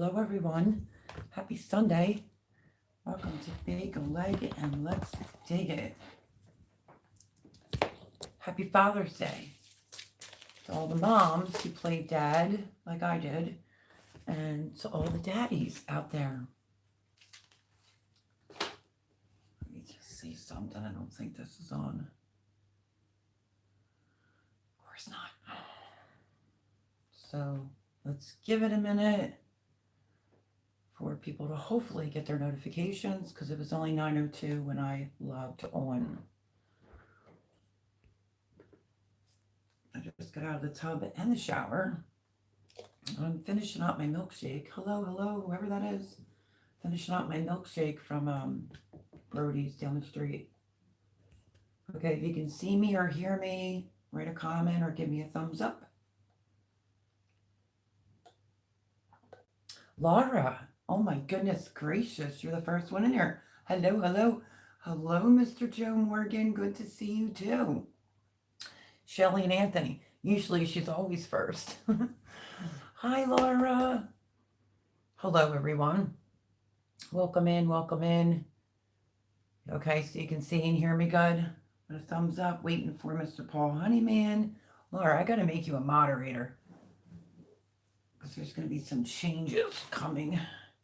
Hello, everyone. Happy Sunday. Welcome to Bake a Leg and Let's Dig It. Happy Father's Day to all the moms who played dad like I did, and to all the daddies out there. Let me just see something. I don't think this is on. Of course not. So let's give it a minute for people to hopefully get their notifications, because it was only 9:02 when I logged on. I just got out of the tub and the shower. I'm finishing up my milkshake. Hello, whoever that is. Finishing up my milkshake from Brody's down the street. Okay, if you can see me or hear me, write a comment or give me a thumbs up. Laura, oh my goodness gracious, you're the first one in here. Hello, Mr. Joe Morgan. Good to see you too. Shelly and Anthony. Usually she's always first. Hi, Laura. Hello, everyone. Welcome in. Okay, so you can see and hear me good. With a thumbs up. Waiting for Mr. Paul Honeyman. Laura, I got to make you a moderator, because there's going to be some changes coming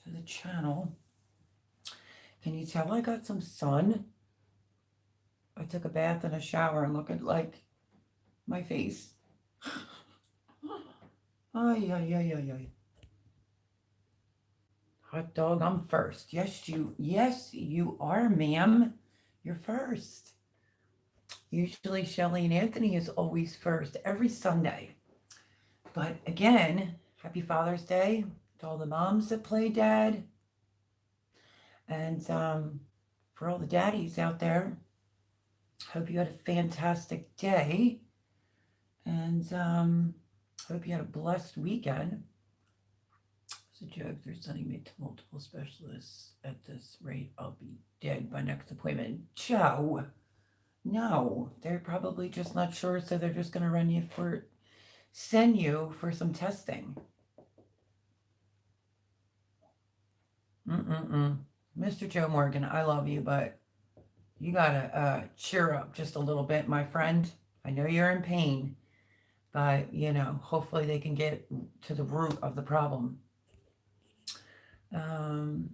to the channel. Can you tell I got some sun? I took a bath and a shower and look at like my face. Ay. Hot dog, I'm first. Yes, you are, ma'am. You're first. Usually Shelly and Anthony is always first every Sunday. But again, happy Father's Day to all the moms that play dad. And for all the daddies out there, hope you had a fantastic day. And hope you had a blessed weekend. It's a joke. They're sending me to multiple specialists. At this rate, I'll be dead by next appointment. Joe, no, they're probably just not sure, so they're just going to send you for some testing. Mr. Joe Morgan, I love you, but you gotta cheer up just a little bit, my friend. I know you're in pain, but hopefully they can get to the root of the problem. I'll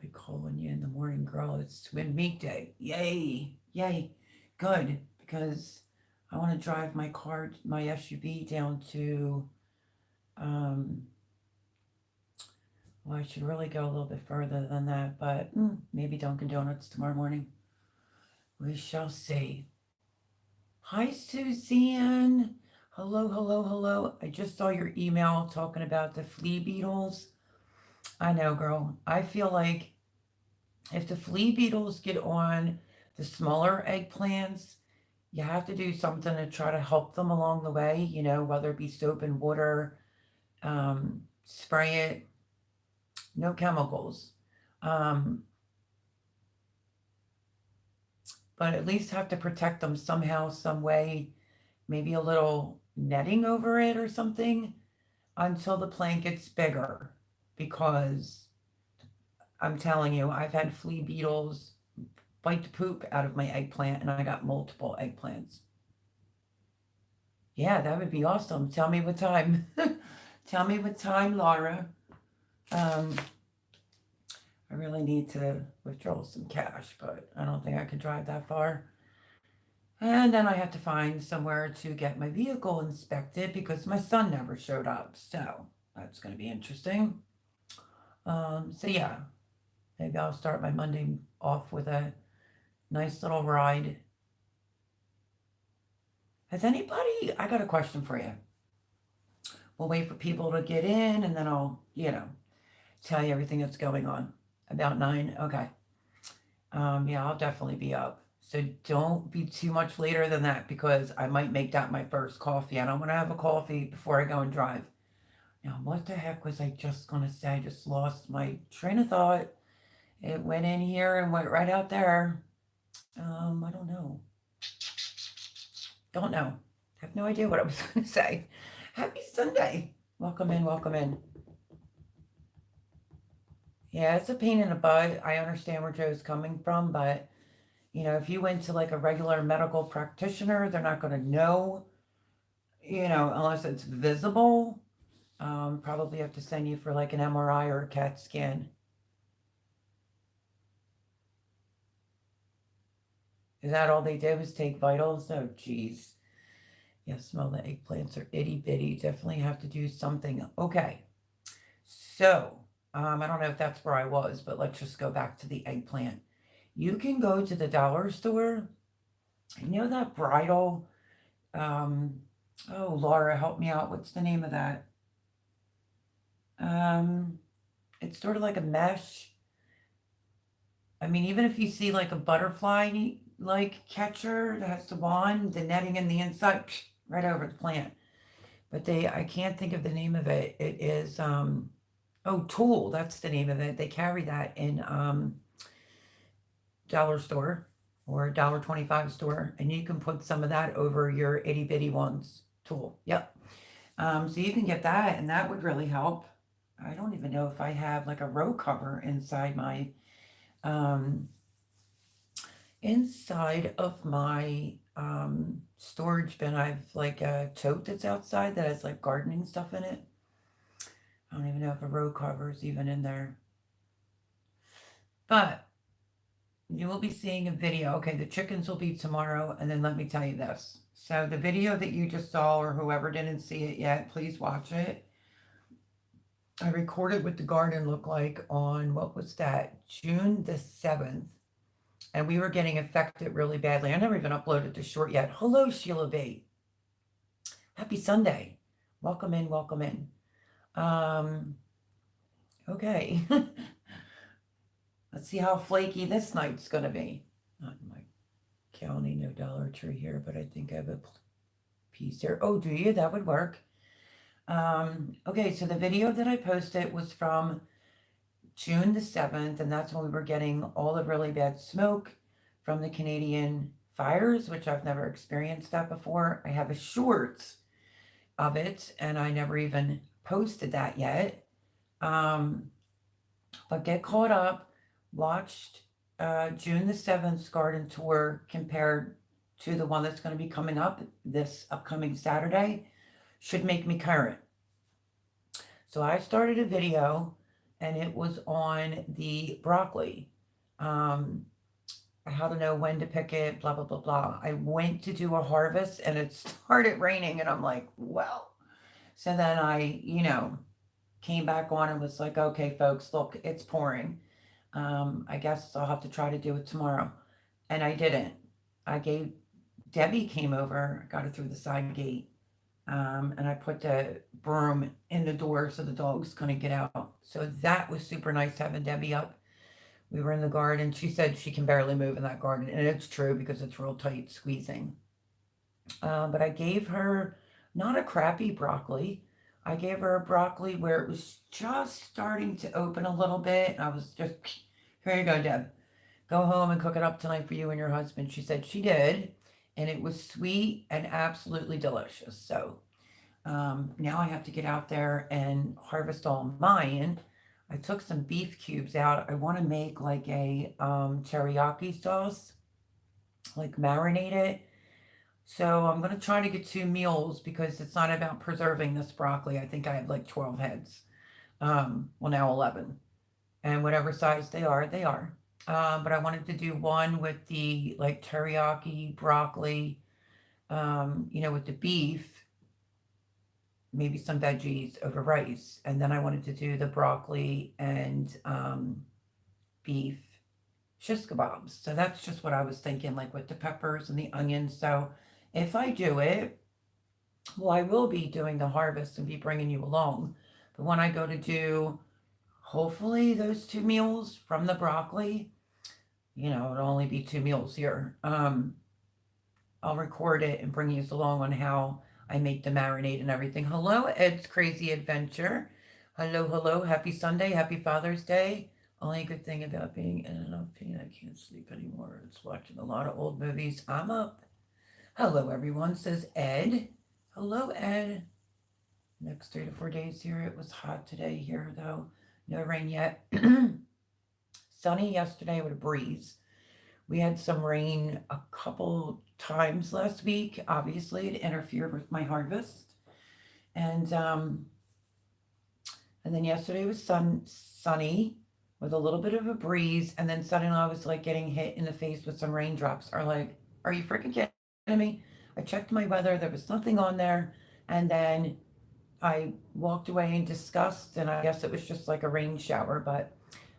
be calling you in the morning, girl. It's swim meet day. Yay. Good, because I want to drive my SUV down to well, I should really go a little bit further than that, but maybe Dunkin' Donuts tomorrow morning. We shall see. Hi, Suzanne. Hello. I just saw your email talking about the flea beetles. I know, girl. I feel like if the flea beetles get on the smaller eggplants, you have to do something to try to help them along the way, whether it be soap and water, spray it. No chemicals. But at least have to protect them somehow, some way, maybe a little netting over it or something until the plant gets bigger. Because I'm telling you, I've had flea beetles bite the poop out of my eggplant, and I got multiple eggplants. Yeah, that would be awesome. Tell me what time. Tell me what time, Laura. I really need to withdraw some cash, but I don't think I can drive that far. And then I have to find somewhere to get my vehicle inspected, because my son never showed up. So that's going to be interesting. So yeah, maybe I'll start my Monday off with a nice little ride. I got a question for you. We'll wait for people to get in, and then I'll, tell you everything that's going on. About 9? Okay. Yeah, I'll definitely be up. So don't be too much later than that, because I might make that my first coffee. I don't want to have a coffee before I go and drive. Now, what the heck was I just going to say? I just lost my train of thought. It went in here and went right out there. I don't know. Don't know. I have no idea what I was going to say. Happy Sunday. Welcome in, welcome in. Yeah, it's a pain in the butt. I understand where Joe's coming from, but if you went to like a regular medical practitioner, they're not going to know, unless it's visible. Probably have to send you for like an MRI or a CAT scan. Is that all they did was take vitals? Oh, geez. Yeah, smell the eggplants are itty bitty. Definitely have to do something. Okay. So, I don't know if that's where I was, but let's just go back to the eggplant. You can go to the dollar store. That bridal, um, oh, Laura, help me out. What's the name of that? Um, it's sort of like a mesh. I mean, even if you see like a butterfly like catcher that has the wand, the netting in the inside, right over the plant. But I can't think of the name of it. It is, oh, Tool. That's the name of it. They carry that in dollar store or $1.25 store, and you can put some of that over your itty bitty ones. Tool. Yep. So you can get that, and that would really help. I don't even know if I have like a row cover um, inside of my storage bin. I've like a tote that's outside that has like gardening stuff in it. I don't even know if a row cover is even in there. But you will be seeing a video. Okay, the chickens will be tomorrow, and then let me tell you this. So the video that you just saw, or whoever didn't see it yet, please watch it. I recorded what the garden looked like on, what was that, June the 7th. And we were getting affected really badly. I never even uploaded the short yet. Hello, Sheila B. Happy Sunday. Welcome in, welcome in. Okay. Let's see how flaky this night's going to be. Not in my county, no Dollar Tree here, but I think I have a piece here. Oh, do you? That would work. Okay, so the video that I posted was from June the 7th, and that's when we were getting all the really bad smoke from the Canadian fires, which I've never experienced that before. I have a short of it, and I never even posted that yet. But get caught up, watched June the 7th garden tour compared to the one that's going to be coming up this upcoming Saturday. Should make me current. So I started a video, and it was on the broccoli. How to know when to pick it, blah, blah, blah, blah. I went to do a harvest, and it started raining, and I'm like, well. So then I, came back on and was like, okay, folks, look, it's pouring. I guess I'll have to try to do it tomorrow. And I didn't. Debbie came over, got her through the side gate, and I put the broom in the door so the dogs couldn't get out. So that was super nice having Debbie up. We were in the garden. She said she can barely move in that garden, and it's true because it's real tight squeezing. But I gave her not a crappy broccoli. I gave her a broccoli where it was just starting to open a little bit. I was just, here you go, Deb. Go home and cook it up tonight for you and your husband. She said she did, and it was sweet and absolutely delicious. So now I have to get out there and harvest all mine. I took some beef cubes out. I want to make like a teriyaki sauce, like marinate it. So I'm going to try to get 2 meals because it's not about preserving this broccoli. I think I have like 12 heads. Well, now 11. And whatever size they are, they are. But I wanted to do one with the like teriyaki broccoli, with the beef, maybe some veggies over rice. And then I wanted to do the broccoli and beef shish kebabs. So that's just what I was thinking, like with the peppers and the onions. So if I do it, well, I will be doing the harvest and be bringing you along. But when I go to do, hopefully, those 2 meals from the broccoli, it'll only be 2 meals here. I'll record it and bring you along on how I make the marinade and everything. Hello, Ed's Crazy Adventure. Hello, hello. Happy Sunday. Happy Father's Day. Only good thing about being in enough pain, I can't sleep anymore. It's watching a lot of old movies. I'm up. Hello, everyone, says Ed. Hello, Ed. Next 3 to 4 days here. It was hot today here though. No rain yet. Sunny yesterday with a breeze. We had some rain a couple times last week. Obviously, it interfered with my harvest. And then yesterday was sunny with a little bit of a breeze, and then suddenly I was like getting hit in the face with some raindrops. Are you freaking kidding me? I checked my weather, there was nothing on there, and then I walked away in disgust, and I guess it was just like a rain shower, but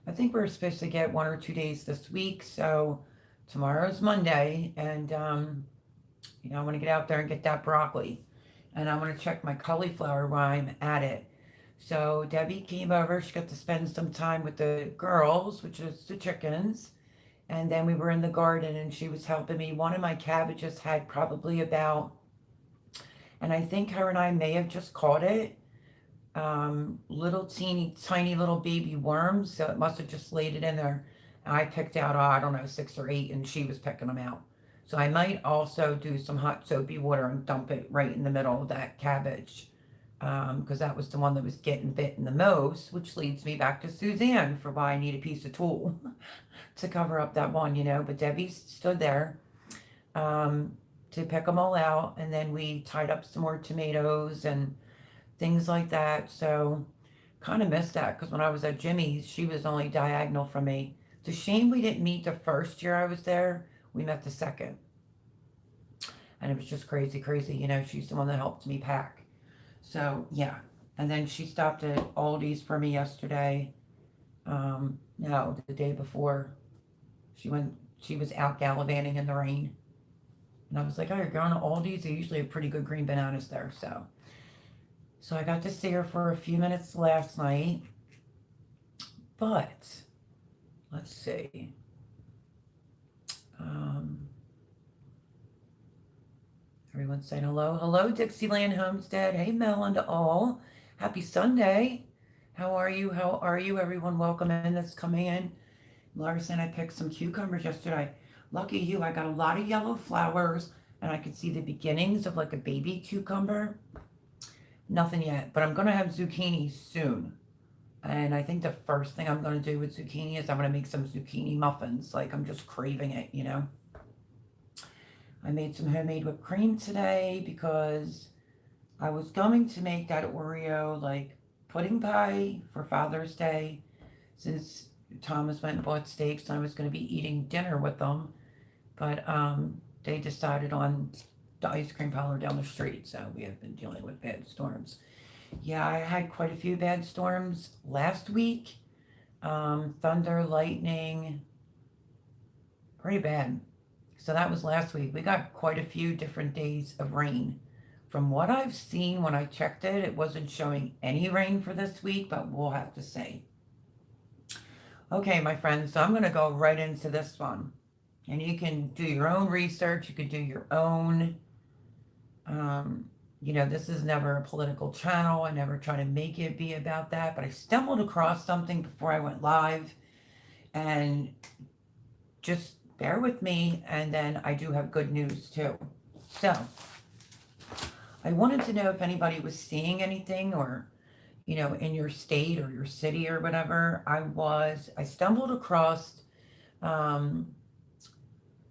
I think we're supposed to get 1 or 2 days this week, so tomorrow's Monday, and I want to get out there and get that broccoli, and I want to check my cauliflower while I'm at it. So Debbie came over. She got to spend some time with the girls, which is the chickens, and then we were in the garden, and she was helping me. One of my cabbages had probably about, and I think her and I may have just caught it, little teeny tiny little baby worms, so it must have just laid it in there. I picked out, I don't know, 6 or 8, and she was picking them out. So I might also do some hot soapy water and dump it right in the middle of that cabbage, because that was the one that was getting bitten the most, which leads me back to Suzanne for why I need a piece of tool to cover up that one, but Debbie stood there to pick them all out, and then we tied up some more tomatoes and things like that. So kind of missed that, because when I was at Jimmy's, she was only diagonal from me. It's a shame we didn't meet the first year I was there. We met the second, and it was just crazy. She's the one that helped me pack. So yeah, and then she stopped at Aldi's for me yesterday. No, the day before. She was out gallivanting in the rain, and I was like, "Oh, you're going to Aldi's? They usually have pretty good green bananas there." So I got to see her for a few minutes last night. But let's see. Everyone's saying hello. Hello, Dixieland Homestead. Hey, Mel and all. Happy Sunday. How are you? Everyone, welcome in that's coming in. Laura said I picked some cucumbers yesterday. Lucky you. I got a lot of yellow flowers, and I could see the beginnings of like a baby cucumber. Nothing yet, but I'm going to have zucchini soon. And I think the first thing I'm going to do with zucchini is I'm going to make some zucchini muffins. Like, I'm just craving it, I made some homemade whipped cream today because I was going to make that Oreo, like, pudding pie for Father's Day, since Thomas went and bought steaks and I was going to be eating dinner with them. But they decided on the ice cream parlor down the street, so we have been dealing with bad storms. Yeah, I had quite a few bad storms last week. Thunder, lightning, pretty bad. So that was last week. We got quite a few different days of rain. From what I've seen when I checked it, it wasn't showing any rain for this week, but we'll have to see. Okay, my friends, so I'm going to go right into this one. And you can do your own research. You can do your own, this is never a political channel. I never try to make it be about that. But I stumbled across something before I went live. And just bear with me. And then I do have good news too. So I wanted to know if anybody was seeing anything, or in your state or your city or whatever. I stumbled across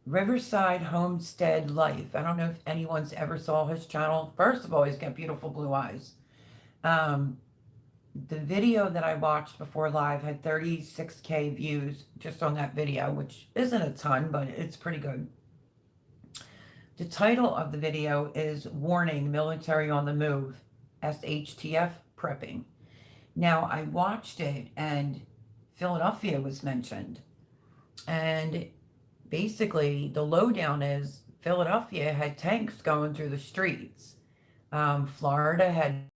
Riverside Homestead Life. I don't know if anyone's ever saw his channel. First of all, he's got beautiful blue eyes. The video that I watched before live had 36K views just on that video, which isn't a ton, but it's pretty good. The title of the video is Warning, Military on the Move, SHTF Prepping. Now, I watched it and Philadelphia was mentioned. And basically, the lowdown is Philadelphia had tanks going through the streets. Florida had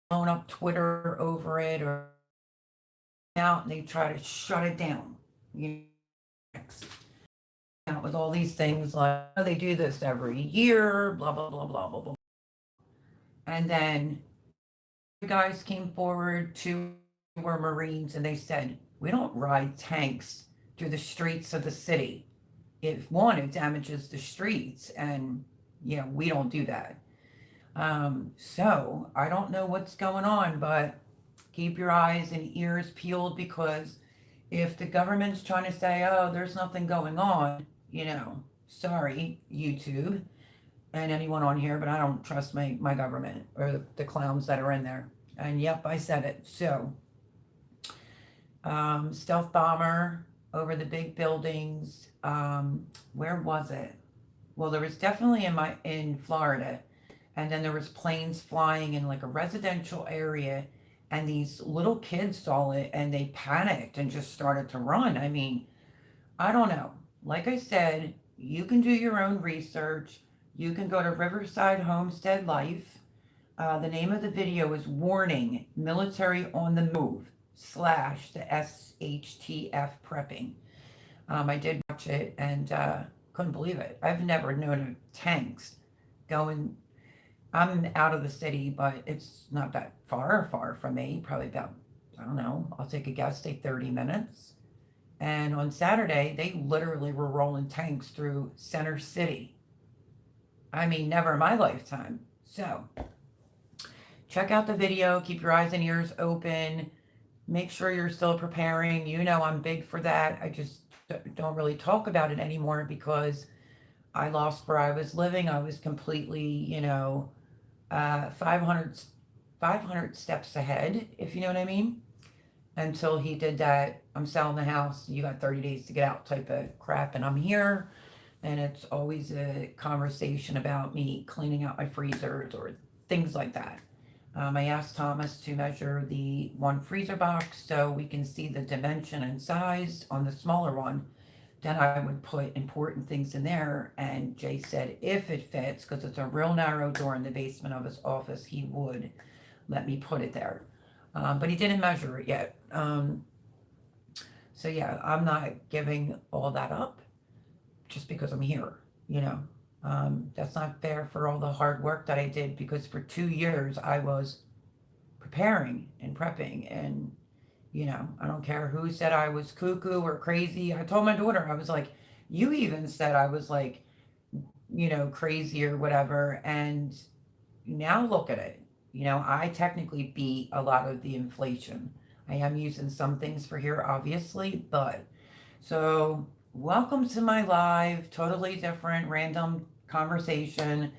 blown up Twitter over it, or out, and they try to shut it down. Out with all these things like, oh, they do this every year, blah, blah, blah, blah, blah, blah. And then the guys came forward, 2 were Marines, and they said, we don't ride tanks through the streets of the city. If one, it damages the streets, and we don't do that. So I don't know what's going on, but keep your eyes and ears peeled, because if the government's trying to say, oh, there's nothing going on, sorry, YouTube and anyone on here, but I don't trust my government or the clowns that are in there. And yep, I said it. So, stealth bomber over the big buildings. Where was it? Well, there was definitely in Florida, and then there was planes flying in like a residential area, and these little kids saw it and they panicked and just started to run. I mean, I don't know. Like I said, you can do your own research. You can go to Riverside Homestead Life. The name of the video is Warning Military on the Move / the SHTF Prepping. I did watch it and couldn't believe it. I've never known of tanks going. I'm out of the city, but it's not that far from me. Probably about, I don't know, I'll take a guess, say 30 minutes. And on Saturday, they literally were rolling tanks through Center City. I mean, never in my lifetime. So, check out the video. Keep your eyes and ears open. Make sure you're still preparing. I'm big for that. I just don't really talk about it anymore because I lost where I was living. I was completely, 500 steps ahead, if you know what I mean. Until he did that, I'm selling the house, you got 30 days to get out type of crap, and I'm here. And it's always a conversation about me cleaning out my freezers or things like that. I asked Thomas to measure the one freezer box so we can see the dimension and size on the smaller one. Then I would put important things in there. And Jay said if it fits, because it's a real narrow door in the basement of his office, he would let me put it there. But he didn't measure it yet. So yeah, I'm not giving all that up just because I'm here. That's not fair for all the hard work that I did, because for 2 years I was preparing and prepping, and I don't care who said I was cuckoo or crazy. I told my daughter, I was like, you even said I was like, crazy or whatever, and now look at it. I technically beat a lot of the inflation. I am using some things for here, obviously, but so welcome to my live, totally different, random conversation.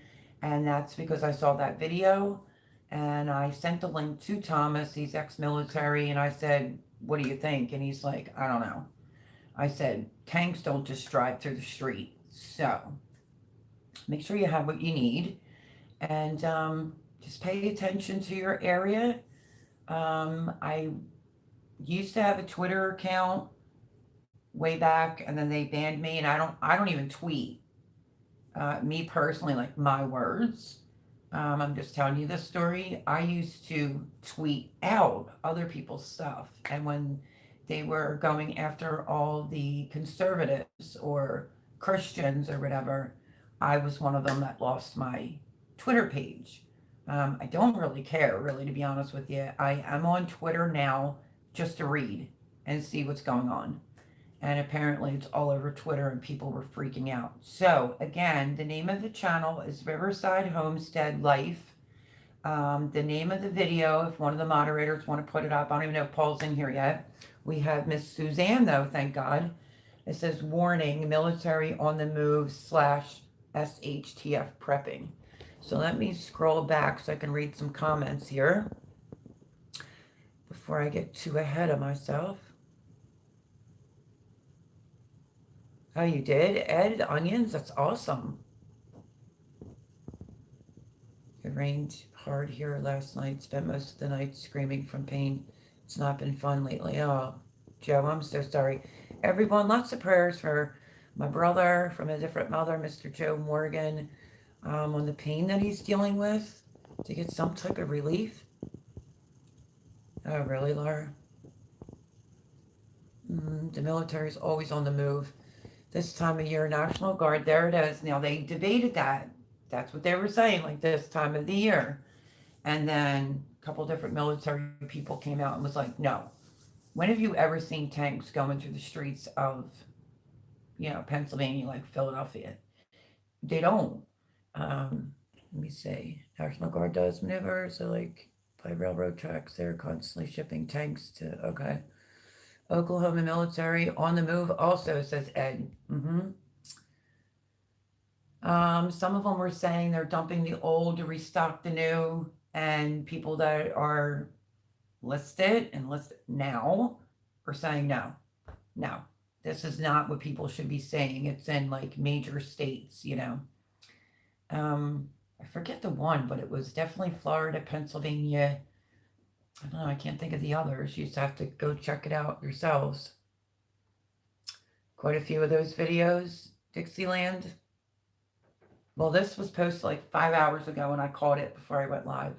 And that's because I saw that video and I sent the link to Thomas. He's ex-military, and I said, what do you think? And he's like, I don't know. I said, tanks don't just drive through the street. So make sure you have what you need, and just pay attention to your area. I used to have a Twitter account way back, and then they banned me, and I don't even tweet. Me personally, like my words. I'm just telling you this story. I used to tweet out other people's stuff, and when they were going after all the conservatives or Christians or whatever, I was one of them that lost my Twitter page. I don't really care, really, to be honest with you. I am on Twitter now just to read and see what's going on. And apparently it's all over Twitter and people were freaking out. So, again, the name of the channel is Riverside Homestead Life. The name of the video, if one of the moderators want to put it up, I don't even know if Paul's in here yet. We have Miss Suzanne, though, thank God. It says Warning Military on the Move / SHTF Prepping. So let me scroll back so I can read some comments here before I get too ahead of myself. Oh, you did? Ed, onions? That's awesome. It rained hard here last night. Spent most of the night screaming from pain. It's not been fun lately. Oh, Joe, I'm so sorry. Everyone, lots of prayers for my brother from a different mother, Mr. Joe Morgan, on the pain that he's dealing with, to get some type of relief. Oh, really, Laura? The military's always on the move. This time of year, National Guard, there it is. Now, they debated that. That's what they were saying, like this time of the year. And then a couple different military people came out and was like, no. When have you ever seen tanks going through the streets of, Pennsylvania, like Philadelphia? They don't. Let me see. National Guard does maneuver, so like by railroad tracks, they're constantly shipping tanks to, okay. Oklahoma military on the move also, says Ed. Some of them were saying they're dumping the old to restock the new, and people that are listed and listed now are saying no, no, this is not what people should be saying. It's in like major states, you know. I forget the one, but it was definitely Florida, Pennsylvania. I don't know, I can't think of the others. You just have to go check it out yourselves. Quite a few of those videos, Dixieland. Well, this was posted like 5 hours ago and I caught it before I went live.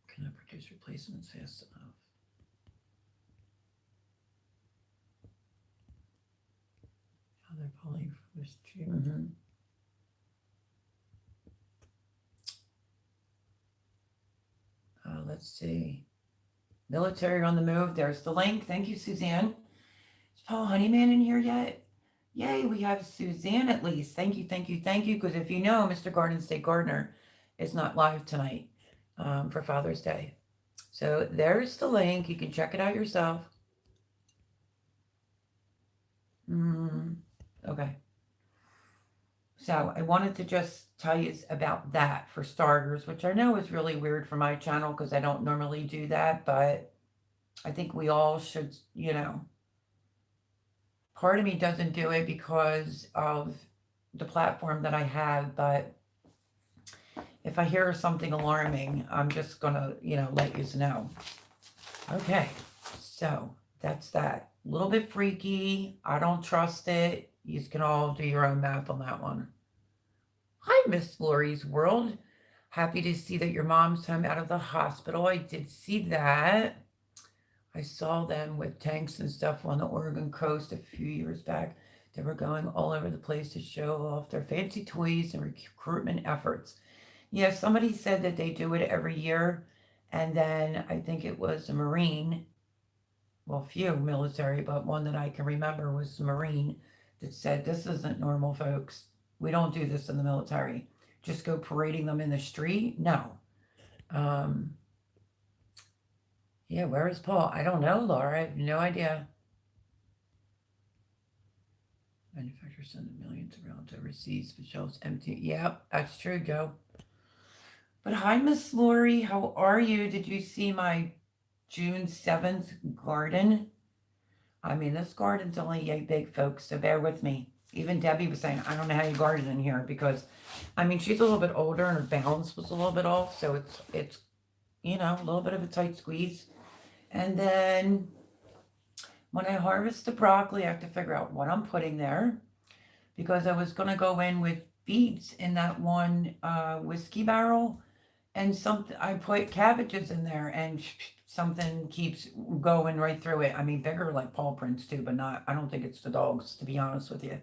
Can I produce replacements fast enough? How they're pulling from this tree. Let's see. Military on the move. There's the link. Thank you, Suzanne. Is Paul Honeyman in here yet? Yay, we have Suzanne at least. Thank you, thank you, thank you. Because if you know, Mr. Garden State Gardener is not live tonight for Father's Day. So there's the link. You can check it out yourself. Okay. So I wanted to just tell you about that for starters, which I know is really weird for my channel because I don't normally do that, but I think we all should, you know, part of me doesn't do it because of the platform that I have, but if I hear something alarming, I'm just gonna, you know, let you know. Okay, so that's that. A little bit freaky. I don't trust it. You can all do your own math on that one. Hi, Miss Lori's World. Happy to see that your mom's home out of the hospital. I did see that. I saw them with tanks and stuff on the Oregon coast a few years back. They were going all over the place to show off their fancy toys and recruitment efforts. Yeah, somebody said that they do it every year. And then I think it was a Marine, well, few military, but one that I can remember was a Marine that said, this isn't normal, folks. We don't do this in the military. Just go parading them in the street? No. Yeah, where is Paul? I don't know, Laura. I have no idea. Manufacturers send millions around to overseas for shelves empty. Yep, that's true, Joe. But hi, Miss Lori. How are you? Did you see my June 7th garden? I mean, this garden's only yay big, folks, so bear with me. Even Debbie was saying, I don't know how you garden in here because, I mean, she's a little bit older and her balance was a little bit off. So it's you know, a little bit of a tight squeeze. And then when I harvest the broccoli, I have to figure out what I'm putting there because I was going to go in with beets in that one whiskey barrel. And something, I put cabbages in there and something keeps going right through it. I mean, bigger like paw prints too, but not, I don't think it's the dogs, to be honest with you.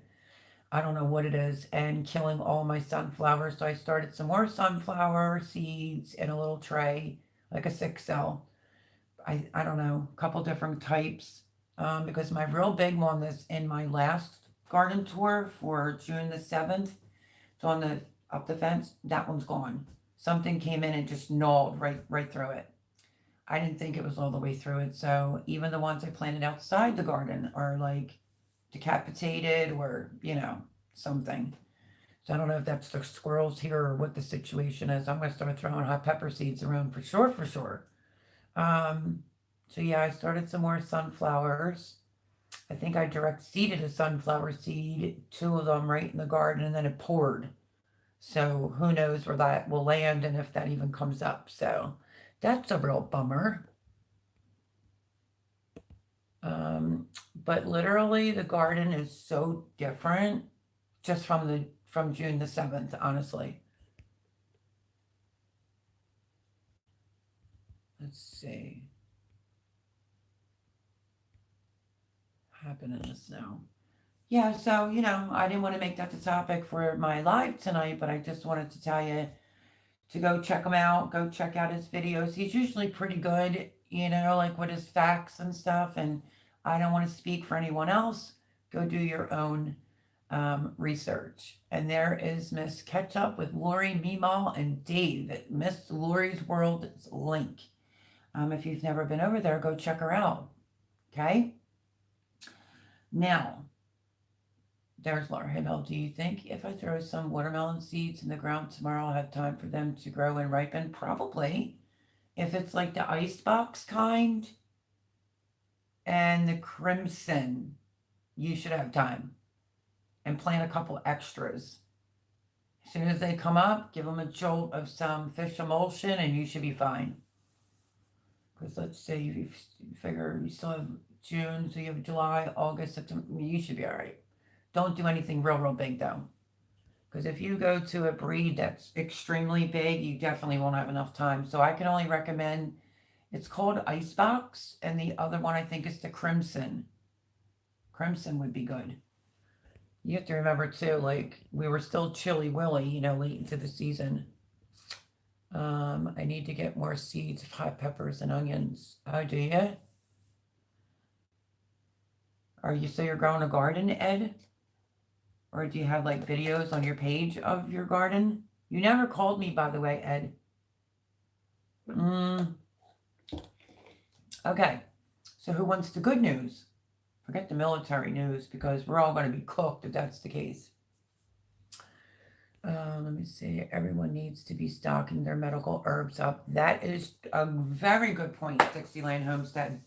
I don't know what it is, and killing all my sunflowers. So I started some more sunflower seeds in a little tray, like a 6 cell. I don't know, a couple different types. Because my real big one is in my last garden tour for June the 7th. It's on the up the fence. That one's gone. Something came in and just gnawed right through it. I didn't think it was all the way through it. So even the ones I planted outside the garden are like decapitated or, you know, something. So I don't know if that's the squirrels here or what the situation is. I'm going to start throwing hot pepper seeds around for sure. So yeah, I started some more sunflowers. I think I direct seeded a sunflower seed, 2 of them right in the garden, and then it poured. So who knows where that will land and if that even comes up. So that's a real bummer. But literally the garden is so different just from June the 7th, honestly. Let's see. Happening in the snow. Yeah, so, you know, I didn't want to make that the topic for my live tonight, but I just wanted to tell you to go check him out. Go check out his videos. He's usually pretty good, you know, like with his facts and stuff. And I don't want to speak for anyone else. Go do your own research. And there is Miss Catch Up with Lori, Meemaw, and Dave at Miss Lori's World's link. If you've never been over there, go check her out. Okay? Now, there's Laura. Hey, Mel, do you think if I throw some watermelon seeds in the ground tomorrow, I'll have time for them to grow and ripen? Probably. If it's like the icebox kind and the crimson, you should have time. And plant a couple extras. As soon as they come up, give them a jolt of some fish emulsion and you should be fine. Because let's say you figure you still have June, so you have July, August, September, you should be all right. Don't do anything real big though. Because if you go to a breed that's extremely big, you definitely won't have enough time. So I can only recommend, it's called Icebox, and the other one I think is the Crimson. Crimson would be good. You have to remember too, like, we were still chilly willy, late into the season. I need to get more seeds of hot peppers and onions. Oh, do you? So you're growing a garden, Ed? Or do you have like videos on your page of your garden? You never called me, by the way, Ed. Okay. So who wants the good news? Forget the military news because we're all going to be cooked if that's the case. Let me see. Everyone needs to be stocking their medical herbs up. That is a very good point, Dixieland Homestead.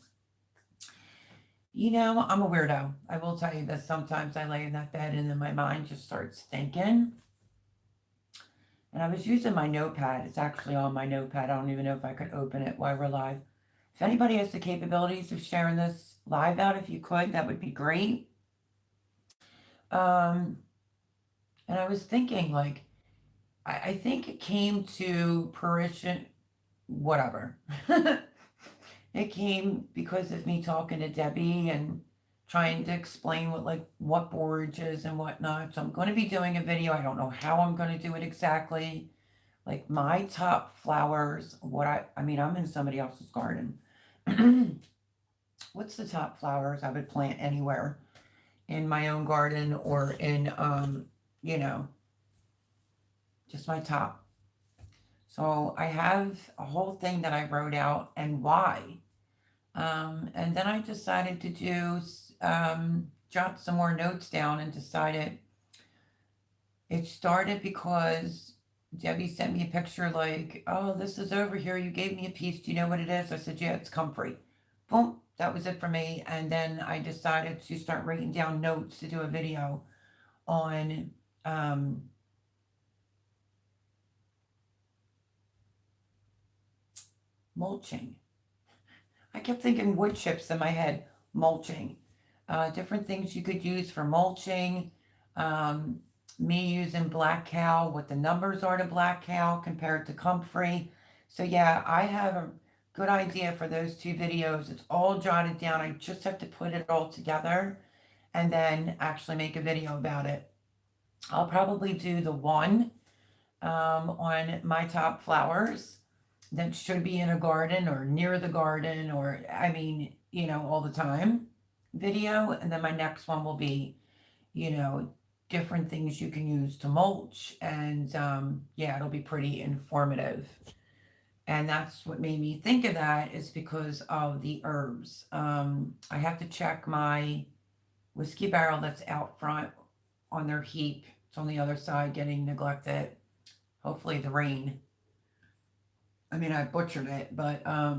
I'm a weirdo. I will tell you that sometimes I lay in that bed and then my mind just starts thinking. And I was using my notepad. It's actually on my notepad. I don't even know if I could open it while we're live. If anybody has the capabilities of sharing this live out, if you could, that would be great. And I was thinking, like, I think it came to fruition, whatever. It came because of me talking to Debbie and trying to explain what borage is and whatnot. So I'm going to be doing a video. I don't know how I'm going to do it exactly. Like my top flowers, I'm in somebody else's garden. What's the top flowers I would plant anywhere in my own garden or in, just my top. So I have a whole thing that I wrote out and why. And then I decided to jot some more notes down and decided it started because Debbie sent me a picture like, oh, this is over here. You gave me a piece. Do you know what it is? I said, yeah, it's comfrey. Boom. That was it for me. And then I decided to start writing down notes to do a video on, mulching. I kept thinking wood chips in my head, mulching. Different things you could use for mulching. Me using Black Cow, what the numbers are to Black Cow compared to comfrey. So yeah, I have a good idea for those two videos. It's all jotted down. I just have to put it all together and then actually make a video about it. I'll probably do the one on my top flowers that should be in a garden or near the garden or, all the time video. And then my next one will be, different things you can use to mulch. And it'll be pretty informative. And that's what made me think of that is because of the herbs. I have to check my whiskey barrel that's out front on their heap. It's on the other side getting neglected. Hopefully the rain. I butchered it, but I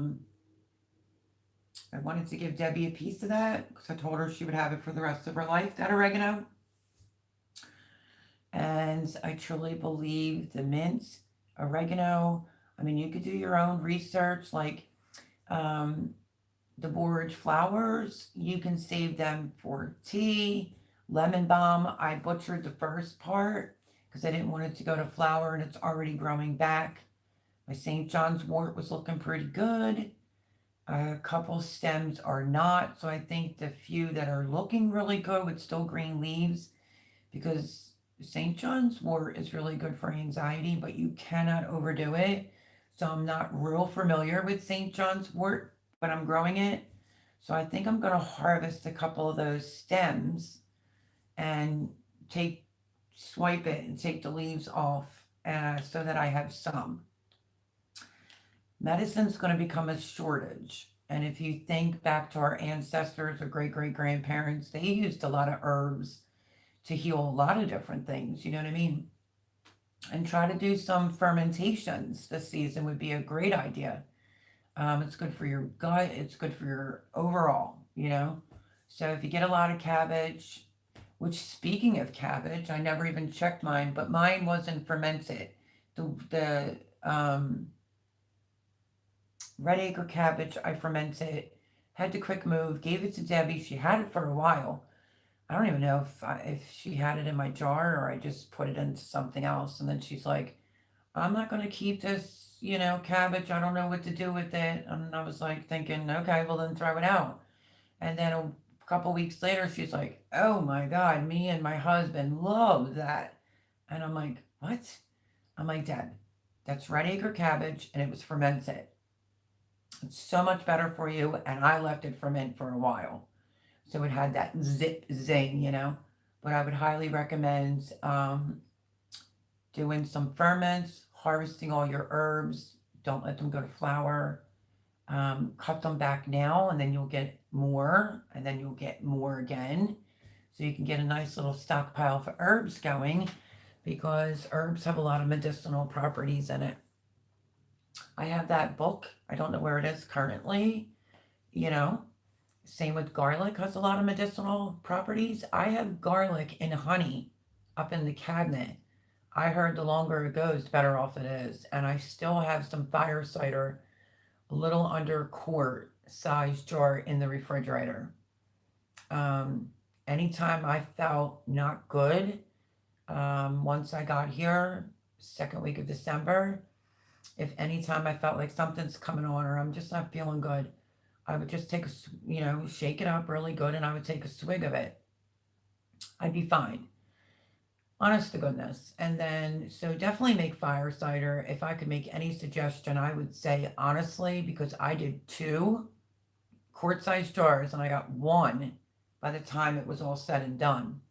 wanted to give Debbie a piece of that because I told her she would have it for the rest of her life, that oregano. And I truly believe the mint, oregano, you could do your own research, like the borage flowers, you can save them for tea. Lemon balm, I butchered the first part because I didn't want it to go to flower and it's already growing back. My St. John's wort was looking pretty good. A couple stems are not. So I think the few that are looking really good with still green leaves, because St. John's wort is really good for anxiety, but you cannot overdo it. So I'm not real familiar with St. John's wort, but I'm growing it. So I think I'm going to harvest a couple of those stems and swipe it and take the leaves off so that I have some. Medicine's going to become a shortage. And if you think back to our ancestors or great great grandparents, they used a lot of herbs to heal a lot of different things. You know what I mean? And try to do some fermentations this season would be a great idea. It's good for your gut. It's good for your overall, you know. So if you get a lot of cabbage, which speaking of cabbage, I never even checked mine, but mine wasn't fermented. The red acre cabbage, I fermented, had to quick move, gave it to Debbie. She had it for a while. I don't even know if she had it in my jar or I just put it into something else. And then she's like, I'm not going to keep this, cabbage. I don't know what to do with it. And I was like thinking, okay, well then throw it out. And then a couple weeks later, she's like, oh my God, me and my husband love that. And I'm like, what? I'm like, Dad, that's red acre cabbage and it was fermented. It's so much better for you. And I left it ferment for a while. So it had that zip zing, But I would highly recommend doing some ferments, harvesting all your herbs. Don't let them go to flower. Cut them back now, and then you'll get more, and then you'll get more again. So you can get a nice little stockpile for herbs going, because herbs have a lot of medicinal properties in it. I have that book. I don't know where it is currently. Same with garlic, has a lot of medicinal properties. I have garlic and honey up in the cabinet. I heard the longer it goes, the better off it is. And I still have some fire cider, a little under a quart size jar in the refrigerator. Anytime I felt not good, once I got here, second week of December, if anytime I felt like something's coming on or I'm just not feeling good, I would just take shake it up really good and I would take a swig of it. I'd be fine. Honest to goodness. And then, so definitely make fire cider. If I could make any suggestion, I would say honestly, because I did 2 quart-sized jars and I got 1 by the time it was all said and done.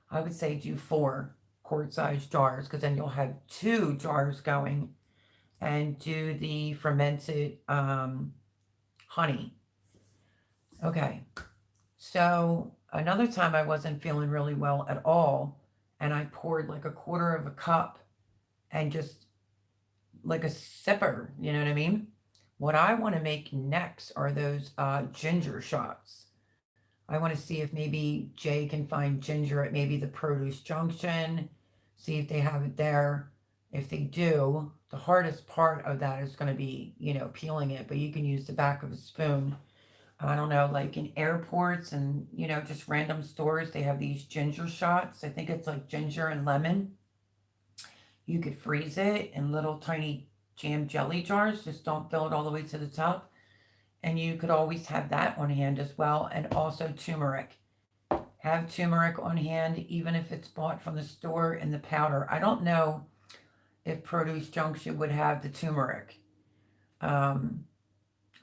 I would say do 4 quart-sized jars because then you'll have 2 jars going, and do the fermented honey. Okay. So another time I wasn't feeling really well at all, and I poured like a quarter of a cup and just like a sipper, you know what I mean? What I want to make next are those ginger shots. I want to see if maybe Jay can find ginger at maybe the Produce Junction, see if they have it there. If they do, the hardest part of that is going to be, peeling it, but you can use the back of a spoon. I don't know, like in airports and, just random stores, they have these ginger shots. I think it's like ginger and lemon. You could freeze it in little tiny jam jelly jars. Just don't fill it all the way to the top. And you could always have that on hand as well. And also turmeric. Have turmeric on hand, even if it's bought from the store in the powder. I don't know if Produce Junction would have the turmeric. I'll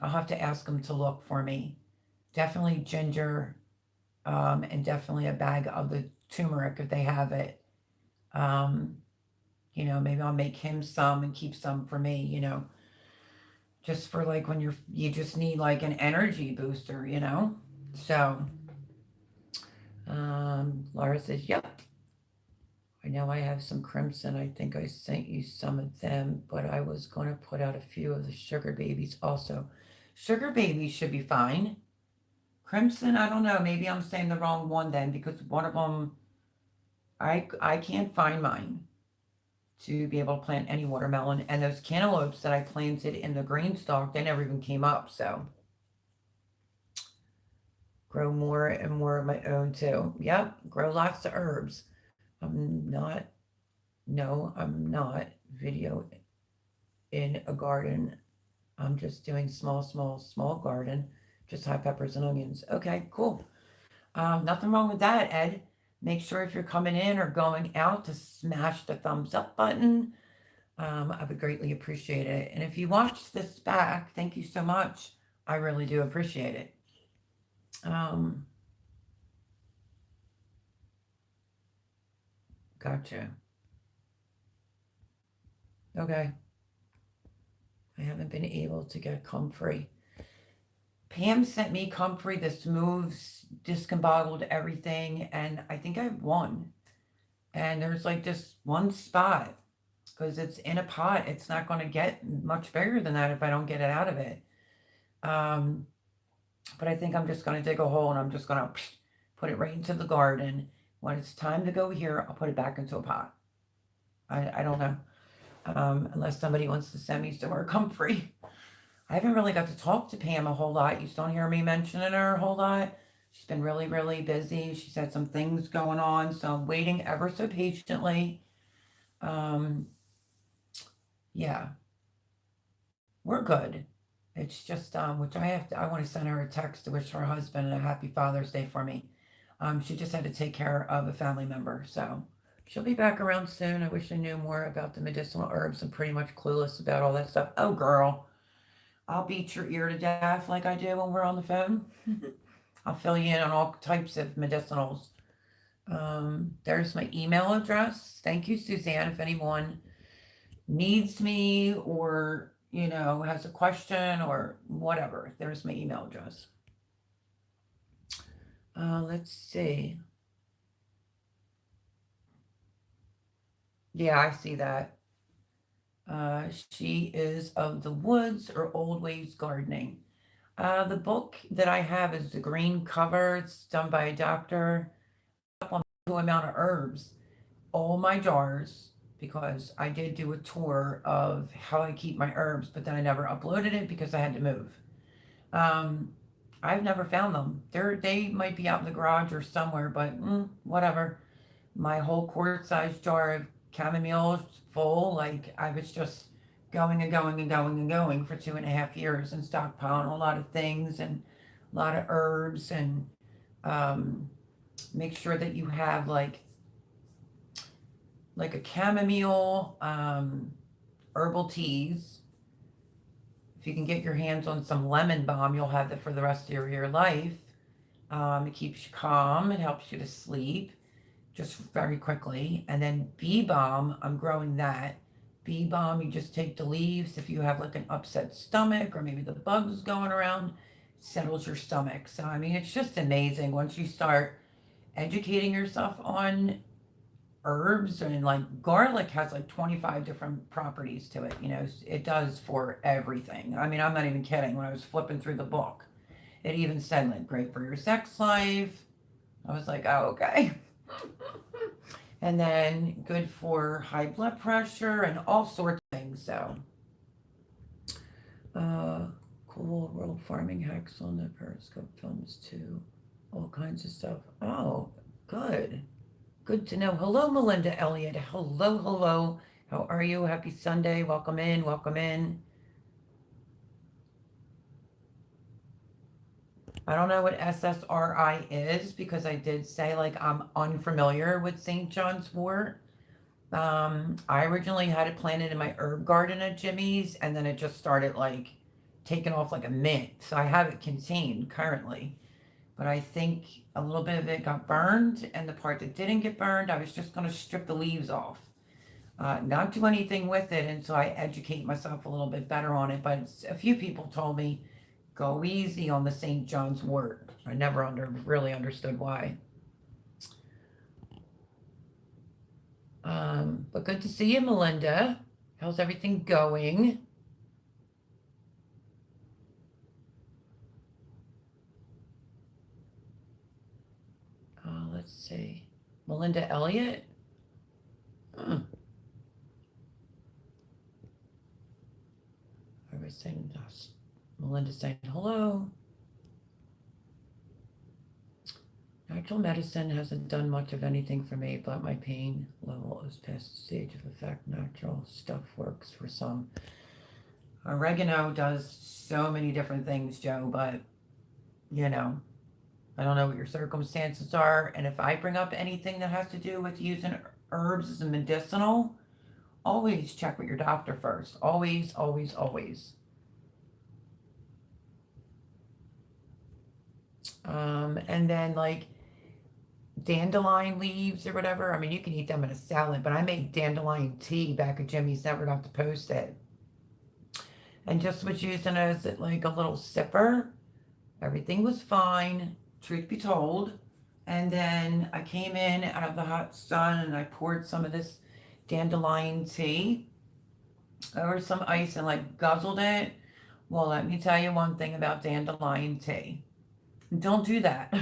have to ask them to look for me. Definitely ginger, and definitely a bag of the turmeric if they have it. Maybe I'll make him some and keep some for me, just for like when you just need like an energy booster, So, Laura says, yep. I know I have some crimson. I think I sent you some of them, but I was going to put out a few of the sugar babies also. Sugar babies should be fine. Crimson, I don't know. Maybe I'm saying the wrong one then, because one of them, I can't find mine to be able to plant any watermelon. And those cantaloupes that I planted in the green stalk, they never even came up. So grow more and more of my own too. Yep, grow lots of herbs. I'm not video in a garden. I'm just doing small garden, just hot peppers and onions. Okay, cool. Nothing wrong with that, Ed. Make sure if you're coming in or going out to smash the thumbs up button. I would greatly appreciate it. And if you watched this back, thank you so much. I really do appreciate it. Gotcha. Okay. I haven't been able to get Comfrey. Pam sent me Comfrey, the Smooths, discombobbled everything, and I think I have one. And there's like just one spot because it's in a pot. It's not going to get much bigger than that if I don't get it out of it. Um, but I think I'm just going to dig a hole and I'm just going to put it right into the garden. When it's time to go here, I'll put it back into a pot. I don't know. Unless somebody wants to send me some more Comfrey. I haven't really got to talk to Pam a whole lot. You just don't hear me mentioning her a whole lot. She's been really, really busy. She's had some things going on, so I'm waiting ever so patiently. Yeah, we're good. It's just, which I want to send her a text to wish her husband a happy Father's Day for me. She just had to take care of a family member, so she'll be back around soon. I wish I knew more about the medicinal herbs. I'm pretty much clueless about all that stuff. Oh, girl, I'll beat your ear to death like I do when we're on the phone. I'll fill you in on all types of medicinals. There's my email address. Thank you, Suzanne. If anyone needs me or, has a question or whatever, there's my email address. Let's see. Yeah, I see that. She is of the woods or old ways gardening. The book that I have is the green cover. It's done by a doctor. Up on the amount of herbs, all my jars, because I did do a tour of how I keep my herbs, but then I never uploaded it because I had to move. I've never found them. They might be out in the garage or somewhere, but whatever. My whole quart-sized jar of chamomile is full. Like I was just going and going and going and going for 2.5 years and stockpiling a lot of things and a lot of herbs and make sure that you have like a chamomile herbal teas. If you can get your hands on some lemon balm, you'll have it for the rest of your life. It keeps you calm. It helps you to sleep just very quickly. And then bee balm, I'm growing that. Bee balm, you just take the leaves. If you have like an upset stomach or maybe the bugs going around, settles your stomach. So, I mean, it's just amazing once you start educating yourself on herbs. And like garlic has like 25 different properties to it. It does for everything. I mean, I'm not even kidding. When I was flipping through the book, it even said like great for your sex life. I was like, oh, okay. And then good for high blood pressure and all sorts of things. So, cool world farming hacks on the Periscope films too. All kinds of stuff. Oh, good. Good to know. Hello, Melinda Elliott. Hello, hello. How are you? Happy Sunday. Welcome in. Welcome in. I don't know what SSRI is because I did say like I'm unfamiliar with St. John's wort. I originally had it planted in my herb garden at Jimmy's and then it just started like taking off like a mint. So I have it contained currently. But I think a little bit of it got burned, and the part that didn't get burned, I was just going to strip the leaves off. Not do anything with it until I educate myself a little bit better on it. But a few people told me, go easy on the St. John's wort. I never really understood why. But good to see you, Melinda. How's everything going? Let's see. Melinda Elliott? I was saying, Melinda saying hello. Natural medicine hasn't done much of anything for me, but my pain level is past the stage of effect. Natural stuff works for some. Oregano does so many different things, Joe, but I don't know what your circumstances are. And if I bring up anything that has to do with using herbs as a medicinal, always check with your doctor first. Always, always, always. And then like dandelion leaves or whatever. I mean, you can eat them in a salad, but I made dandelion tea back at Jimmy's, never got to post it. And just was using it as like a little sipper. Everything was fine, truth be told. And then I came in out of the hot sun and I poured some of this dandelion tea over some ice and like guzzled it. Well, let me tell you one thing about dandelion tea. Don't do that.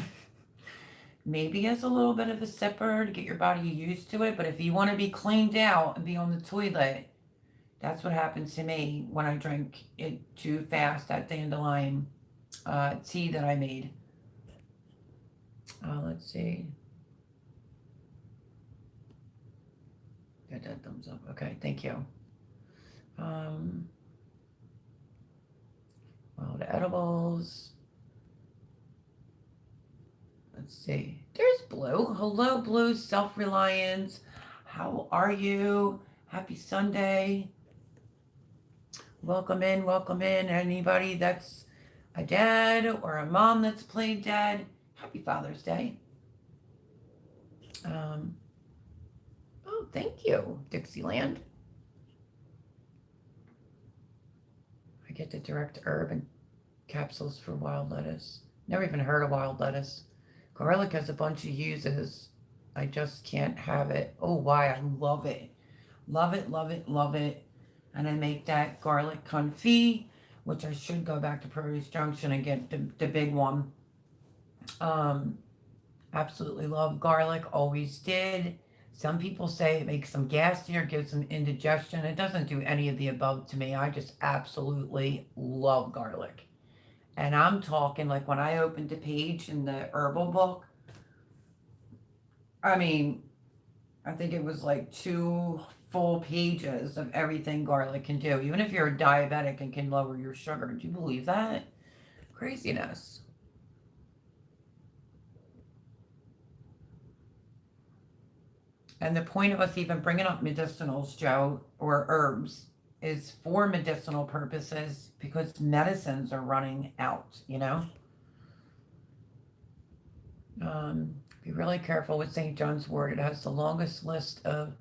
Maybe as a little bit of a sipper to get your body used to it, but if you want to be cleaned out and be on the toilet, that's what happens to me when I drink it too fast, that dandelion tea that I made. Let's see. Got that thumbs up. Okay, thank you. Well, the edibles. Let's see. There's Blue. Hello, Blue. Self-reliance. How are you? Happy Sunday. Welcome in. Welcome in. Anybody that's a dad or a mom that's played dad. Happy Father's Day. Oh, thank you, Dixieland. I get the direct herb and capsules for wild lettuce. Never even heard of wild lettuce. Garlic has a bunch of uses. I just can't have it. Oh, why? I love it. Love it, love it, love it. And I make that garlic confit, which I should go back to Produce Junction and get the big one. Absolutely love garlic. Always did. Some people say it makes them gassier, gives them indigestion. It doesn't do any of the above to me. I just absolutely love garlic. And I'm talking like when I opened the page in the herbal book, I mean, I think it was like 2 full pages of everything garlic can do. Even if you're a diabetic and can lower your sugar. Do you believe that? Craziness. And the point of us even bringing up medicinals, Joe, or herbs, is for medicinal purposes because medicines are running out, you know? Be really careful with St. John's wort. It has the longest list of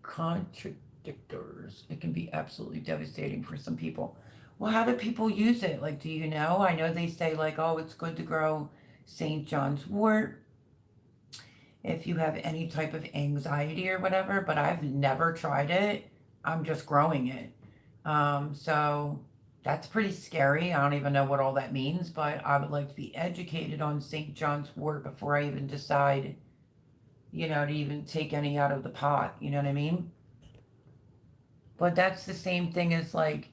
contradictors. It can be absolutely devastating for some people. Well, how do people use it? Like, do you know? I know they say, like, oh, it's good to grow St. John's wort if you have any type of anxiety or whatever, but I've never tried it. I'm just growing it. So that's pretty scary. I don't even know what all that means, but I would like to be educated on St. John's wort before I even decide, you know, to even take any out of the pot. You know what I mean? But that's the same thing as like,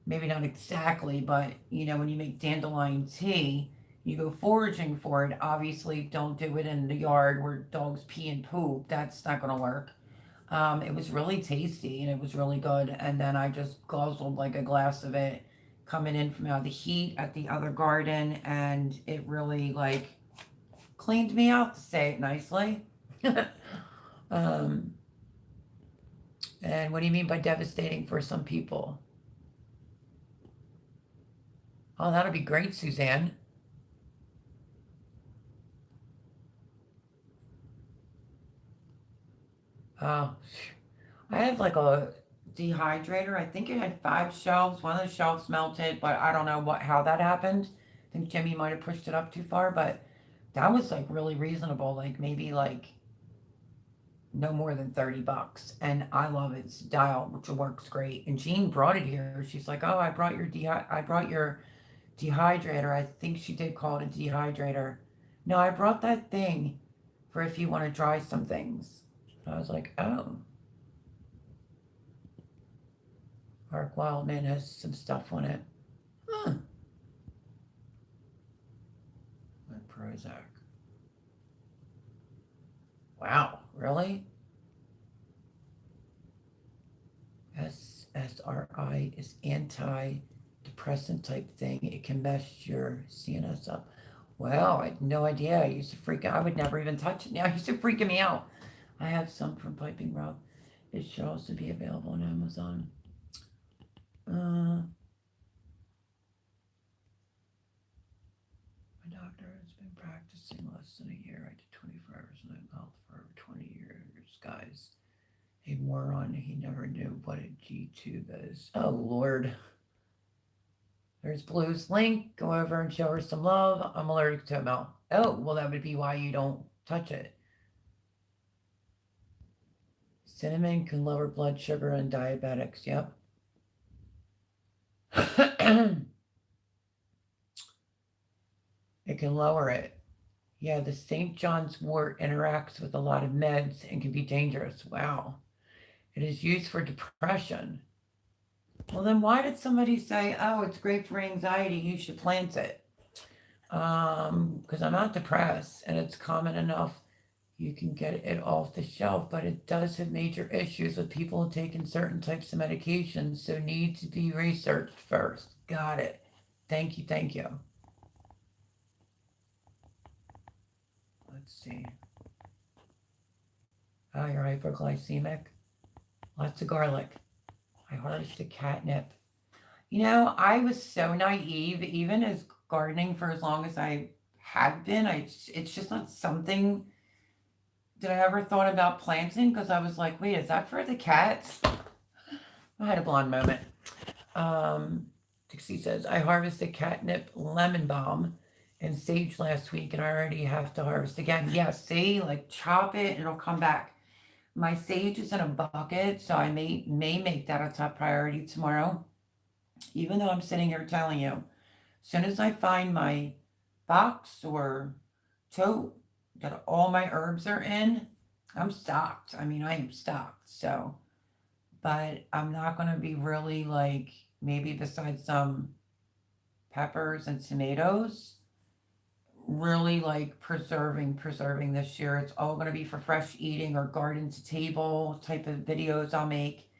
maybe not exactly, but you know, when you make dandelion tea, you go foraging for it. Obviously, don't do it in the yard where dogs pee and poop. That's not going to work. It was really tasty and it was really good. And then I just guzzled like a glass of it coming in from out of the heat at the other garden. And it really like cleaned me out, to say it nicely. um, and what do you mean by devastating for some people? Oh, that'll be great, Suzanne. Oh, I have like a dehydrator. I think it had 5 shelves. One of the shelves melted, but I don't know how that happened. I think Jimmy might have pushed it up too far, but that was like really reasonable. Like maybe like no more than $30. And I love its dial, which works great. And Jean brought it here. She's like, "Oh, I brought your dehydrator." I think she did call it a dehydrator. No, I brought that thing for if you want to dry some things. I was like, "Oh." Mark Wildman has some stuff on it. Huh. And Prozac. Wow, really? SSRI is antidepressant type thing. It can mess your CNS up. Well, I had no idea. I used to freak out. I would never even touch it now. It used to freak me out. I have some from Piping Rock. It should also be available on Amazon. My doctor has been practicing less than a year. I did 24 hours in my mouth for over 20 years, guys. A moron. He never knew what a G tube is. Oh, Lord. There's Blue's link. Go over and show her some love. I'm allergic to milk. Oh, well, that would be why you don't touch it. Cinnamon can lower blood sugar in diabetics. Yep. It can lower it. Yeah, the St. John's wort interacts with a lot of meds and can be dangerous. Wow. It is used for depression. Well, then why did somebody say, oh, it's great for anxiety, you should plant it? Because I'm not depressed and it's common enough you can get it off the shelf, but it does have major issues with people taking certain types of medications, so need to be researched first. Got it. Thank you, thank you. Let's see. Oh, you're hypoglycemic? Lots of garlic. I harvested catnip. You know, I was so naive, even as gardening for as long as I have been. It's just not something that I ever thought about planting, because I was like, wait, is that for the cats? I had a blonde moment. Dixie says, I harvested catnip, lemon balm, and sage last week, and I already have to harvest again. Yeah, see, like chop it and it'll come back. My sage is in a bucket, so I may make that a top priority tomorrow. Even though I'm sitting here telling you, as soon as I find my box or tote that all my herbs are in, I'm stocked. I mean, I am stocked. So, but I'm not going to be really like, maybe besides some peppers and tomatoes, really like preserving this year. It's all going to be for fresh eating or garden to table type of videos I'll make.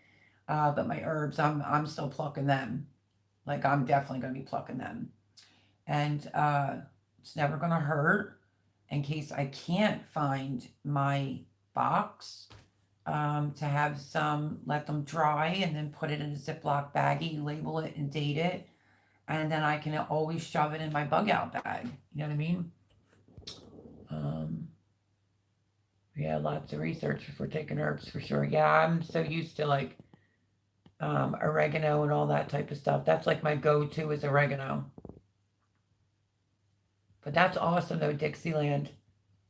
But my herbs, I'm still plucking them. Like, I'm definitely going to be plucking them. And it's never going to hurt. In case I can't find my box, to have some, let them dry and then put it in a Ziploc baggie, label it and date it. And then I can always shove it in my bug out bag. You know what I mean? Yeah, lots of research before taking herbs for sure. Yeah, I'm so used to like oregano and all that type of stuff. That's like my go-to is oregano. But that's awesome though, Dixieland.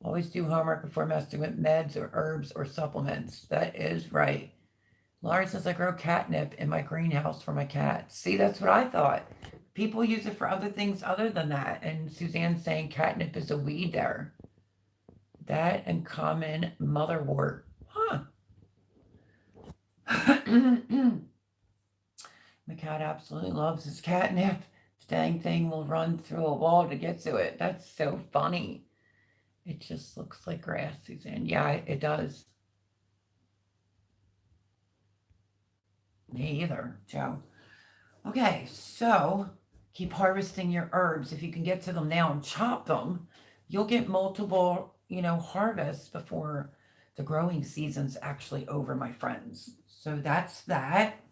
Always do homework before messing with meds or herbs or supplements. That is right. Laura says I grow catnip in my greenhouse for my cats. See, that's what I thought. People use it for other things other than that. And Suzanne's saying catnip is a weed there. That and common motherwort. Huh. My cat absolutely loves his catnip. Dang thing will run through a wall to get to it. That's so funny. It just looks like grass, Suzanne. Yeah, it does. Me either, Joe. Okay, so keep harvesting your herbs. If you can get to them now and chop them, you'll get multiple, harvests before the growing season's actually over, my friends. So that's that.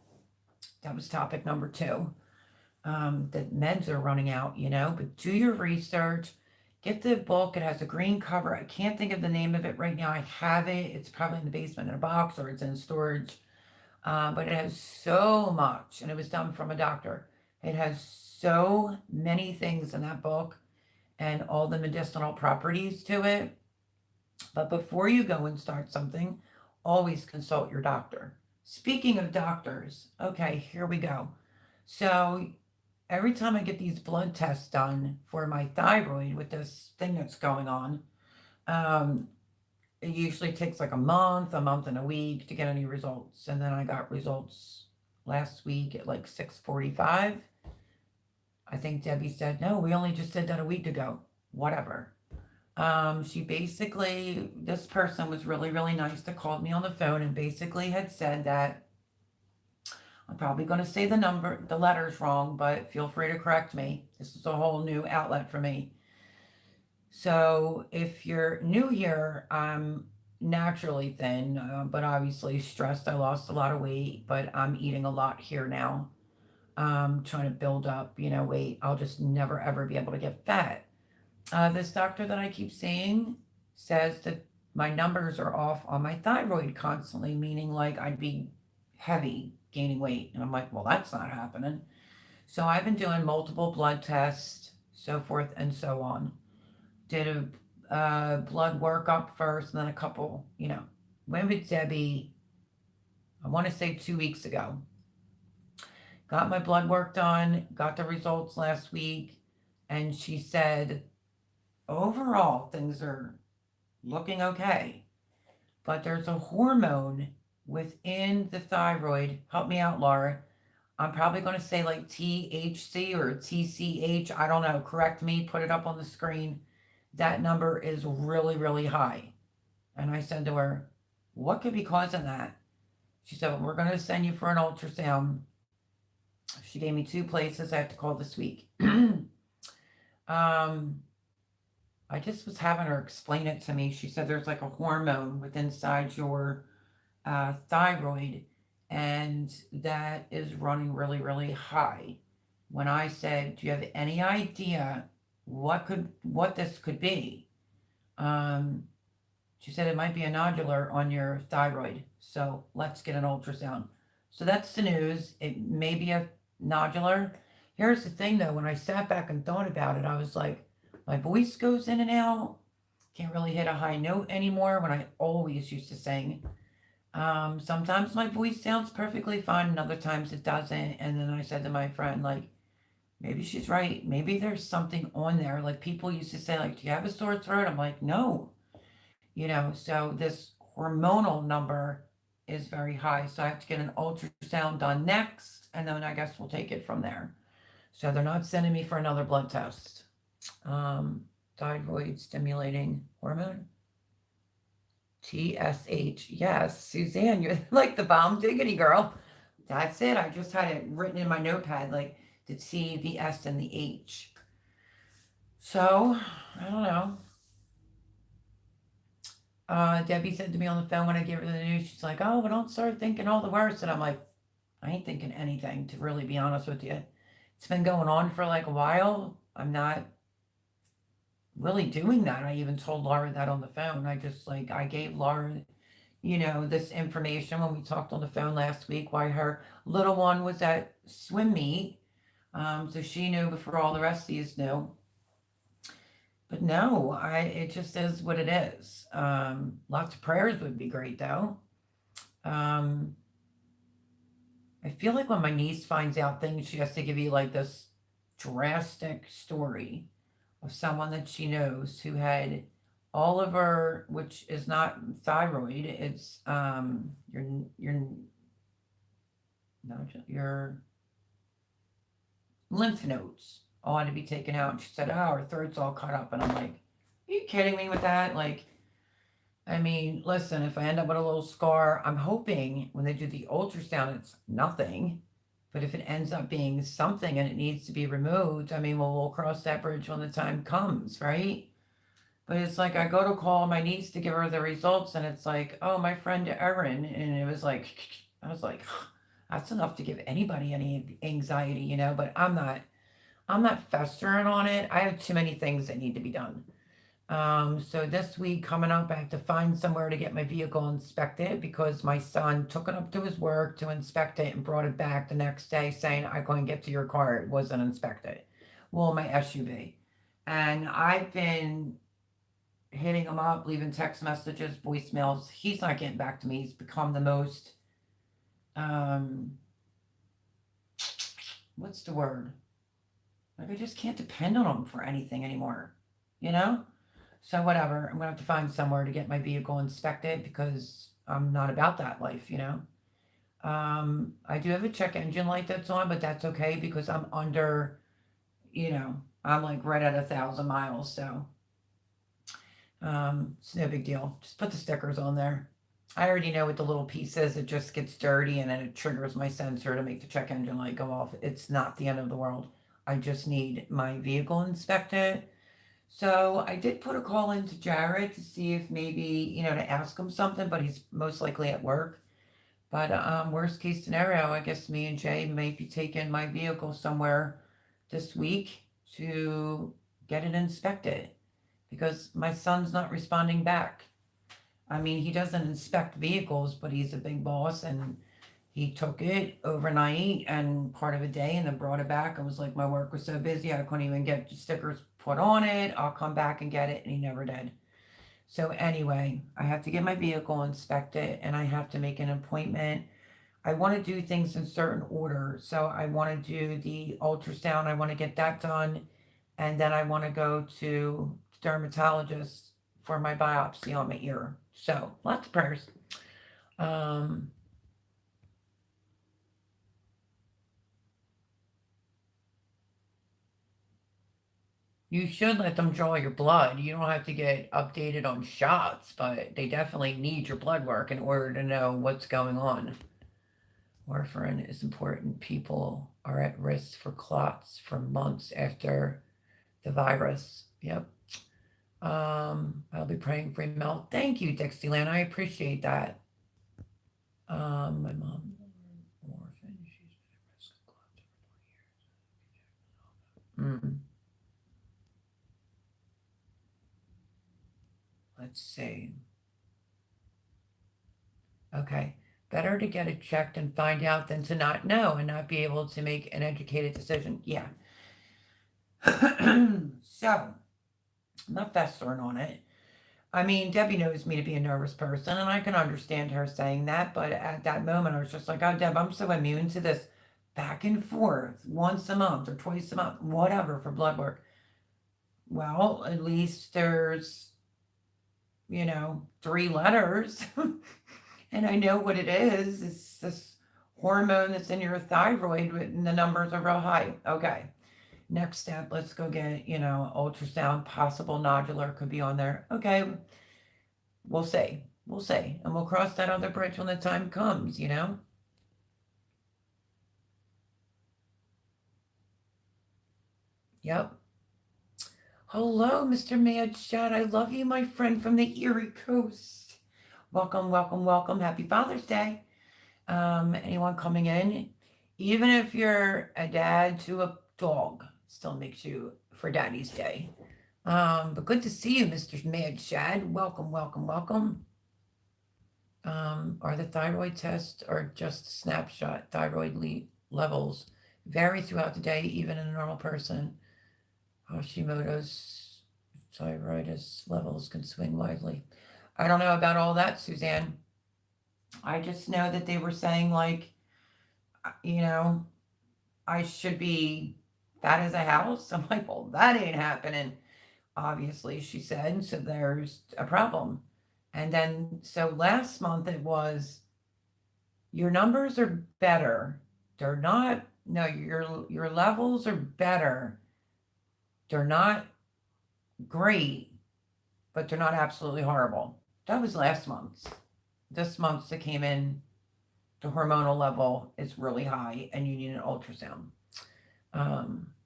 That was topic number 2. The meds are running out, but do your research. Get the book. It has a green cover. I can't think of the name of it right now. I have it. It's probably in the basement in a box or it's in storage. But it has so much, and it was done from a doctor. It has so many things in that book and all the medicinal properties to it. But before you go and start something, always consult your doctor. Speaking of doctors, okay, here we go. So every time I get these blood tests done for my thyroid with this thing that's going on, it usually takes like a month and a week to get any results. And then I got results last week at like 6:45. I think Debbie said, no, we only just did that a week ago. Whatever. This person was really, really nice that called me on the phone and basically had said that, I'm probably going to say the letters wrong, but feel free to correct me. This is a whole new outlet for me. So if you're new here, I'm naturally thin, but obviously stressed. I lost a lot of weight, but I'm eating a lot here now. Trying to build up, weight. I'll just never, ever be able to get fat. This doctor that I keep seeing says that my numbers are off on my thyroid constantly, meaning like I'd be heavy, gaining weight. And I'm like, well, that's not happening. So I've been doing multiple blood tests, so forth and so on. Did a blood workup first, and then a couple, went with Debbie, I want to say 2 weeks ago. Got my blood work done, got the results last week, and she said, overall, things are looking okay. But there's a hormone within the thyroid. Help me out, Laura. I'm probably going to say like THC or TCH. I don't know. Correct me. Put it up on the screen. That number is really, really high. And I said to her, what could be causing that? She said, well, we're going to send you for an ultrasound. She gave me 2 places I have to call this week. I just was having her explain it to me. She said there's like a hormone within inside your thyroid, and that is running really, really high. When I said, "Do you have any idea what this could be?" She said it might be a nodular on your thyroid. So let's get an ultrasound. So that's the news. It may be a nodular. Here's the thing though, when I sat back and thought about it, I was like, my voice goes in and out. Can't really hit a high note anymore when I always used to sing. Sometimes my voice sounds perfectly fine, and other times it doesn't. And then I said to my friend, like, maybe she's right. Maybe there's something on there. Like people used to say, like, do you have a sore throat? I'm like, no. So this hormonal number is very high. So I have to get an ultrasound done next, and then I guess we'll take it from there. So they're not sending me for another blood test. Thyroid stimulating hormone. TSH. Yes, Suzanne, you're like the bomb diggity girl. That's it. I just had it written in my notepad, like the T, the S, and the H. So, I don't know. Debbie said to me on the phone when I gave her the news, she's like, oh, but don't start thinking all the worst. And I'm like, I ain't thinking anything, to really be honest with you. It's been going on for like a while. I'm not really doing that. I even told Laura that on the phone. I gave Laura, this information when we talked on the phone last week, why her little one was at swim meet. So she knew before all the rest of these knew. But no, it just is what it is. Lots of prayers would be great though. I feel like when my niece finds out things, she has to give you like this drastic story of someone that she knows who had all of her, which is not thyroid, it's your lymph nodes all had to be taken out. And she said, oh, her throat's all cut up. And I'm like, are you kidding me with that? Like, I mean, listen, if I end up with a little scar, I'm hoping when they do the ultrasound, it's nothing. But if it ends up being something and it needs to be removed, I mean, we'll cross that bridge when the time comes, right? But it's like I go to call my niece to give her the results, and it's like, oh, my friend Erin. And it was like, I was like, that's enough to give anybody any anxiety, but I'm not festering on it. I have too many things that need to be done. So this week coming up, I have to find somewhere to get my vehicle inspected because my son took it up to his work to inspect it and brought it back the next day saying, I couldn't get to your car. It wasn't inspected. Well, my SUV. And I've been hitting him up, leaving text messages, voicemails. He's not getting back to me. He's become the most, what's the word? Like I just can't depend on him for anything anymore, you know? So whatever, I'm gonna have to find somewhere to get my vehicle inspected because I'm not about that life. I do have a check engine light that's on, but that's okay because I'm under, I'm like right at 1,000 miles, so it's no big deal. Just put the stickers on there. I already know what the little piece is. It just gets dirty and then it triggers my sensor to make the check engine light go off. It's not the end of the world. I just need my vehicle inspected. So I did put a call into Jared to see if maybe, to ask him something, but he's most likely at work. But worst case scenario, I guess me and Jay may be taking my vehicle somewhere this week to get it inspected, because my son's not responding back. I mean, he doesn't inspect vehicles, but he's a big boss, and he took it overnight and part of a day and then brought it back and was like, my work was so busy, I couldn't even get stickers put on it. I'll come back and get it. And he never did. So anyway, I have to get my vehicle inspected and I have to make an appointment. I want to do things in certain order. So I want to do the ultrasound. I want to get that done. And then I want to go to the dermatologist for my biopsy on my ear. So lots of prayers. You should let them draw your blood. You don't have to get updated on shots, but they definitely need your blood work in order to know what's going on. Warfarin is important. People are at risk for clots for months after the virus. Yep. I'll be praying for Mel. Thank you, Dixieland. I appreciate that. My mom, orphan, she's been at risk of clots for 4 years. Let's see. Okay. Better to get it checked and find out than to not know and not be able to make an educated decision. Yeah. So, I'm not festering on it. I mean, Debbie knows me to be a nervous person, and I can understand her saying that, but at that moment, I was just like, oh, Deb, I'm so immune to this back and forth once a month or twice a month, whatever, for blood work. Well, at least there's, 3 letters, and I know what it is. It's this hormone that's in your thyroid, and the numbers are real high. Okay. Next step, let's go get, ultrasound, possible nodular could be on there. Okay. We'll see. We'll see. And we'll cross that other bridge when the time comes, Yep. Hello, Mr. Mad Chat. I love you, my friend from the Erie Coast. Welcome, welcome, welcome. Happy Father's Day. Anyone coming in? Even if you're a dad to a dog, still makes you for Daddy's Day. But good to see you, Mr. Mad Shad. Welcome, welcome, welcome. Are the thyroid tests or just a snapshot? Thyroid levels vary throughout the day, even in a normal person. Hashimoto's thyroiditis levels can swing widely. I don't know about all that, Suzanne. I just know that they were saying, like, I should be fat as a house. I'm like, well, that ain't happening. Obviously, she said, so there's a problem. And then, so last month it was, your numbers are better. They're not, no, your levels are better. They're not great, but they're not absolutely horrible. That was last month's. This month's that came in, the hormonal level is really high and you need an ultrasound.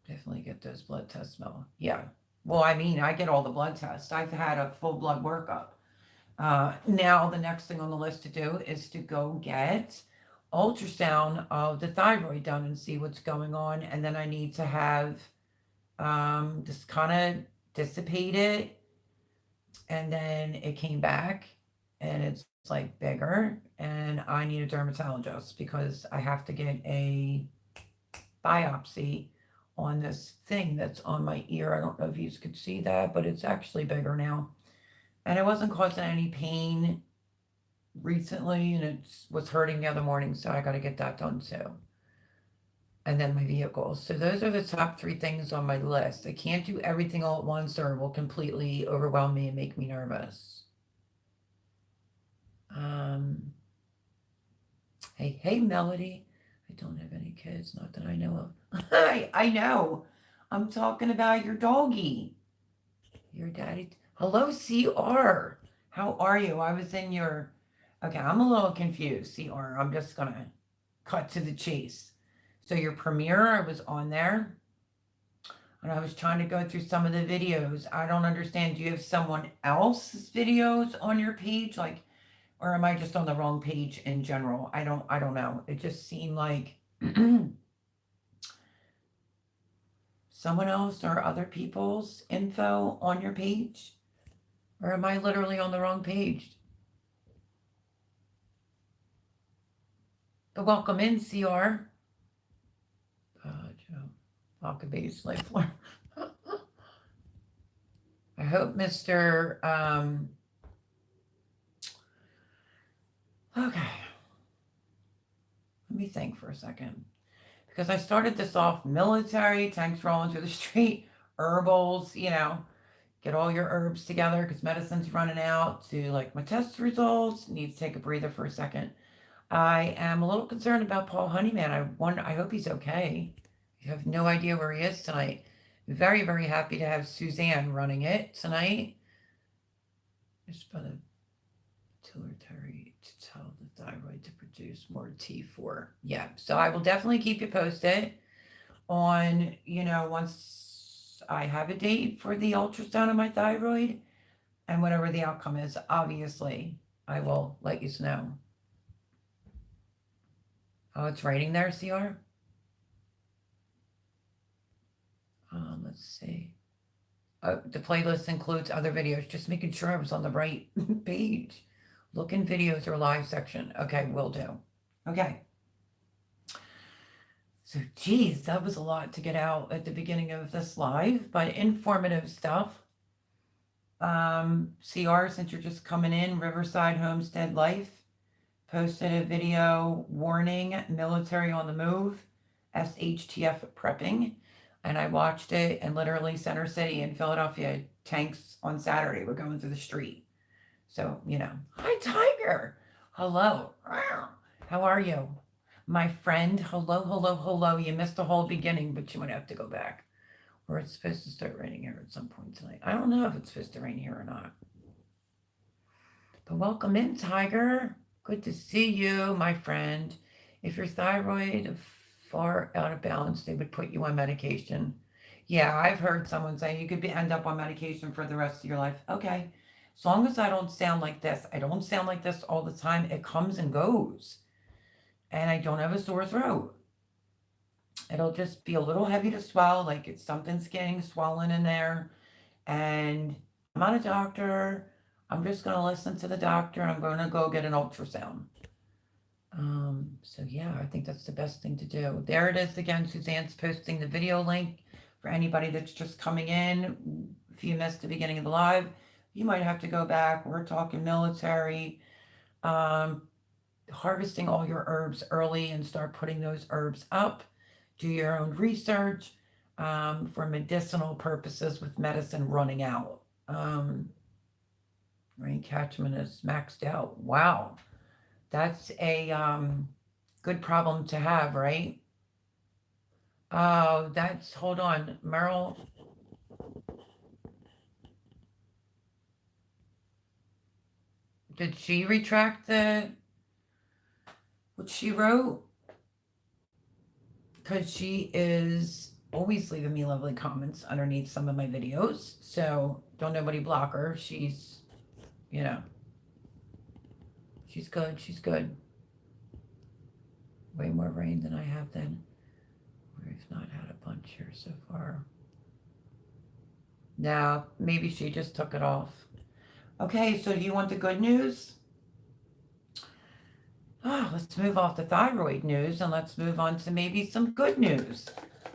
Definitely get those blood tests, Mel. Yeah. Well, I mean, I get all the blood tests. I've had a full blood workup. Now the next thing on the list to do is to go get ultrasound of the thyroid done and see what's going on. And then I need to have just kind of dissipate it. And then it came back and it's like bigger, and I need a dermatologist because I have to get a biopsy on this thing that's on my ear. I don't know if you could see that, but it's actually bigger now. And it wasn't causing any pain recently, and it was hurting the other morning, so I got to get that done too. And then my vehicle. So those are the top 3 things on my list. I can't do everything all at once or it will completely overwhelm me and make me nervous. Hey, Melody. I don't have any kids, not that I know of. I know. I'm talking about your doggy. Your daddy. Hello, CR. How are you? I was in your... Okay, I'm a little confused, CR. I'm just going to cut to the chase. So your premiere, I was on there. And I was trying to go through some of the videos. I don't understand. Do you have someone else's videos on your page? Like... Or am I just on the wrong page in general? I don't know. It just seemed like someone else or other people's info on your page? Or am I literally on the wrong page? But welcome in, CR. Joe. Walker Base Life Floor. I hope Mr. Okay. Let me think for a second. Because I started this off military, tanks rolling through the street, herbals, get all your herbs together because medicine's running out, to like my test results. Need to take a breather for a second. I am a little concerned about Paul Honeyman. I hope he's okay. You have no idea where he is tonight. Very, very happy to have Suzanne running it tonight. Just by the pituitary to tell the thyroid to produce more T4. Yeah, so I will definitely keep you posted on, once I have a date for the ultrasound of my thyroid and whatever the outcome is. Obviously, I will let you know. Oh, it's raining there, CR? Let's see. The playlist includes other videos. Just making sure I was on the right page. Look in videos or live section. Okay, will do. Okay. So, geez, that was a lot to get out at the beginning of this live, but informative stuff. CR, since you're just coming in, Riverside Homestead Life posted a video warning military on the move, SHTF prepping. And I watched it, and literally Center City in Philadelphia, tanks on Saturday were going through the street. So, hi, Tiger. Hello. How are you? My friend, hello, hello, hello. You missed the whole beginning, but you might have to go back. Or it's supposed to start raining here at some point tonight. I don't know if it's supposed to rain here or not. But welcome in, Tiger. Good to see you, my friend. If your thyroid far out of balance, they would put you on medication. Yeah, I've heard someone say you could end up on medication for the rest of your life. Okay. As long as I don't sound like this. I don't sound like this all the time. It comes and goes. And I don't have a sore throat. It'll just be a little heavy to swallow, like it's something's getting swollen in there. And I'm not a doctor. I'm just going to listen to the doctor. I'm going to go get an ultrasound. So yeah, I think that's the best thing to do. There it is again. Suzanne's posting the video link for anybody that's just coming in. If you missed the beginning of the live, you might have to go back. We're talking military, harvesting all your herbs early and start putting those herbs up. Do your own research for medicinal purposes with medicine running out. Rain catchment is maxed out. Wow. That's a good problem to have, right? Oh, hold on. Merrill. Did she retract what she wrote? Because she is always leaving me lovely comments underneath some of my videos. So don't nobody block her. She's, she's good. She's good. Way more rain than I have then. We've not had a bunch here so far. No, maybe she just took it off. Okay, so do you want the good news? Let's move off the thyroid news and let's move on to maybe some good news.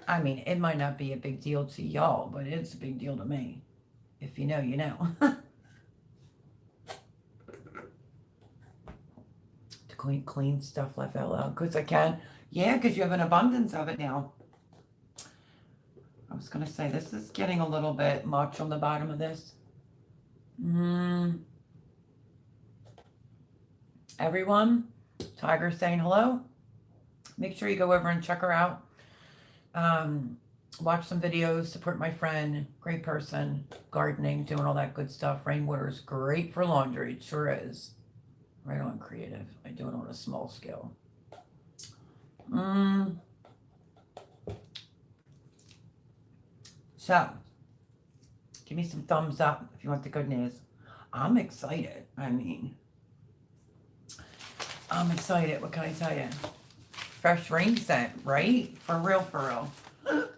I mean, it might not be a big deal to y'all, but it's a big deal to me. If you know, you know. To clean stuff left out loud because I can. Yeah, because you have an abundance of it now. I was going to say, this is getting a little bit much on the bottom of this. Everyone, Tiger's saying hello. Make sure you go over and check her out. Watch some videos, support my friend, great person, gardening, doing all that good stuff. Rainwater is great for laundry. It sure is. Right on, creative. I do it on a small scale. So, give me some thumbs up if you want the good news. I'm excited. I'm excited. What can I tell you? Fresh rain scent, right? For real, for real.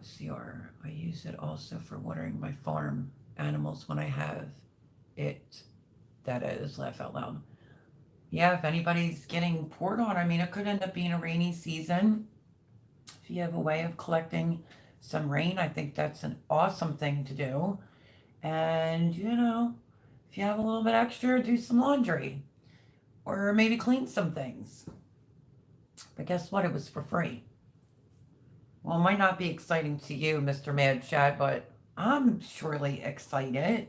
OCR. I use it also for watering my farm animals when I have it. That is, laugh out loud. Yeah, if anybody's getting poured on, I mean, it could end up being a rainy season. If you have a way of collecting some rain, I think that's an awesome thing to do. And, if you have a little bit extra, do some laundry or maybe clean some things. But guess what? It was for free. Well, it might not be exciting to you, Mr. Mad Chad, but I'm surely excited.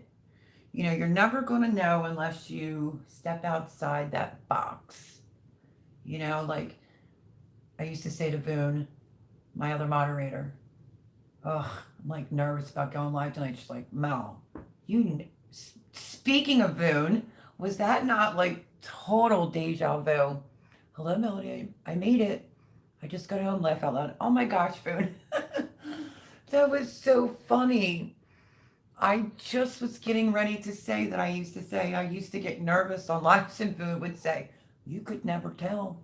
You're never going to know unless you step outside that box. Like I used to say to Boone, my other moderator, ugh, I'm like nervous about going live tonight. She's like, Mel, speaking of Boone, was that not like total deja vu? Hello, Melody. I made it. I just got home, laugh out loud. Oh my gosh, Boone. That was so funny. I just was getting ready to say that I used to get nervous on lives, and Boone would say, you could never tell.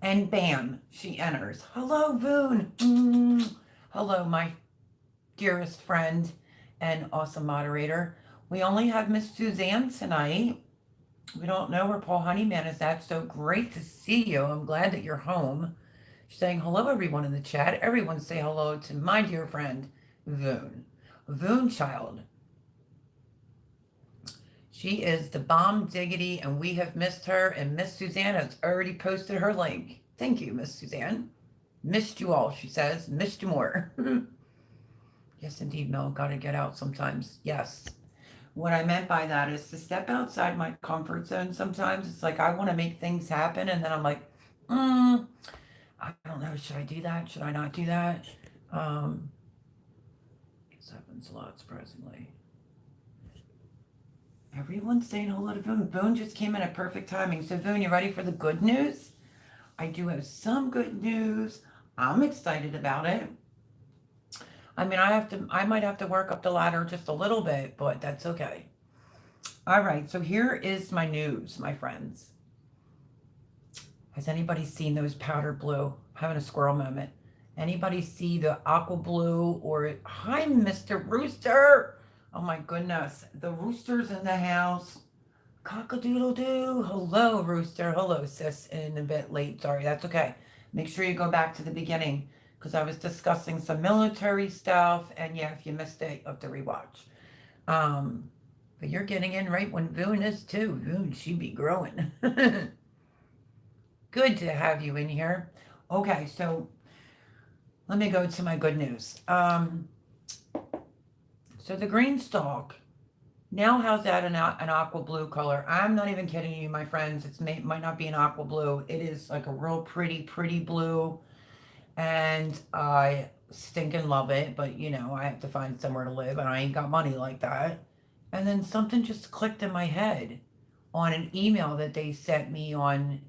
And bam, she enters. Hello, Boone. Hello, my dearest friend and awesome moderator. We only have Miss Suzanne tonight. We don't know where Paul Honeyman is at, so great to see you. I'm glad that you're home. She's saying hello, everyone in the chat. Everyone say hello to my dear friend, Voon. Voon child. She is the bomb diggity, and we have missed her, and Miss Suzanne has already posted her link. Thank you, Miss Suzanne. Missed you all, she says. Missed you more. Yes, indeed, Mel. Got to get out sometimes. Yes. What I meant by that is to step outside my comfort zone sometimes. It's like I want to make things happen, and then I'm like, I don't know. Should I do that? Should I not do that? This happens a lot, surprisingly. Everyone's saying hello to Boone. Boone just came in at perfect timing. So, Boone, you ready for the good news? I do have some good news. I'm excited about it. I mean, I might have to work up the ladder just a little bit, but that's okay. All right, so here is my news, my friends. Has anybody seen those powder blue? I'm having a squirrel moment. Anybody see the aqua blue or hi, Mr. Rooster? Oh my goodness, the rooster's in the house. Cock-a-doodle-doo. Hello, Rooster. Hello, sis. In a bit late. Sorry, that's okay. Make sure you go back to the beginning because I was discussing some military stuff. And yeah, if you missed it, you have to rewatch. But you're getting in right when Voon is too. Voon, she be growing. Good to have you in here. Okay, so let me go to my good news. So the green stalk now has that an aqua blue color. I'm not even kidding you, my friends. It might not be an aqua blue. It is like a real pretty blue. And I stinking love it. But, I have to find somewhere to live. And I ain't got money like that. And then something just clicked in my head on an email that they sent me on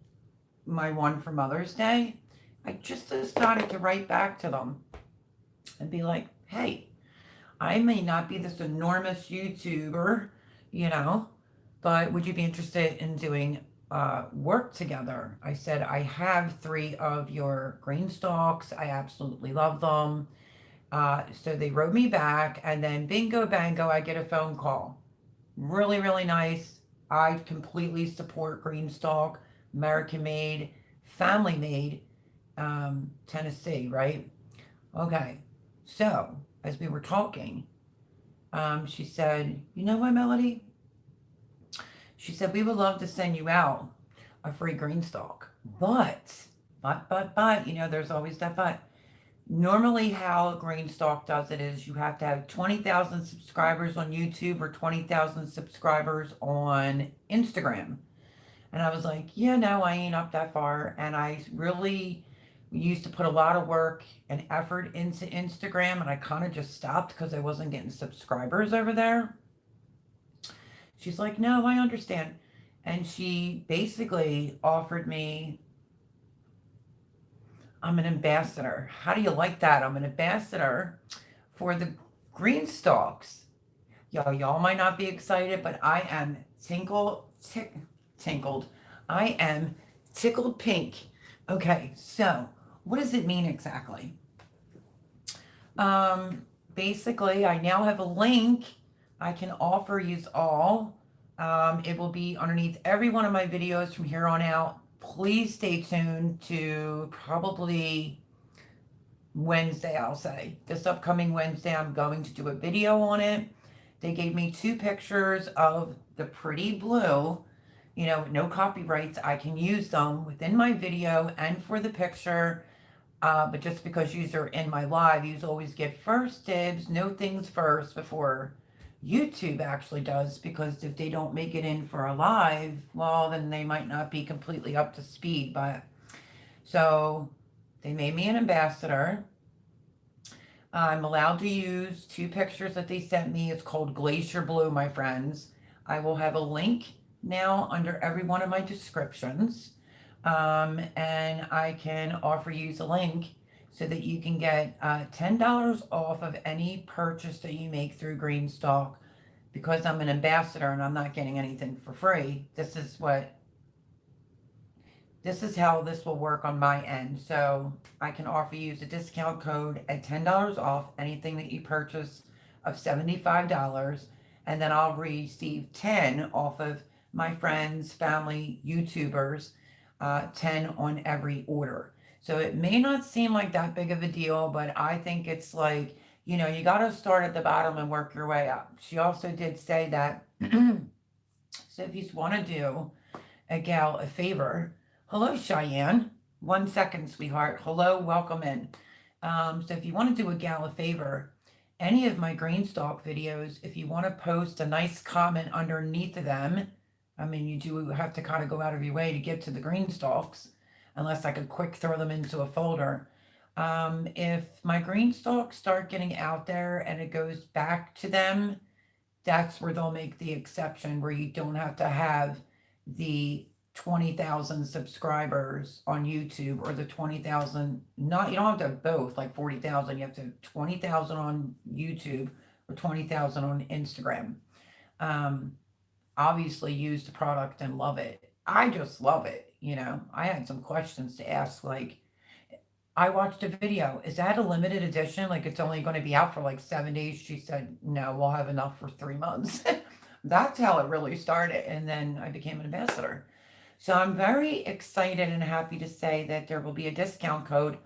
my one for Mother's Day. I just decided to write back to them and be like, hey, I may not be this enormous YouTuber, but would you be interested in doing work together? I said, I have 3 of your green stalks. I absolutely love them. So they wrote me back, and then bingo bango, I get a phone call. Really, really nice. I completely support green stalk, American made, family made, Tennessee, right? Okay. So as we were talking, she said, you know what, Melody? She said, we would love to send you out a free green stalk. But, there's always that but. Normally how green stalk does it is you have to have 20,000 subscribers on YouTube or 20,000 subscribers on Instagram. And I was like, yeah, no, I ain't up that far. And I really used to put a lot of work and effort into Instagram, and I kind of just stopped because I wasn't getting subscribers over there. She's like, no, I understand. And she basically offered me, I'm an ambassador. How do you like that? I'm an ambassador for the green stalks. Y'all might not be excited, but I am tinkled. I am tickled pink. Okay, so what does it mean exactly? Basically, I now have a link I can offer you all. It will be underneath every one of my videos from here on out. Please stay tuned to probably Wednesday, I'll say. This upcoming Wednesday, I'm going to do a video on it. They gave me 2 pictures of the pretty blue, no copyrights. I can use them within my video and for the picture. But just because yous are in my live, yous always get first dibs, know things first before YouTube actually does. Because if they don't make it in for a live, well, then they might not be completely up to speed. But so they made me an ambassador. I'm allowed to use 2 pictures that they sent me. It's called Glacier Blue, my friends. I will have a link now under every one of my descriptions. And I can offer you a link so that you can get $10 off of any purchase that you make through Greenstock. Because I'm an ambassador and I'm not getting anything for free, this is how this will work on my end. So I can offer you a discount code at $10 off anything that you purchase of $75. And then I'll receive 10 off of my friends, family, YouTubers, 10 on every order. So it may not seem like that big of a deal, but I think it's like, you got to start at the bottom and work your way up. She also did say that, so if you want to do a gal a favor, hello, Cheyenne. 1 second, sweetheart. Hello, welcome in. So if you want to do a gal a favor, any of my Greenstock videos, if you want to post a nice comment underneath of them, I mean, you do have to kind of go out of your way to get to the Greenstalks, unless I could quick throw them into a folder. If my Greenstalks start getting out there and it goes back to them, that's where they'll make the exception, where you don't have to have the 20,000 subscribers on YouTube, or the 20,000, not, you don't have to have both, like 40,000, you have to have 20,000 on YouTube or 20,000 on Instagram. Obviously use the product and love it. I just love it. I had some questions to ask, like, I watched a video. Is that a limited edition? Like, it's only going to be out for like 7 days? She said, no, we'll have enough for 3 months. That's how it really started. And then I became an ambassador. So I'm very excited and happy to say that there will be a discount code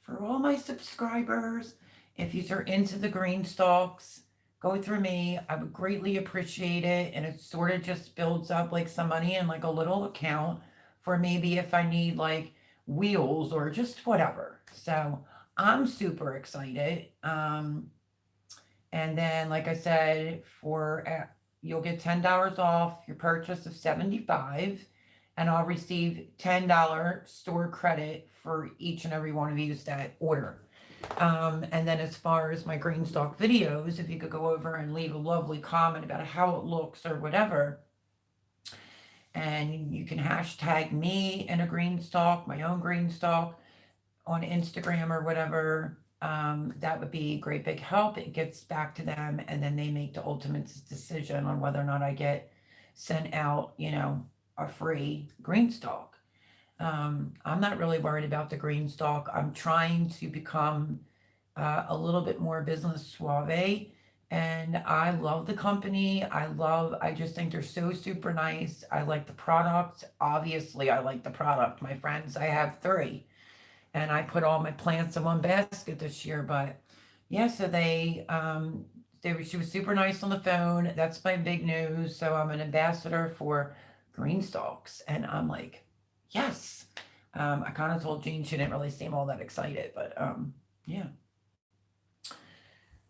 for all my subscribers. If you are into the Greenstalks, go through me. I would greatly appreciate it. And it sort of just builds up like some money in like a little account for maybe if I need like wheels or just whatever. So I'm super excited. And then, like I said, you'll get $10 off your purchase of $75, and I'll receive $10 store credit for each and every one of you that order. And then as far as my Greenstock videos, if you could go over and leave a lovely comment about how it looks or whatever, and you can hashtag me in a Greenstock, my own Greenstock, on Instagram or whatever, that would be a great big help. It gets back to them, and then they make the ultimate decision on whether or not I get sent out, a free Greenstock. I'm not really worried about the Greenstock. I'm trying to become a little bit more business suave, and I love the company. I just think they're so super nice. I like the product. Obviously, I like the product. My friends, I have 3, and I put all my plants in one basket this year. But yeah, so she was super nice on the phone. That's my big news. So I'm an ambassador for Greenstalks, and I'm like, yes. I kind of told Jean she didn't really seem all that excited, but yeah.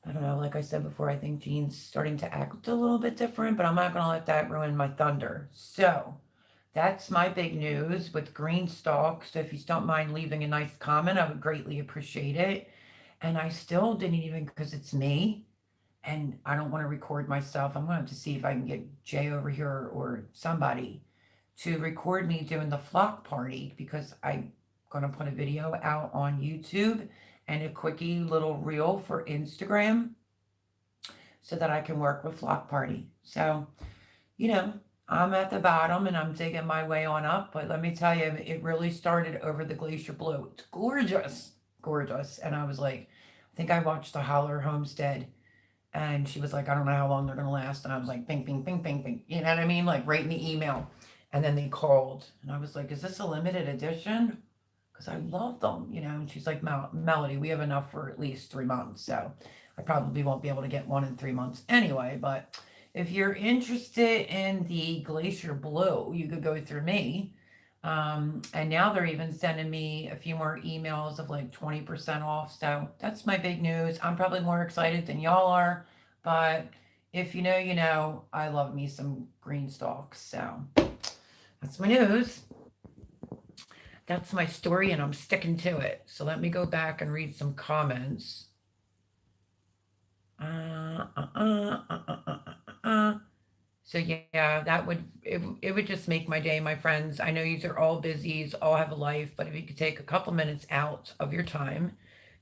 I don't know, like I said before, I think Jean's starting to act a little bit different, but I'm not going to let that ruin my thunder. So that's my big news with Greenstock. So if you don't mind leaving a nice comment, I would greatly appreciate it. And I still didn't even, because it's me, and I don't want to record myself. I'm going to have to see if I can get Jay over here or somebody to record me doing the flock party, because I'm going to put a video out on YouTube and a quickie little reel for Instagram so that I can work with flock party. So, I'm at the bottom and I'm digging my way on up, but let me tell you, it really started over the Glacier Blue. It's gorgeous, gorgeous. And I was like, think I watched the Holler Homestead, and she was like, I don't know how long they're going to last. And I was like, bing, bing, bing, bing, bing. You know what I mean? Like, right in the email. And then they called, and I was like, is this a limited edition? Because I love them, you know. And she's like, Melody, we have enough for at least 3 months. So I probably won't be able to get one in 3 months anyway. But if you're interested in the Glacier Blue, you could go through me. And now they're even sending me a few more emails of like 20% off. So that's my big news. I'm probably more excited than y'all are, but if you know, you know, I love me some green stalks. So that's my news. That's my story, and I'm sticking to it. So let me go back and read some comments. So yeah, it would just make my day, my friends. I know you are all busy, you all have a life, but if you could take a couple minutes out of your time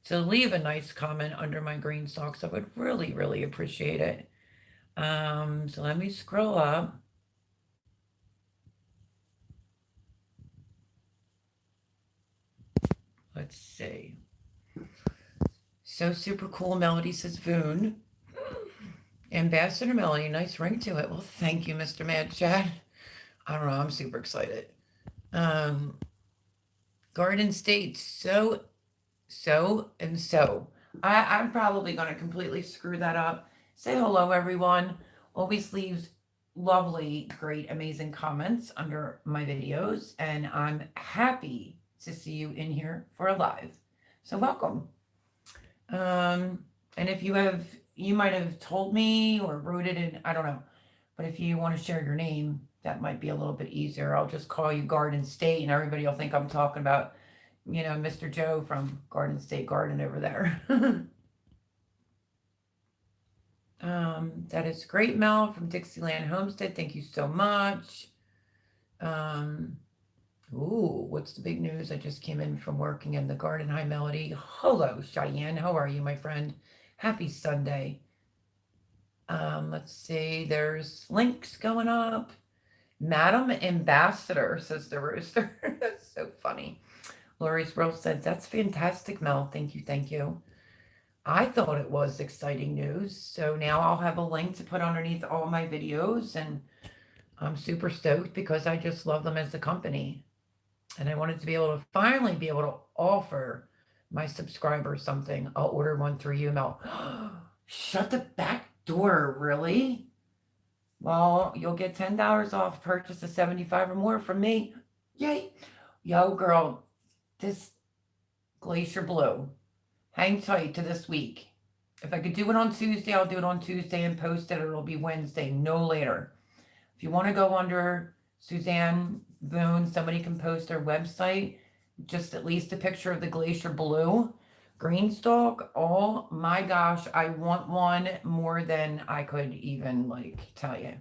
to leave a nice comment under my green stalks, I would really, really appreciate it. So let me scroll up. Let's see. So super cool, Melody says Voon. Ambassador Melody, nice ring to it. Well, thank you, Mr. Mad Chat. I don't know, I'm super excited. Garden State, so. I'm probably going to completely screw that up. Say hello, everyone. Always leaves lovely, great, amazing comments under my videos, and I'm happy to see you in here for a live. So welcome. And if you might have told me or wrote it in, I don't know, but if you want to share your name, that might be a little bit easier. I'll just call you Garden State, and everybody will think I'm talking about, you know, Mr. Joe from Garden State Garden over there. That is great, Mel from Dixieland Homestead. Thank you so much. Ooh, what's the big news? I just came in from working in the garden. Hi, Melody. Hello, Cheyenne. How are you, my friend? Happy Sunday. Let's see. There's links going up. Madam Ambassador, says the rooster. That's so funny. Lori's World said, that's fantastic, Mel. Thank you, thank you. I thought it was exciting news. So now I'll have a link to put underneath all my videos, and I'm super stoked because I just love them as a company. And I wanted to be able to finally be able to offer my subscribers something. I'll order one through you, Mel. Shut the back door, really? Well, you'll get $10 off purchase of 75 or more from me. Yay. Yo, girl, this Glacier Blue, hang tight to this week. If I could do it on Tuesday, I'll do it on Tuesday and post it. It'll be Wednesday, no later. If you want to go under Suzanne Voon, somebody can post their website, just at least a picture of the Glacier Blue green stalk. Oh my gosh, I want one more than I could even like tell you.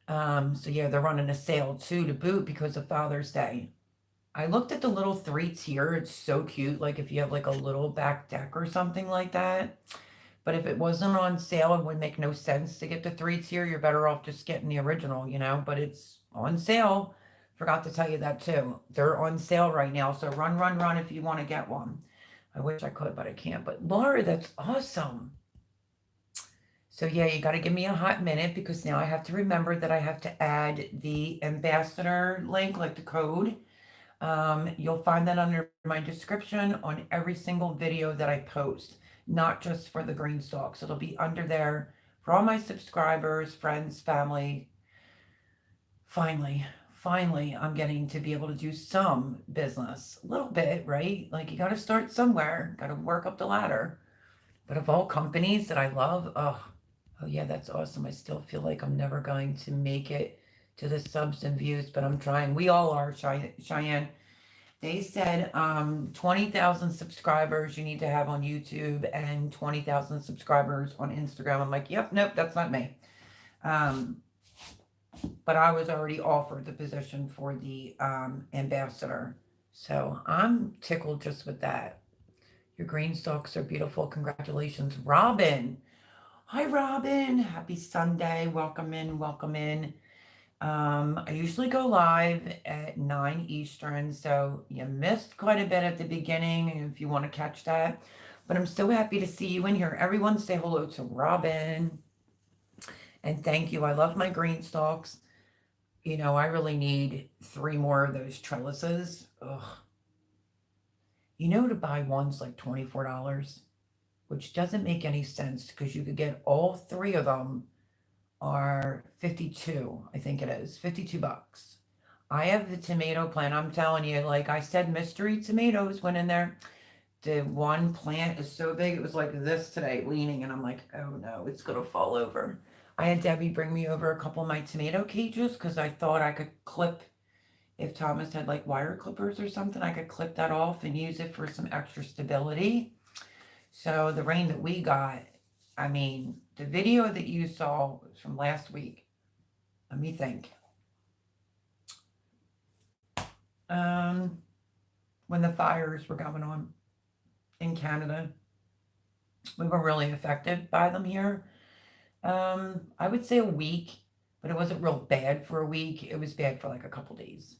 So yeah, they're running a sale too to boot because of Father's Day. I looked at the little 3-tier. It's so cute. Like if you have like a little back deck or something like that. But if it wasn't on sale, it would make no sense to get the 3-tier. You're better off just getting the original, you know, but it's on sale. Forgot to tell you that too. They're on sale right now. So run, run, run if you want to get one. I wish I could, but I can't. But Laura, that's awesome. So yeah, you got to give me a hot minute because now I have to remember that I have to add the ambassador link, like the code. You'll find that under my description on every single video that I post, not just for the green stalks. It'll be under there for all my subscribers, friends, family. Finally, I'm getting to be able to do some business, a little bit, right? Like you got to start somewhere, got to work up the ladder. But of all companies that I love, oh yeah, that's awesome. I still feel like I'm never going to make it to the subs and views, but I'm trying. We all are, Cheyenne. They said 20,000 subscribers you need to have on YouTube and 20,000 subscribers on Instagram. I'm like, yep, nope, that's not me. But I was already offered the position for the ambassador. So I'm tickled just with that. Your green stalks are beautiful. Congratulations, Robin. Hi, Robin. Happy Sunday. Welcome in. Welcome in. I usually go live at 9 Eastern, so you missed quite a bit at the beginning. And if you want to catch that, But I'm so happy to see you in here. Everyone say hello to Robin. And thank you. I love my green stalks. You know, I really need 3 more of those trellises. Ugh. You know, to buy one's like $24, which doesn't make any sense because you could get all 3 of them are 52, I think it is, 52 bucks. I have the tomato plant. I'm telling you, like I said, mystery tomatoes went in there. The one plant is so big, it was like this today, leaning, and I'm like, oh no, it's gonna fall over. I had Debbie bring me over a couple of my tomato cages because I thought I could clip, if Thomas had like wire clippers or something, I could clip that off and use it for some extra stability. So the rain that we got, I mean, the video that you saw was from last week. Let me think. When the fires were going on in Canada, we were really affected by them here. I would say a week, but it wasn't real bad for a week. It was bad for like a couple days.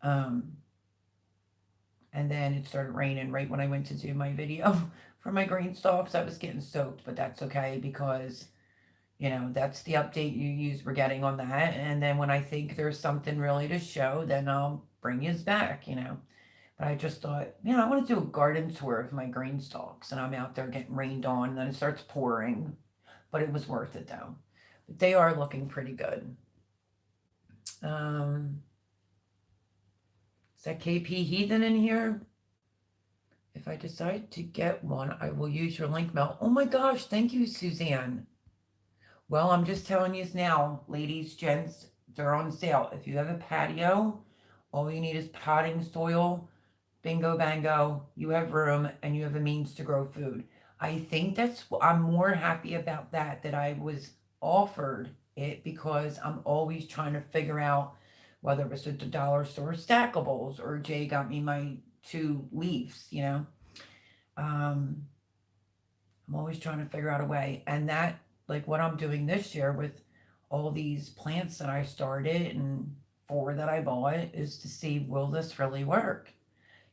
And then it started raining right when I went to do my video for my green stalks. I was getting soaked, but that's okay because, you know, that's the update we're getting on that. And then when I think there's something really to show, then I'll bring you back, you know. But I just thought, you know, I want to do a garden tour of my green stalks, and I'm out there getting rained on, and then it starts pouring. But it was worth it though. But they are looking pretty good. Is that KP Heathen in here? If I decide to get one, I will use your link, Mel. Oh my gosh, thank you, Suzanne. Well, I'm just telling you now, ladies, gents, they're on sale. If you have a patio, all you need is potting soil, bingo bango, you have room and you have a means to grow food. I think I'm more happy about that I was offered it because I'm always trying to figure out whether it was at the dollar store stackables or Jay got me my 2 leaves, you know. I'm always trying to figure out a way. And that, like what I'm doing this year with all these plants that I started and 4 that I bought is to see, will this really work?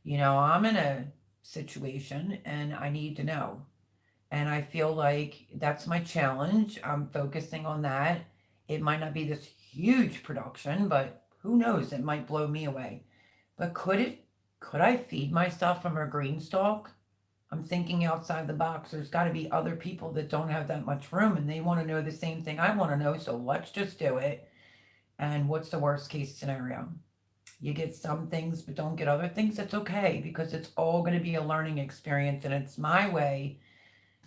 You know, I'm in a situation and I need to know. And I feel like that's my challenge. I'm focusing on that. It might not be this huge production, but who knows? It might blow me away. But could I feed myself from a green stalk? I'm thinking outside the box. There's got to be other people that don't have that much room and they want to know the same thing I want to know. So let's just do it. And what's the worst case scenario? You get some things, but don't get other things. That's okay because it's all going to be a learning experience and it's my way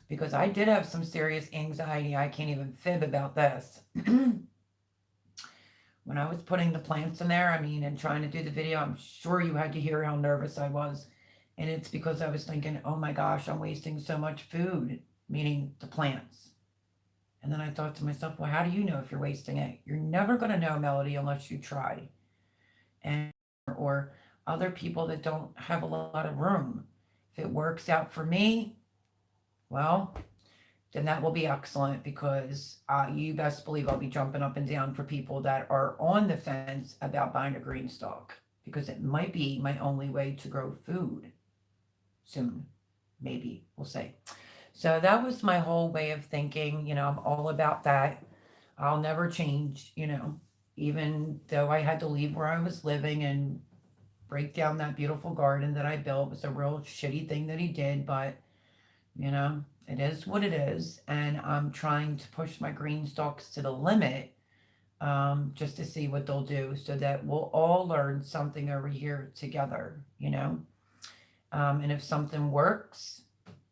because I did have some serious anxiety. I can't even fib about this. When I was putting the plants in there, I mean, and trying to do the video, I'm sure you had to hear how nervous I was. And it's because I was thinking, oh my gosh, I'm wasting so much food, meaning the plants. And then I thought to myself, well, how do you know if you're wasting it? You're never going to know, Melody, unless you try. And or other people that don't have a lot of room. If it works out for me, well, then that will be excellent because you best believe I'll be jumping up and down for people that are on the fence about buying a green stalk because it might be my only way to grow food soon. Maybe. We'll see. So that was my whole way of thinking. You know, I'm all about that. I'll never change, you know, even though I had to leave where I was living and break down that beautiful garden that I built. It was a real shitty thing that he did, but, you know, it is what it is. And I'm trying to push my green stalks to the limit just to see what they'll do so that we'll all learn something over here together, you know. And if something works,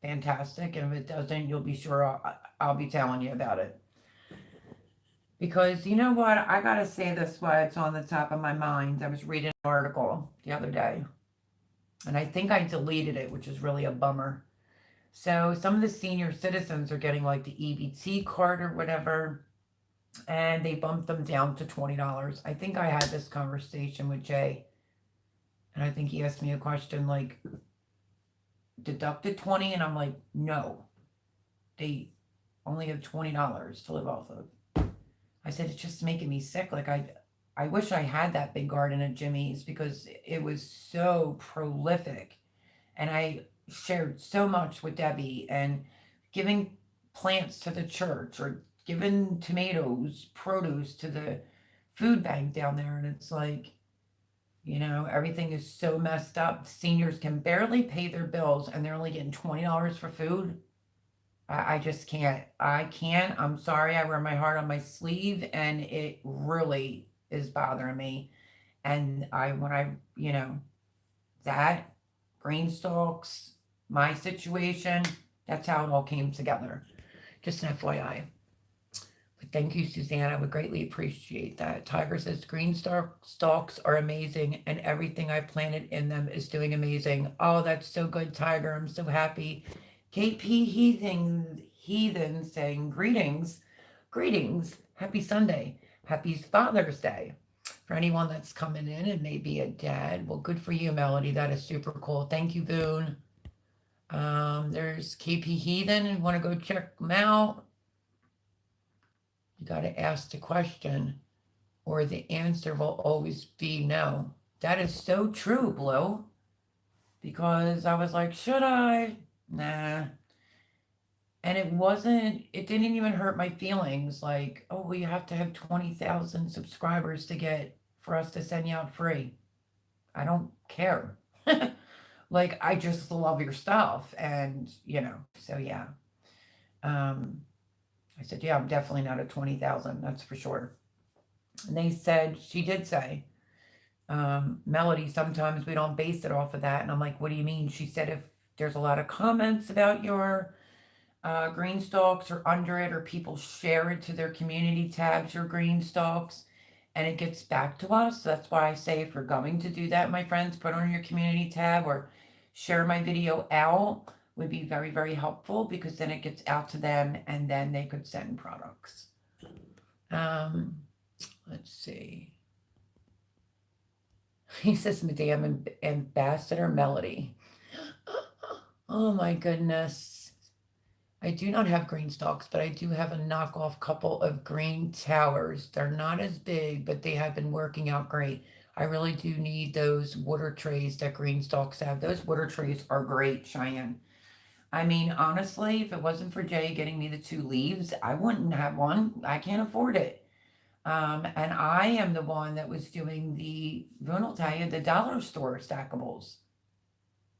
fantastic. And if it doesn't, you'll be sure I'll be telling you about it. Because you know what? I got to say this while it's on the top of my mind. I was reading an article the other day. And I think I deleted it, which is really a bummer. So some of the senior citizens are getting like the EBT card or whatever. And they bumped them down to $20. I think I had this conversation with Jay. And I think he asked me a question like, deducted 20? And I'm like, no. They only have $20 to live off of. I said, it's just making me sick. Like, I wish I had that big garden at Jimmy's because it was so prolific. And I shared so much with Debbie and giving plants to the church or giving tomatoes, produce to the food bank down there. And it's like, everything is so messed up. Seniors can barely pay their bills and they're only getting $20 for food. I just can't. I can't. I'm sorry. I wear my heart on my sleeve and it really is bothering me. And that green stalks, my situation, that's how it all came together. Just an FYI. But thank you, Suzanne. I would greatly appreciate that. Tiger says green stalks are amazing and everything I planted in them is doing amazing. Oh, that's so good, Tiger. I'm so happy. KP Heathen saying greetings. Greetings. Happy Sunday. Happy Father's Day. For anyone that's coming in and maybe a dad, well, good for you, Melody. That is super cool. Thank you, Boone. There's KP Heathen. You want to go check them out? You got to ask the question, or the answer will always be no. That is so true, Blue. Because I was like, should I? Nah. And it didn't even hurt my feelings. Like, oh, we have to have 20,000 subscribers for us to send you out free. I don't care. Like, I just love your stuff. And, so yeah. I said, yeah, I'm definitely not at 20,000. That's for sure. And she did say, Melody, sometimes we don't base it off of that. And I'm like, what do you mean? She said, if there's a lot of comments about your green stalks or under it, or people share it to their community tabs, your green stalks, and it gets back to us. That's why I say, if you're going to do that, my friends, put on your community tab or share my video out would be very, very helpful, because then it gets out to them and then they could send products. Let's see. He says, Madame Ambassador Melody. Oh my goodness. I do not have green stalks, but I do have a knockoff couple of green towers. They're not as big, but they have been working out great. I really do need those water trays that green stalks have. Those water trays are great, Cheyenne. I mean, honestly, if it wasn't for Jay getting me the 2 leaves, I wouldn't have one. I can't afford it. And I am the one that was doing Vern will tell you, the dollar store stackables.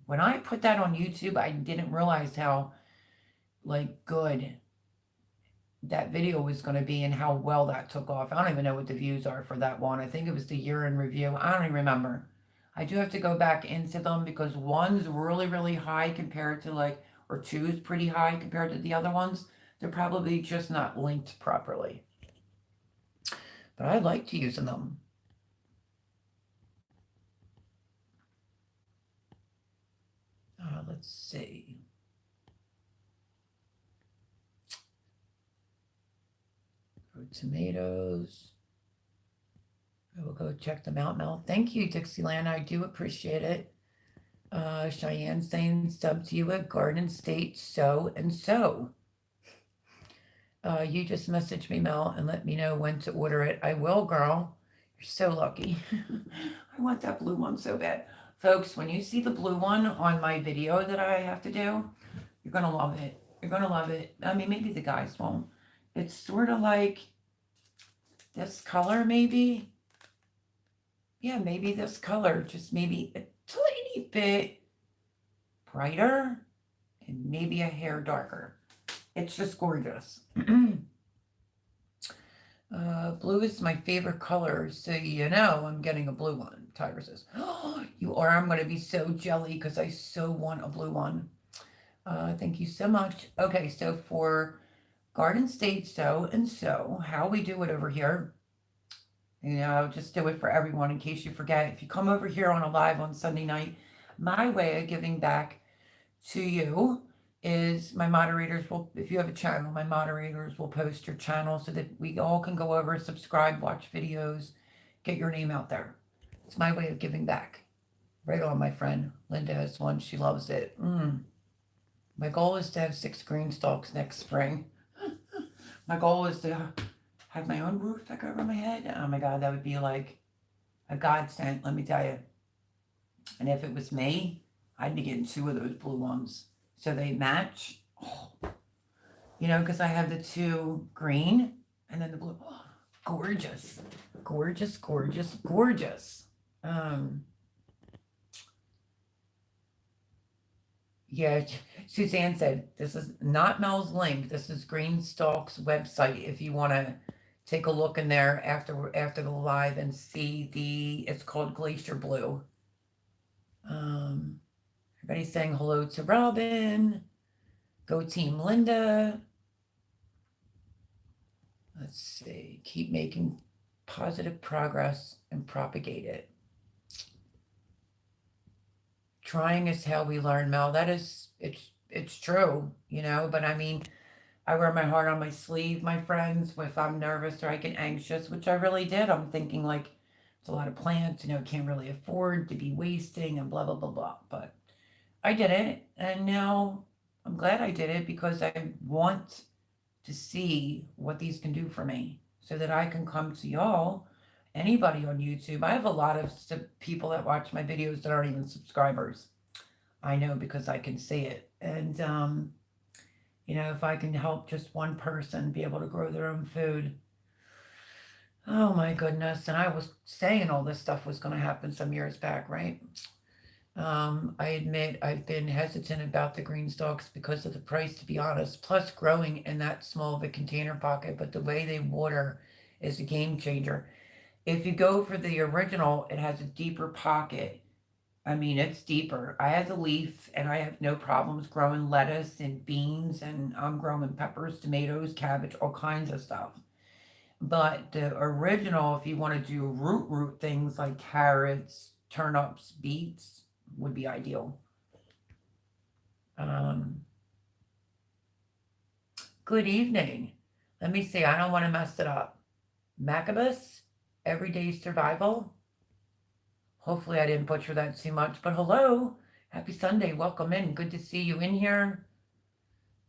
When I put that on YouTube, I didn't realize how, good that video was going to be and how well that took off. I don't even know what the views are for that one. I think it was the year in review. I don't even remember. I do have to go back into them, because one's really, really high compared to or two's pretty high compared to the other ones. They're probably just not linked properly. But I liked using them. Let's see. Tomatoes. I will go check them out, Mel. Thank you, Dixieland. I do appreciate it. Cheyenne saying, sub to you at Garden State so and so. You just messaged me, Mel, and let me know when to order it. I will, girl. You're so lucky. I want that blue one so bad. Folks, when you see the blue one on my video that I have to do, you're going to love it. You're going to love it. I mean, maybe the guys won't. It's sort of like this color, maybe. Yeah, maybe this color, just maybe a tiny bit brighter and maybe a hair darker. It's just gorgeous. Blue is my favorite color, so I'm getting a blue one. Tiger says, oh, you are. I'm going to be so jelly because I so want a blue one. Thank you so much. Okay, so for Garden State so and so, how we do it over here, just do it for everyone in case you forget. If you come over here on a live on Sunday night, my way of giving back to you is my moderators will, if you have a channel, my moderators will post your channel so that we all can go over, subscribe, watch videos, get your name out there. It's my way of giving back. Right on, my friend. Linda has one. She loves it. My goal is to have 6 green stalks next spring. My goal is to have my own roof that go over my head. Oh my God, that would be like a godsend, let me tell you. And if it was me, I need to get 2 of those blue ones so they match. Oh, you know, because I have the 2 green and then the blue. Oh, gorgeous, gorgeous, gorgeous, gorgeous. Um, yeah, Suzanne said this is not Mel's link. This is Greenstalk's website. If you want to take a look in there after the live and see it's called Glacier Blue. Everybody's saying hello to Robin. Go Team Linda. Let's see. Keep making positive progress and propagate it. Trying is how we learn, Mel. That is, it's true, you know, but I mean, I wear my heart on my sleeve, my friends, if I'm nervous or I get anxious, which I really did. I'm thinking like, it's a lot of plants, you know, can't really afford to be wasting and blah, blah, blah, blah. But I did it. And now I'm glad I did it because I want to see what these can do for me so that I can come to y'all, anybody on YouTube. I have a lot of people that watch my videos that aren't even subscribers. I know because I can see it. And, you know, if I can help just one person be able to grow their own food. Oh my goodness. And I was saying all this stuff was going to happen some years back, right? I admit I've been hesitant about the green stalks because of the price, to be honest, plus growing in that small of a container pocket, but the way they water is a game changer. If you go for the original, it has a deeper pocket. I mean, it's deeper. I have the leaf and I have no problems growing lettuce and beans, and I'm growing peppers, tomatoes, cabbage, all kinds of stuff. But the original, if you want to do root things like carrots, turnips, beets, would be ideal. Good evening. Let me see. I don't want to mess it up. Macabus, Everyday Survival. Hopefully I didn't butcher that too much, but hello. Happy Sunday. Welcome in. Good to see you in here.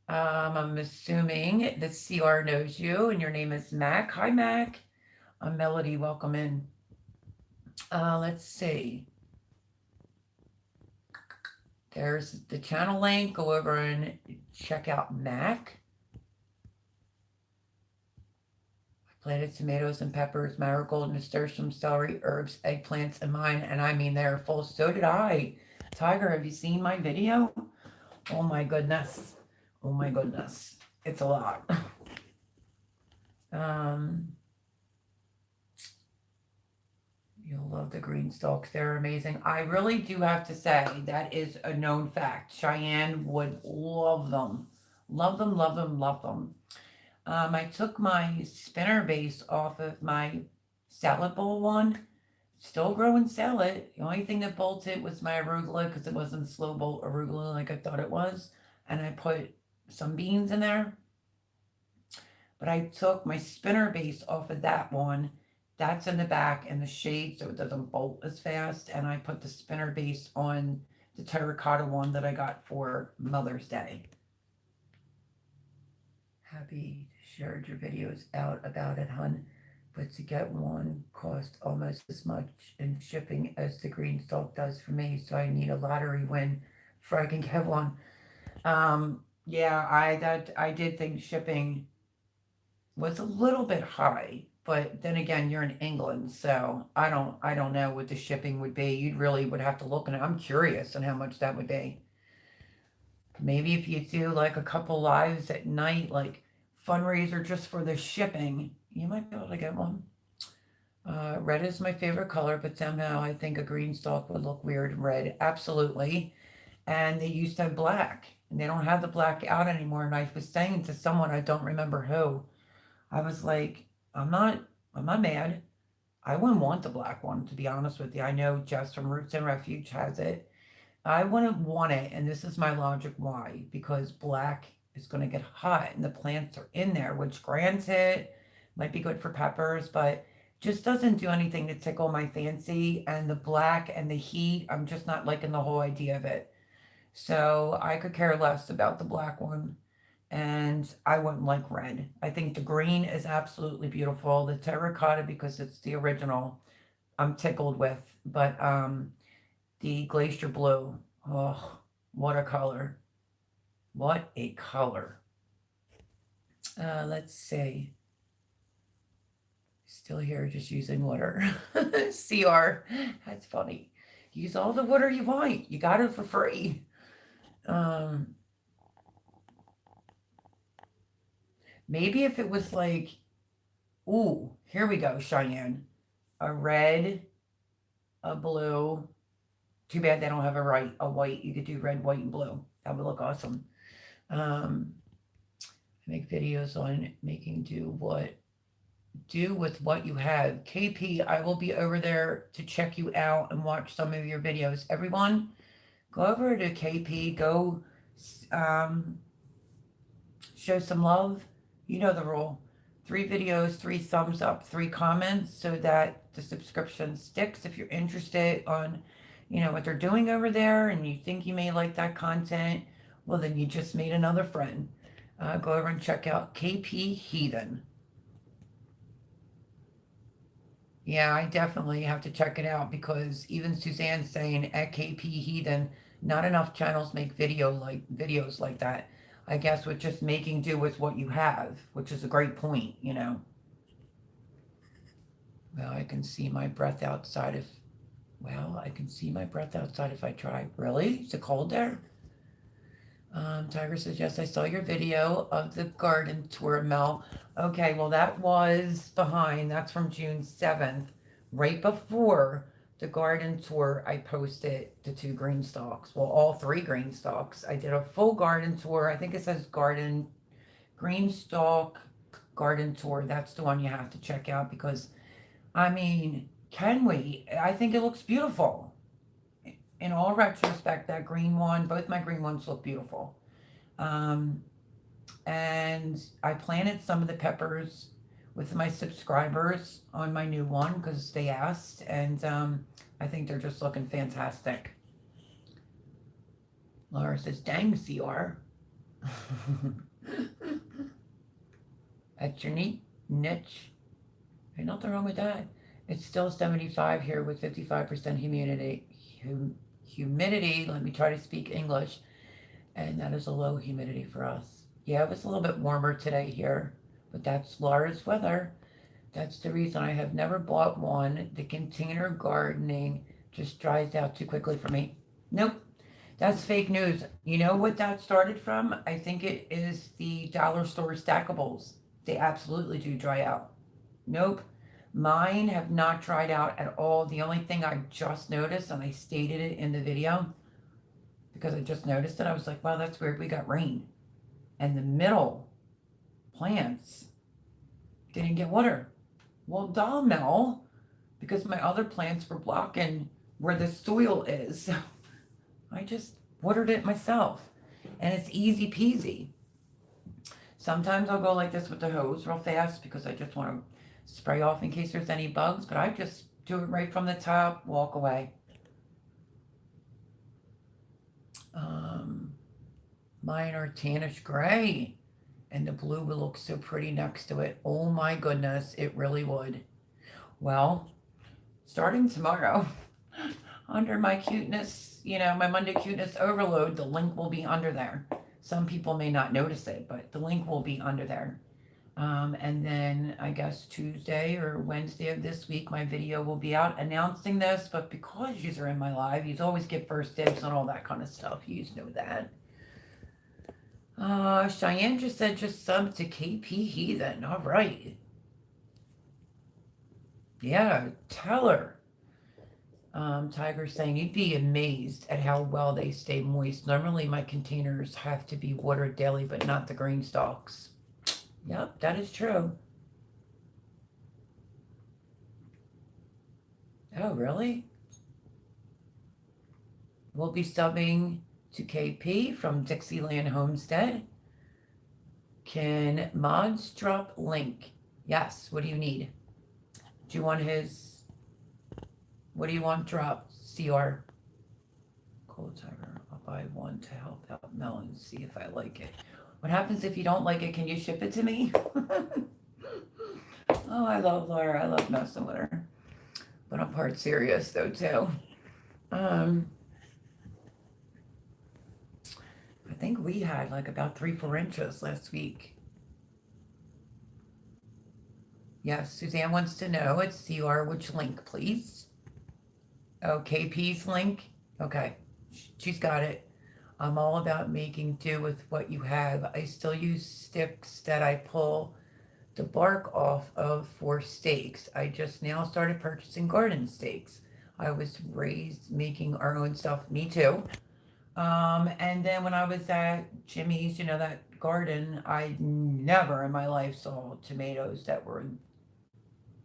I'm assuming the CR knows you and your name is Mac. Hi, Mac. Melody, welcome in. Let's see. There's the channel link. Go over and check out Mac. I planted tomatoes and peppers, marigold, nasturtium, celery, herbs, eggplants in mine, and I mean they're full. So did I. Tiger, have you seen my video? Oh my goodness. Oh my goodness. It's a lot. You'll love the green stalks. They're amazing. I really do have to say that is a known fact. Cheyenne would love them. Love them, love them, love them. I took my spinner base off of my salad bowl one. Still growing salad. The only thing that bolted was my arugula because it wasn't slow bolt arugula like I thought it was. And I put some beans in there. But I took my spinner base off of that one. That's in the back in the shade so it doesn't bolt as fast. And I put the spinner base on the terracotta one that I got for Mother's Day. Happy to share your videos out about it, hun. But to get one cost almost as much in shipping as the green stalk does for me. So I need a lottery win before I can get one. Yeah, I did think shipping was a little bit high. But then again, you're in England, so I don't know what the shipping would be. You really would have to look, and I'm curious on how much that would be. Maybe if you do like a couple lives at night, like fundraiser just for the shipping, you might be able to get one. Red is my favorite color, but somehow I think a green stalk would look weird in red. Absolutely. And they used to have black, and they don't have the black out anymore. And I was saying to someone, I don't remember who, I was like, I'm not mad. I wouldn't want the black one, to be honest with you. I know Jess from Roots and Refuge has it. I wouldn't want it, and this is my logic why. Because black is going to get hot, and the plants are in there, which granted might be good for peppers, but just doesn't do anything to tickle my fancy. And the black and the heat, I'm just not liking the whole idea of it. So I could care less about the black one. And I wouldn't like red. I think the green is absolutely beautiful. The terracotta, because it's the original, I'm tickled with. But the glacier blue, Oh, watercolor. What a color. Let's see. Still here, just using water. CR. That's funny. Use all the water you want. You got it for free. Um, maybe if it was like, ooh, here we go, Cheyenne. A red, a blue. Too bad they don't have a white. You could do red, white, and blue. That would look awesome. I make videos on making do with what you have. KP, I will be over there to check you out and watch some of your videos. Everyone, go over to KP. Go um, show some love. You know the rule. 3 videos, 3 thumbs up, 3 comments so that the subscription sticks. If you're interested on, what they're doing over there and you think you may like that content, well, then you just made another friend. Go over and check out KP Heathen. Yeah, I definitely have to check it out because even Suzanne's saying at KP Heathen, not enough channels make videos like that. I guess with just making do with what you have, which is a great point, Well, I can see my breath outside if I try. Really? Is it cold there? Tiger says, yes, I saw your video of the garden tour, Mel. Okay, well, that was behind. That's from June 7th. Right before the garden tour, I posted the 2 green stalks. Well, all 3 green stalks. I did a full garden tour. I think it says green stalk garden tour. That's the one you have to check out because, I mean, can we? I think it looks beautiful. In all retrospect, that green one, both my green ones look beautiful. And I planted some of the peppers with my subscribers on my new one because they asked, and I think they're just looking fantastic. Laura says, dang, CR. That's your niche. Ain't nothing wrong with that. It's still 75 here with 55% humidity. Let me try to speak English. And that is a low humidity for us. Yeah, it was a little bit warmer today here, but that's Laura's weather. That's the reason I have never bought one. The container gardening just dries out too quickly for me. Nope, that's fake news. You know what that started from? I think it is the dollar store stackables. They absolutely do dry out. Nope. Mine have not dried out at all. The only thing I just noticed, and I stated it in the video, because I just noticed it, I was like, wow, that's weird. We got rain. And the middle plants didn't get water. Well, duh, Mel, because my other plants were blocking where the soil is. I just watered it myself. And it's easy peasy. Sometimes I'll go like this with the hose real fast because I just want to spray off in case there's any bugs, but I just do it right from the top, walk away. Mine are tannish gray, and the blue would look so pretty next to it. Oh my goodness, it really would. Well, starting tomorrow, under my cuteness, my Monday cuteness overload, the link will be under there. Some people may not notice it, but the link will be under there. And then I guess Tuesday or Wednesday of this week, my video will be out announcing this. But because you are in my live, you always get first dibs on all that kind of stuff. You know that. Cheyenne just said just sub to KP Heathen. All right. Yeah, tell her. Tiger's saying you'd be amazed at how well they stay moist. Normally my containers have to be watered daily, but not the green stalks. Yep, that is true. Oh, really? We'll be subbing to KP from Dixieland Homestead. Can mods drop link? Yes. What do you need? Do you want what do you want dropped? CR. Cold Tiger. I'll buy one to help out Mel and see if I like it. What happens if you don't like it? Can you ship it to me? Oh, I love Laura. I love messing with her. But I'm part serious, though, too. I think we had like about 3, 4 inches last week. Yes, Suzanne wants to know it's CR, which link, please? Oh, KP's link? Okay, she's got it. I'm all about making do with what you have. I still use sticks that I pull the bark off of for stakes. I just now started purchasing garden stakes. I was raised making our own stuff. Me too. And then when I was at Jimmy's, that garden, I never in my life saw tomatoes that were,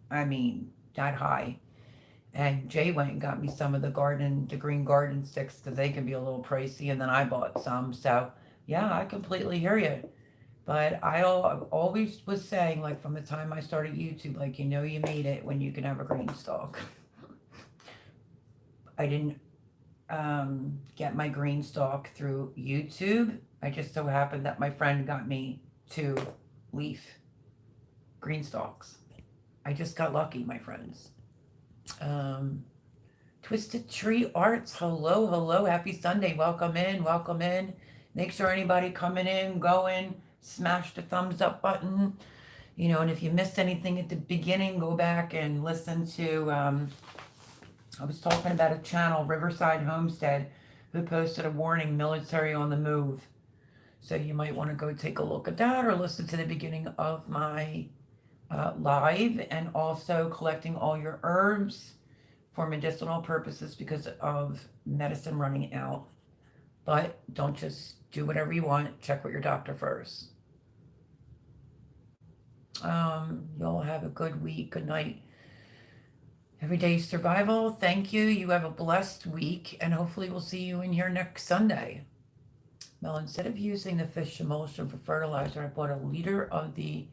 I mean, that high. And Jay went and got me some of the green garden sticks, because they can be a little pricey. And then I bought some. So, yeah, I completely hear you. But always was saying, like, from the time I started YouTube, like, you made it when you can have a green stalk. I didn't get my green stalk through YouTube. I just so happened that my friend got me 2 leaf green stalks. I just got lucky, my friends. Um, Twisted Tree Arts, hello, hello, happy Sunday. Welcome in, welcome in. Make sure anybody coming in, going, smash the thumbs up button. And if you missed anything at the beginning, go back and listen to, I was talking about a channel, Riverside Homestead, who posted a warning, military on the move. So you might want to go take a look at that, or listen to the beginning of my live, and also collecting all your herbs for medicinal purposes because of medicine running out. But don't just do whatever you want. Check with your doctor first. Y'all have a good week. Good night. Everyday survival. Thank you. You have a blessed week, and hopefully we'll see you in here next Sunday. Well, instead of using the fish emulsion for fertilizer, I bought a liter of the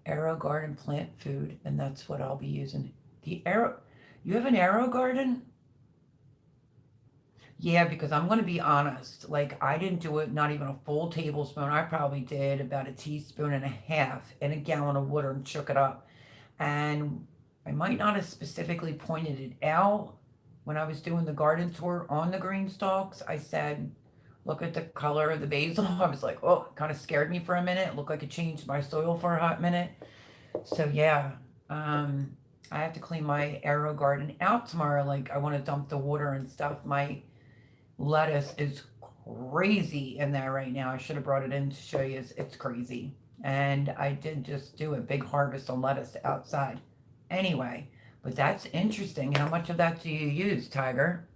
AeroGarden plant food, and that's what I'll be using. You have an AeroGarden? Yeah, because I'm going to be honest. Like, I didn't do it, not even a full tablespoon. I probably did about a teaspoon and a half in a gallon of water and shook it up. And I might not have specifically pointed it out when I was doing the garden tour on the green stalks. I said, look at the color of the basil. I was like, oh, it kind of scared me for a minute. It looked like it changed my soil for a hot minute. So yeah, I have to clean my AeroGarden out tomorrow. Like, I want to dump the water and stuff. My lettuce is crazy in there right now. I should have brought it in to show you. It's crazy. And I did just do a big harvest on lettuce outside. Anyway, but that's interesting. How much of that do you use, Tiger?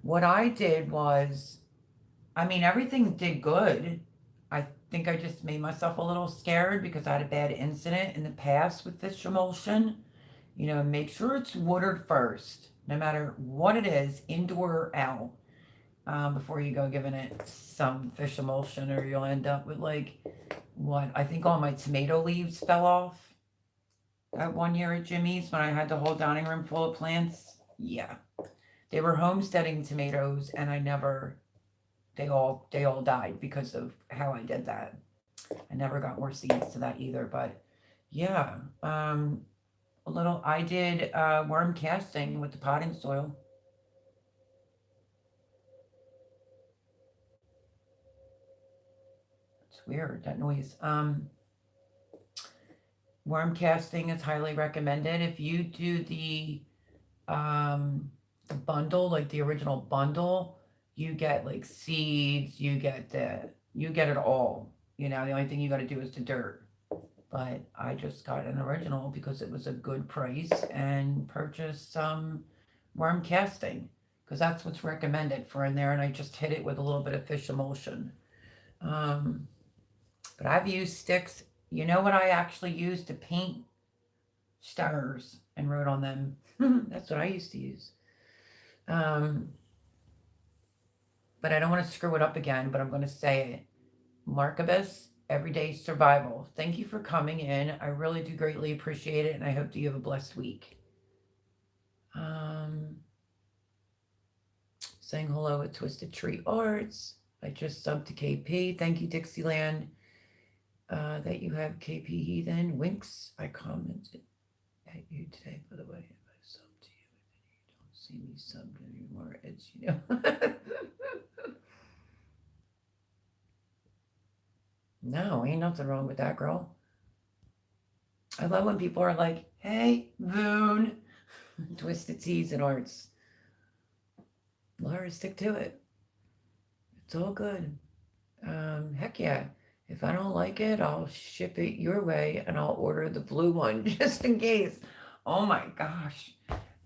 What I did was, I mean, everything did good. I think I just made myself a little scared because I had a bad incident in the past with fish emulsion. Make sure it's watered first, no matter what it is, indoor or out, before you go giving it some fish emulsion, or you'll end up with, like, what I think all my tomato leaves fell off that one year at Jimmy's when I had the whole dining room full of plants. Yeah, they were homesteading tomatoes, and they all died because of how I did that. I never got more seeds to that either, but yeah, I did worm casting with the potting soil. It's weird, that noise. Worm casting is highly recommended. If you do the bundle, like the original bundle, you get like seeds, you get it all. The only thing you got to do is the dirt. But I just got an original because it was a good price, and purchased some worm casting because that's what's recommended for in there. And I just hit it with a little bit of fish emulsion. But I've used sticks. You know what I actually used to paint stars and wrote on them? That's what I used to use. But I don't want to screw it up again, but I'm going to say it. Markabus, Everyday Survival. Thank you for coming in. I really do greatly appreciate it, and I hope that you have a blessed week. Saying hello at Twisted Tree Arts. I just subbed to KP. Thank you, Dixieland. That you have KP Heathen. Winks, I commented at you today, by the way. If I subbed to you, and you don't see me subbed anymore, it's, No, ain't nothing wrong with that, girl. I love when people are like, hey, Voon, Twisted Teas and Arts. Laura, stick to it. It's all good. Heck yeah. If I don't like it, I'll ship it your way and I'll order the blue one just in case. Oh my gosh.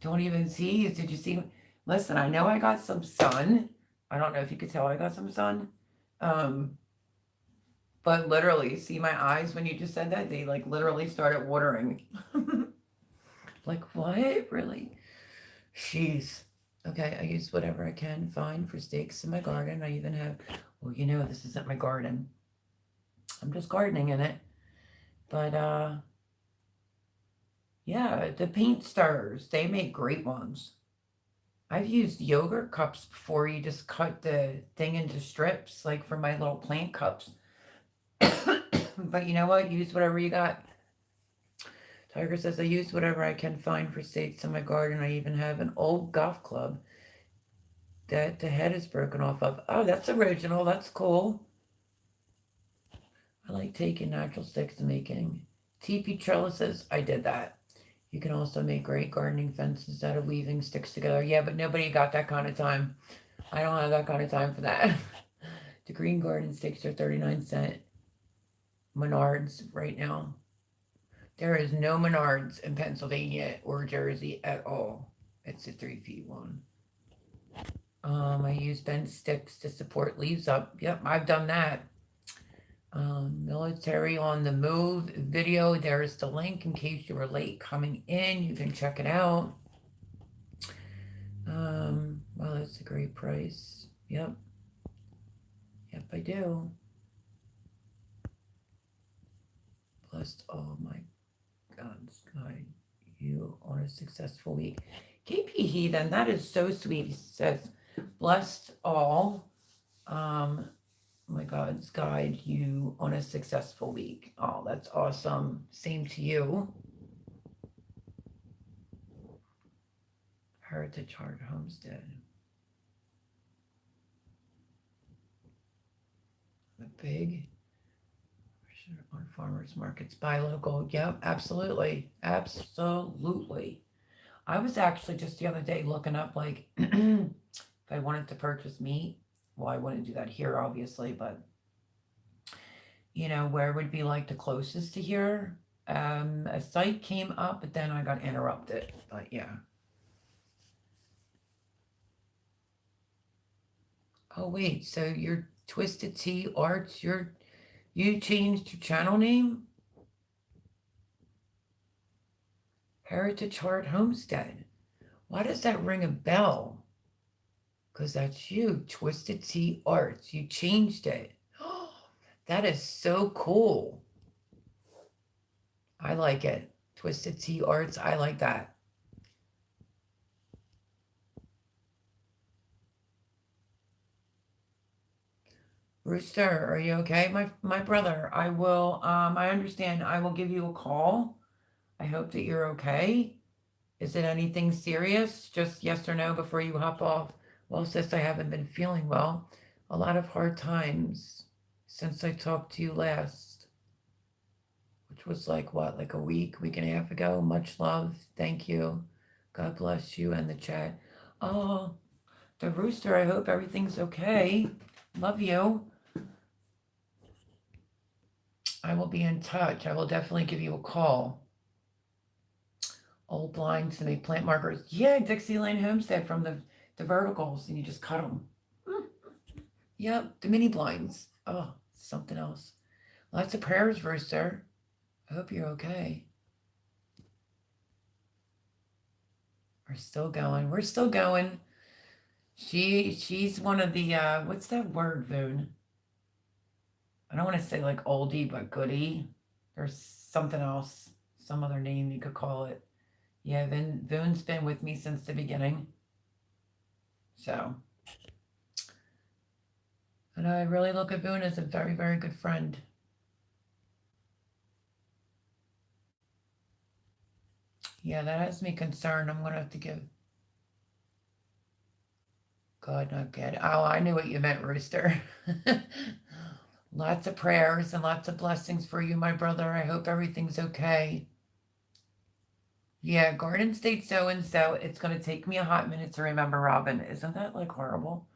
Don't even see. Did you see? Listen, I know I got some sun. I don't know if you could tell I got some sun. Um, but literally, see my eyes when you just said that? They like literally started watering. Like, what? Really? Jeez. Okay, I use whatever I can find for stakes in my garden. I even have, well, this isn't my garden. I'm just gardening in it. But yeah, the paint stirrers, they make great ones. I've used yogurt cups before. You just cut the thing into strips, like for my little plant cups. But you know what? Use whatever you got. Tiger says, I use whatever I can find for stakes in my garden. I even have an old golf club that the head is broken off of. Oh, that's original. That's cool. I like taking natural sticks and making teepee trellises. I did that. You can also make great gardening fences out of weaving sticks together. Yeah, but nobody got that kind of time. I don't have that kind of time for that. The green garden sticks are 39-cent Menards right now. There is no Menards in Pennsylvania or Jersey at all. It's a 3 feet one. I use bent sticks to support leaves up. Yep, I've done that. Military on the Move video. There's the link in case you were late coming in. You can check it out. Well, that's a great price. Yep. Yep, I do. Blessed, oh my God's guide you on a successful week. KP Heathen, that is so sweet. He says, blessed all. My God's guide you on a successful week. Oh, that's awesome. Same to you. Heritage Heart Homestead. The big on farmers markets, buy local. Yep, absolutely. Absolutely. I was actually just the other day looking up like if I wanted to purchase meat. Well, I wouldn't do that here, obviously, but where would be like the closest to here? A site came up, but then I got interrupted. But yeah. Oh wait, so your Twisted Tea Arts, you changed your channel name? Heritage Heart Homestead. Why does that ring a bell? Because that's you, Twisted Tea Arts. You changed it. That is so cool. I like it. Twisted Tea Arts, I like that. Rooster, are you okay? My brother, I understand. I will give you a call. I hope that you're okay. Is it anything serious? Just yes or no before you hop off. Well, sis, I haven't been feeling well. A lot of hard times since I talked to you last, which was like what, like a week and a half ago. Much love. Thank you. God bless you and the chat. Oh, the rooster, I hope everything's okay. Love you. I will be in touch. I will definitely give you a call. Old blinds to make plant markers. Yeah, Dixieland Homestead from the verticals, and you just cut them. Yep, the mini blinds. Oh, something else. Lots of prayers, Rooster. I hope you're okay. We're still going. We're still going. She's one of the what's that word, Voon? I don't want to say like oldie but goodie. There's something else, some other name you could call it. Yeah, Voon's been with me since the beginning. So, and I really look at Voon as a very, very good friend. Yeah, that has me concerned. I'm gonna have to give God not get. Oh, I knew what you meant, Rooster. Lots of prayers and lots of blessings for you, my brother. I hope everything's okay. Yeah, Garden State so and so. It's going to take me a hot minute to remember Robin. Isn't that like horrible?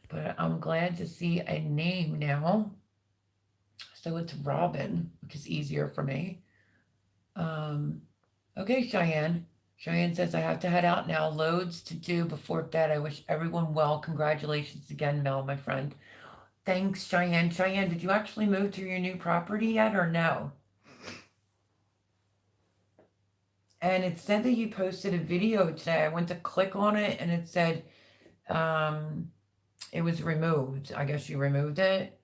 But I'm glad to see a name now. So it's Robin, which is easier for me. Okay, Cheyenne. Cheyenne says, I have to head out now. Loads to do before bed. I wish everyone well. Congratulations again, Mel, my friend. Thanks, Cheyenne. Cheyenne, did you actually move to your new property yet or no? And it said that you posted a video today. I went to click on it and it said it was removed. I guess you removed it.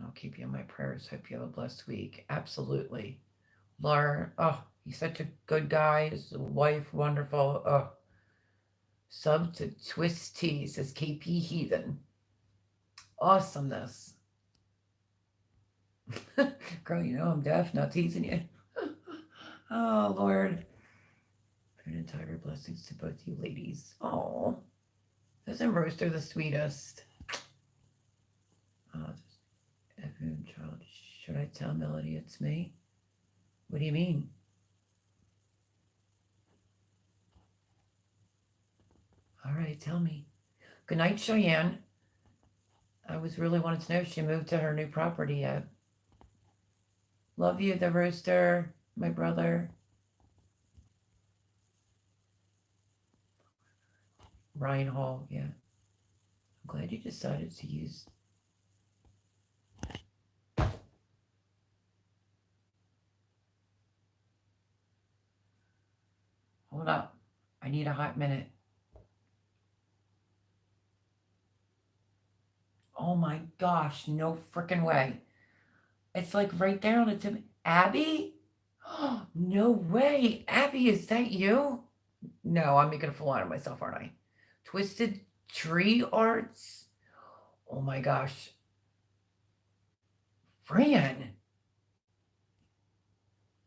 I'll keep you in my prayers. Hope you have a blessed week. Absolutely. Laura, oh, he's such a good guy. His wife, wonderful. Oh, sub to Twist T, says KP Heathen. Awesomeness. Girl, you know I'm deaf, not teasing you. Oh, Lord. Prayer and Tiger blessings to both you ladies. Oh, isn't Roaster the sweetest? Oh, child, should I tell Melody it's me? What do you mean? All right, tell me. Good night, Cheyenne. I was really wanting to know if she moved to her new property yet. Love you, the Rooster, my brother. Ryan Hall, yeah. I'm glad you decided to use. Hold up. I need a hot minute. Oh my gosh, no freaking way. It's like right there on the tip. Abby? Oh, no way. Abby, is that you? No, I'm making a fool out of myself, aren't I? Twisted Tree Arts? Oh my gosh. Fran.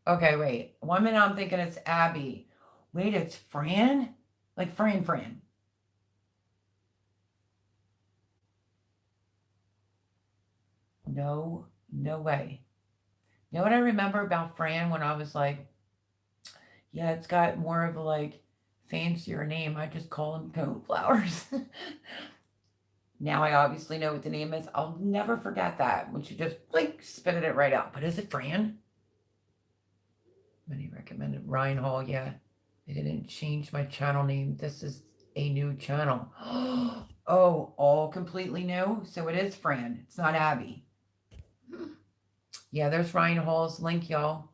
Okay, wait. 1 minute I'm thinking it's Abby. Wait, it's Fran? Like Fran. No way. You know what I remember about Fran when I was like, yeah, it's got more of a like fancier name. I just call them cone flowers. Now I obviously know what the name is. I'll never forget that when she just like spitted it right out. But is it Fran? Many recommended Ryan Hall. Yeah, I didn't change my channel name. This is a new channel. Oh, all completely new. So it is Fran. It's not Abby. Yeah, there's Ryan Hall's link, y'all.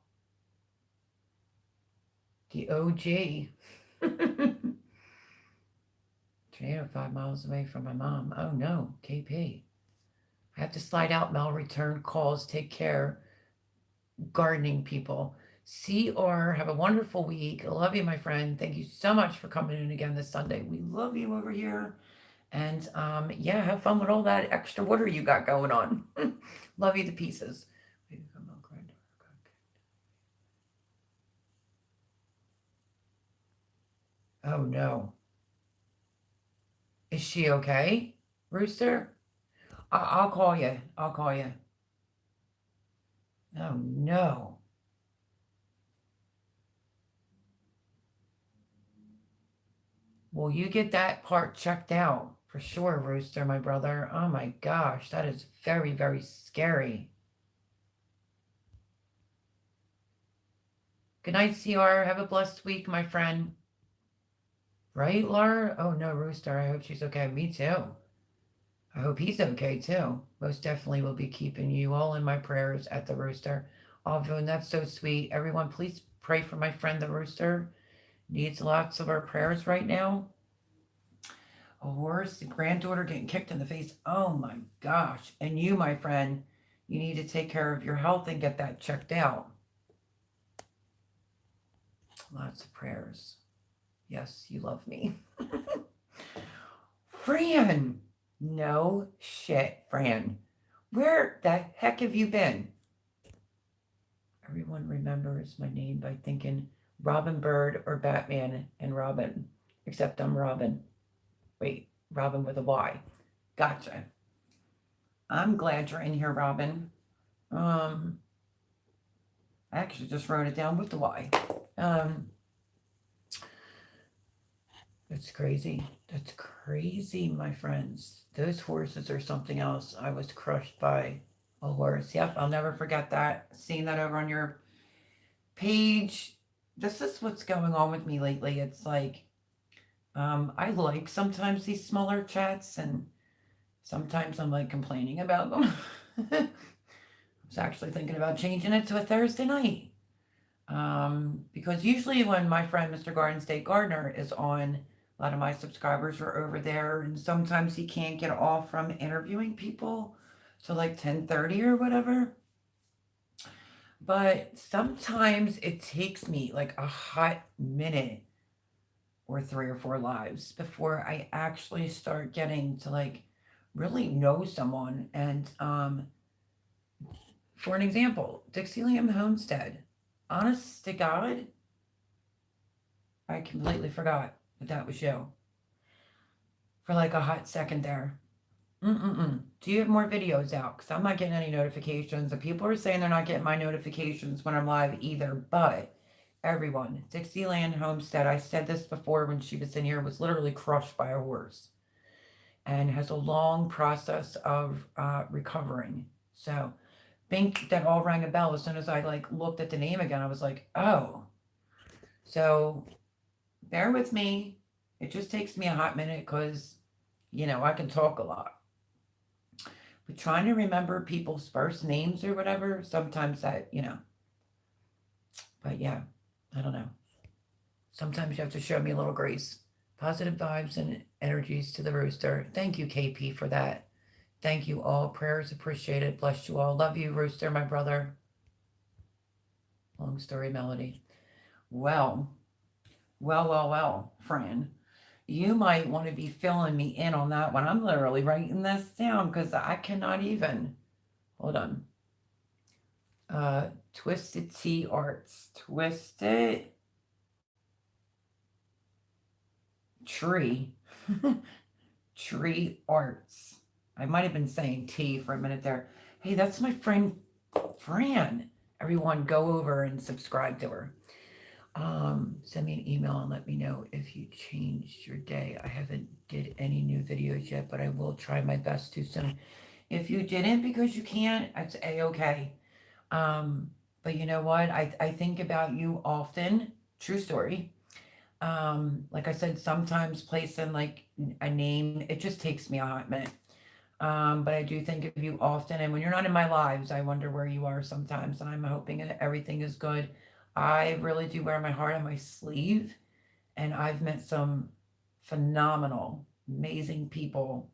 The OG. Tornado 5 miles away from my mom. Oh no, KP. I have to slide out. Mel, return calls. Take care. Gardening people. CR, have a wonderful week. I love you, my friend. Thank you so much for coming in again this Sunday. We love you over here. And yeah, have fun with all that extra water you got going on. Love you to pieces. Oh no. Is she okay, Rooster? I'll call you. I'll call you. Oh no. Well, you get that part checked out for sure, Rooster, my brother. Oh my gosh, that is very, very scary. Good night, CR. Have a blessed week, my friend. Right, Laura? Oh no, Rooster. I hope she's okay. Me too. I hope he's okay too. Most definitely will be keeping you all in my prayers at the Rooster. Alvin, that's so sweet. Everyone, please pray for my friend the Rooster. Needs lots of our prayers right now. A horse, a granddaughter getting kicked in the face. Oh my gosh. And you, my friend, you need to take care of your health and get that checked out. Lots of prayers. Yes, you love me. Fran! No shit, Fran. Where the heck have you been? Everyone remembers my name by thinking Robin Bird or Batman and Robin. Except I'm Robin. Wait, Robin with a Y. Gotcha. I'm glad you're in here, Robin. Um, I actually just wrote it down with the Y. Um, that's crazy. That's crazy, my friends. Those horses are something else. I was crushed by a horse. Yep, I'll never forget that. Seeing that over on your page. This is what's going on with me lately. It's like I like sometimes these smaller chats, and sometimes I'm like complaining about them. I was actually thinking about changing it to a Thursday night. Because usually when my friend Mr. Garden State Gardener is on, a lot of my subscribers are over there, and sometimes he can't get off from interviewing people till like 10:30 or whatever. But sometimes it takes me like a hot minute or 3 or 4 lives before I actually start getting to like really know someone. And for an example, Dixieland Homestead. Honest to God, I completely forgot that was you for like a hot second there. Mm-mm-mm. Do you have more videos out? Because I'm not getting any notifications. And people are saying they're not getting my notifications when I'm live either. But everyone, Dixieland Homestead, I said this before when she was in here, was literally crushed by a horse and has a long process of recovering. So think that all rang a bell as soon as I like looked at the name again. I was like, oh. So bear with me. It just takes me a hot minute because, I can talk a lot. But trying to remember people's first names or whatever, sometimes but yeah, I don't know. Sometimes you have to show me a little grace. Positive vibes and energies to the rooster. Thank you, KP, for that. Thank you all. Prayers appreciated. Bless you all. Love you, Rooster, my brother. Long story, Melody. Well, well, Fran. You might want to be filling me in on that one. I'm literally writing this down because I cannot even. Hold on. Twisted Tea Arts. Twisted Tree. Tree Arts. I might have been saying tea for a minute there. Hey, that's my friend Fran. Everyone go over and subscribe to her. Send me an email and let me know if you changed your day. I haven't did any new videos yet, but I will try my best to soon. If you didn't because you can't, it's a-okay. But you know what? I think about you often. True story. Like I said, sometimes placing like a name, it just takes me a hot minute. But I do think of you often, and when you're not in my lives, I wonder where you are sometimes, and I'm hoping that everything is good. I really do wear my heart on my sleeve, and I've met some phenomenal, amazing people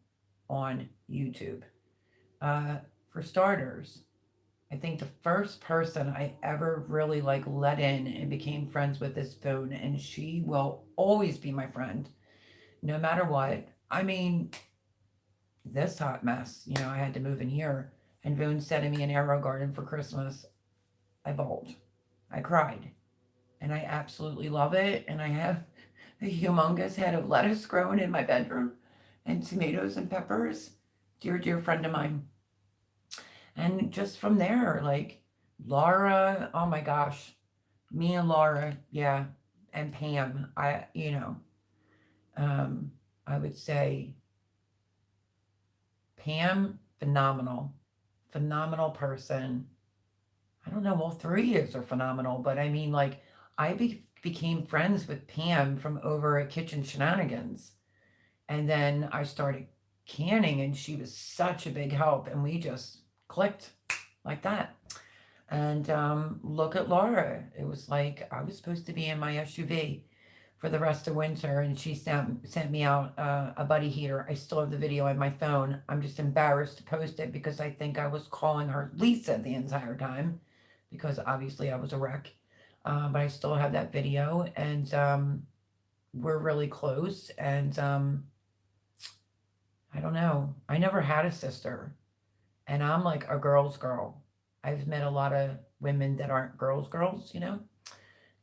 on YouTube. For starters, I think the first person I ever really like let in and became friends with is Boone, and she will always be my friend, no matter what. I mean, this hot mess, I had to move in here, and Boone sending me an arrow garden for Christmas. I bawled. I cried. And I absolutely love it. And I have a humongous head of lettuce growing in my bedroom and tomatoes and peppers. Dear, dear friend of mine. And just from there, like Laura, oh my gosh, me and Laura, yeah, and Pam, I would say Pam, phenomenal person. I don't know, all three of us are phenomenal, but I mean, like, became friends with Pam from over at Kitchen Shenanigans. And then I started canning, and she was such a big help, and we just clicked like that. And look at Laura. It was like I was supposed to be in my SUV for the rest of winter, and she sent me out a buddy heater. I still have the video on my phone. I'm just embarrassed to post it because I think I was calling her Lisa the entire time because obviously I was a wreck. But I still have that video, and we're really close. And I don't know. I never had a sister, and I'm like a girl's girl. I've met a lot of women that aren't girls,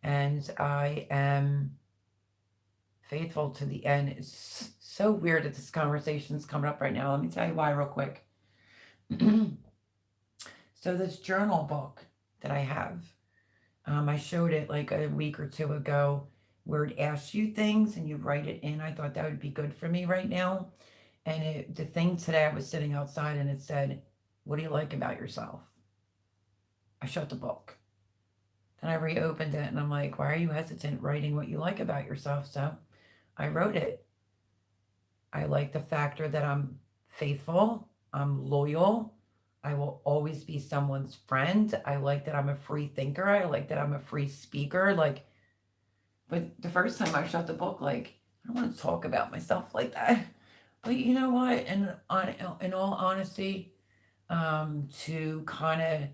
and I am faithful to the end. It's so weird that this conversation's coming up right now. Let me tell you why real quick. So this journal book that I have, I showed it like a week or two ago where it asks you things and you write it in. I thought that would be good for me right now. And the thing today, I was sitting outside and it said, "What do you like about yourself?" I shut the book. Then I reopened it and I'm like, "Why are you hesitant writing what you like about yourself?" So I wrote it. I like the factor that I'm faithful, I'm loyal, I will always be someone's friend. I like that I'm a free thinker. I like that I'm a free speaker. Like, but the first time I shut the book, like, I don't want to talk about myself like that. But you know what? And in all honesty, to kind of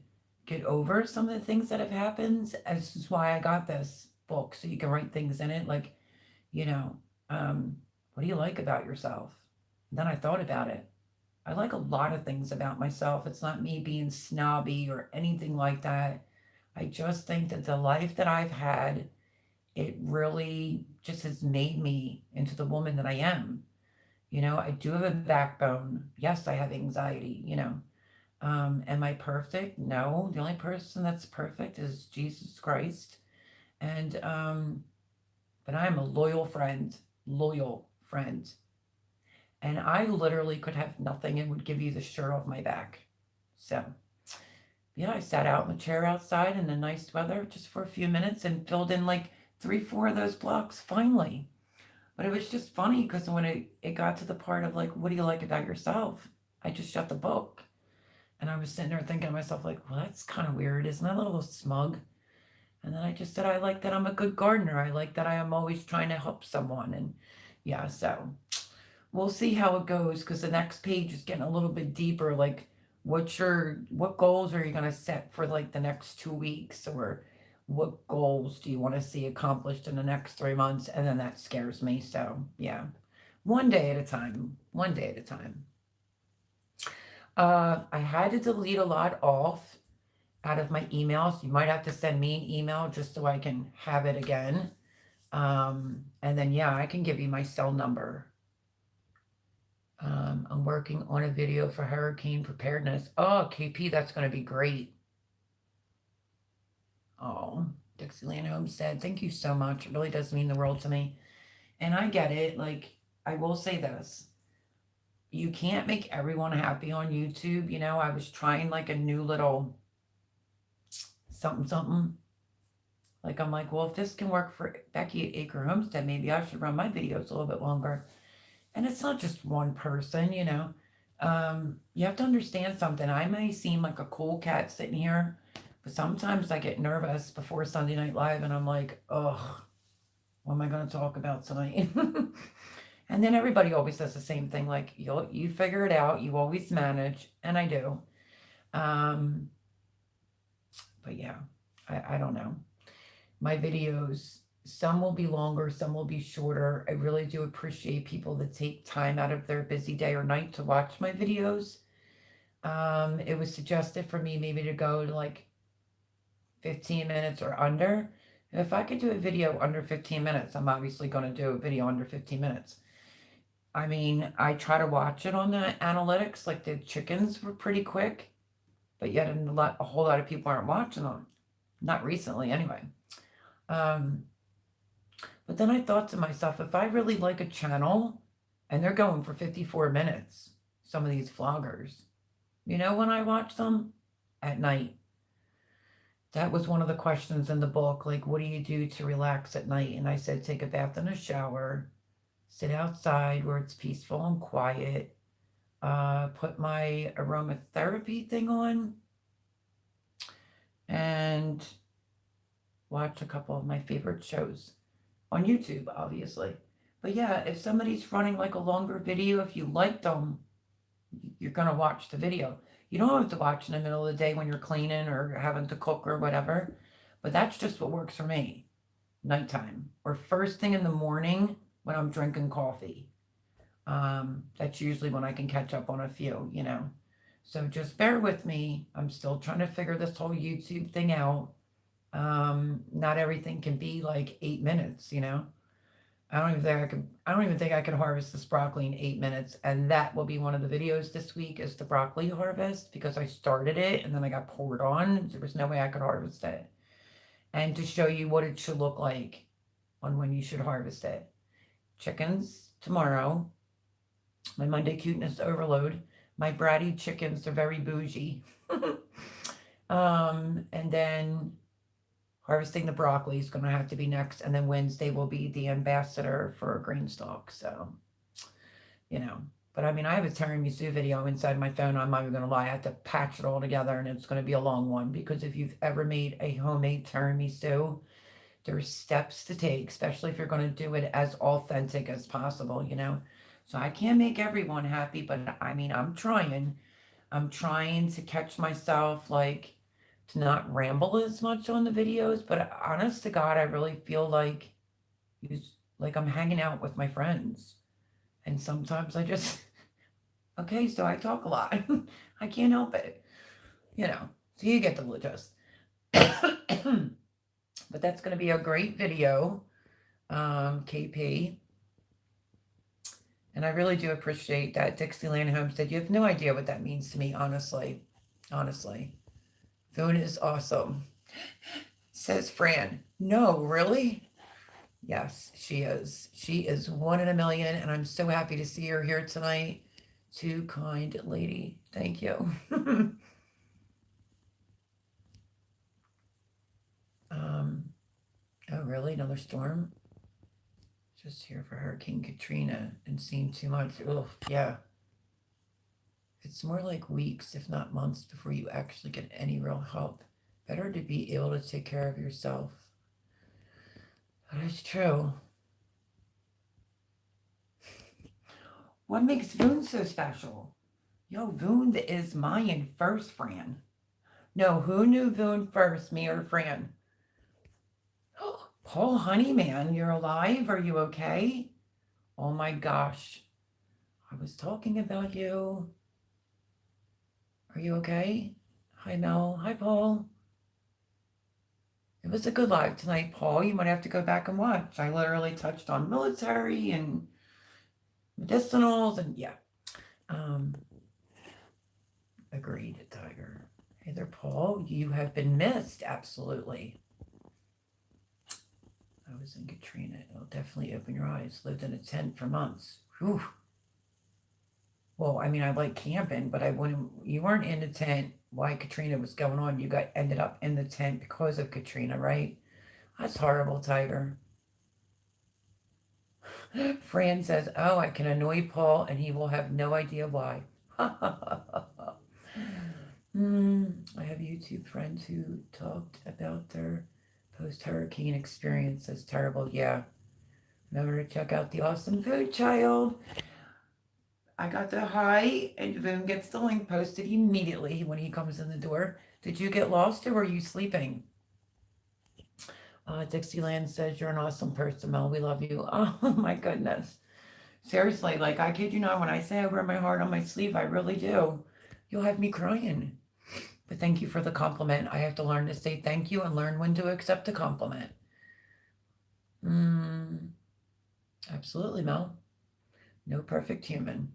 get over some of the things that have happened, this is why I got this book, so you can write things in it, like, you know, what do you like about yourself? And then I thought about it. I like a lot of things about myself. It's not me being snobby or anything like that. I just think that the life that I've had, it really just has made me into the woman that I am. I do have a backbone. Yes, I have anxiety, Am I perfect? No. The only person that's perfect is Jesus Christ. And but I'm a loyal friend. And I literally could have nothing and would give you the shirt off my back. So, yeah, I sat out in the chair outside in the nice weather just for a few minutes and filled in like 3, 4 of those blocks finally. But it was just funny because when it got to the part of like, what do you like about yourself? I just shut the book. And I was sitting there thinking to myself, like, well, that's kind of weird. Isn't that a little smug? And then I just said, I like that I'm a good gardener. I like that I am always trying to help someone. And yeah, so we'll see how it goes because the next page is getting a little bit deeper. Like, what goals are you going to set for like the next 2 weeks, or what goals do you want to see accomplished in the next 3 months? And then that scares me. So yeah, one day at a time. One day at a time. I had to delete a lot off out of my emails. You might have to send me an email just so I can have it again. And then yeah, I can give you my cell number. I'm working on a video for hurricane preparedness. Oh, KP, that's going to be great. Oh, Dixieland Homestead, thank you so much. It really does mean the world to me. And I get it. Like, I will say this. You can't make everyone happy on YouTube. I was trying like a new little something, something. Like, I'm like, well, if this can work for Becky at Acre Homestead, maybe I should run my videos a little bit longer. And it's not just one person. You have to understand something. I may seem like a cool cat sitting here, but sometimes I get nervous before Sunday Night Live and I'm like, ugh, what am I going to talk about tonight? And then everybody always says the same thing, like, you figure it out, you always manage, and I do. But yeah, I don't know. My videos, some will be longer, some will be shorter. I really do appreciate people that take time out of their busy day or night to watch my videos. It was suggested for me maybe to go to like 15 minutes or under. If I could do a video under 15 minutes, I'm obviously going to do a video under 15 minutes. I mean, I try to watch it on the analytics, like the chickens were pretty quick, but yet a whole lot of people aren't watching them. Not recently, anyway. But then I thought to myself, if I really like a channel and they're going for 54 minutes, some of these vloggers, when I watch them? At night. That was one of the questions in the book. Like, what do you do to relax at night? And I said, take a bath and a shower, sit outside where it's peaceful and quiet, put my aromatherapy thing on, and watch a couple of my favorite shows on YouTube, obviously. But yeah, if somebody's running like a longer video, if you like them, you're going to watch the video. You don't have to watch in the middle of the day when you're cleaning or having to cook or whatever. But that's just what works for me. Nighttime or first thing in the morning when I'm drinking coffee. That's usually when I can catch up on a few, So just bear with me. I'm still trying to figure this whole YouTube thing out. Not everything can be like 8 minutes, I don't even think I could harvest this broccoli in 8 minutes. And that will be one of the videos this week is the broccoli harvest because I started it and then I got poured on. There was no way I could harvest it. And to show you what it should look like on when you should harvest it. Chickens tomorrow. My Monday cuteness overload. My bratty chickens are very bougie. And then harvesting the broccoli is going to have to be next. And then Wednesday will be the ambassador for green stalk. So, you know, but I mean, I have a tiramisu video inside my phone. I'm not even going to lie. I have to patch it all together and it's going to be a long one because if you've ever made a homemade tiramisu, there's steps to take, especially if you're going to do it as authentic as possible, you know. So I can't make everyone happy, but I mean, I'm trying. I'm trying to catch myself, like, to not ramble as much on the videos, but honest to God, I really feel like I'm hanging out with my friends. And sometimes I just, okay, so I talk a lot. I can't help it, you know. So you get the gist. But that's going to be a great video, KP. And I really do appreciate that. Dixieland Homestead. You have no idea what that means to me, honestly. Honestly. Foon is awesome. Says Fran. No, really? Yes, she is. She is 1 in a million, and I'm so happy to see her here tonight. Too kind lady. Thank you. Oh, really? Another storm? Just here for Hurricane Katrina and seeing too much. Oh, yeah. It's more like weeks, if not months, before you actually get any real help. Better to be able to take care of yourself. That is true. What makes Voon so special? Yo, Voon is mine first, Fran. No, who knew Voon first, me or Fran? Paul Honeyman, you're alive? Are you okay? Oh my gosh. I was talking about you. Are you okay? Hi, Mel. Hi, Paul. It was a good live tonight, Paul. You might have to go back and watch. I literally touched on military and medicinals and yeah. Agreed, Tiger. Hey there, Paul. You have been missed. Absolutely. I was in Katrina. It'll definitely open your eyes. Lived in a tent for months. Whew. Well, I mean, I like camping, but I wouldn't. You weren't in the tent while Katrina was going on. You ended up in the tent because of Katrina, right? That's horrible, Tiger. Fran says, "Oh, I can annoy Paul, and he will have no idea why." I have YouTube friends who talked about their post-hurricane experience as terrible. Yeah. Remember to check out the awesome food child. I got the hi, and Voon gets the link posted immediately when he comes in the door. Did you get lost or were you sleeping? Dixieland says you're an awesome person, Mel. We love you. Oh my goodness. Seriously, like I kid you not, when I say I wear my heart on my sleeve, I really do. You'll have me crying. But thank you for the compliment. I have to learn to say thank you and learn when to accept a compliment. Absolutely, Mel. No perfect human.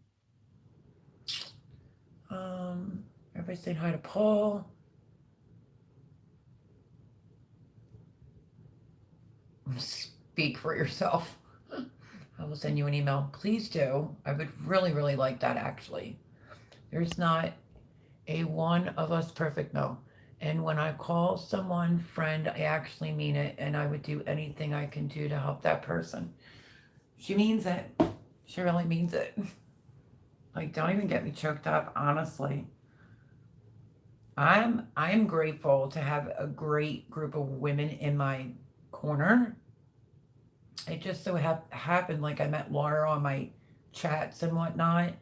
Everybody saying hi to Paul. Speak for yourself. I will send you an email. Please do. I would really, really like that, actually. There's not a one of us perfect, no. And when I call someone friend, I actually mean it, and I would do anything I can do to help that person. She means it. She really means it. Like, don't even get me choked up, honestly. I'm grateful to have a great group of women in my corner. It just so happened, like I met Laura on my chats and whatnot,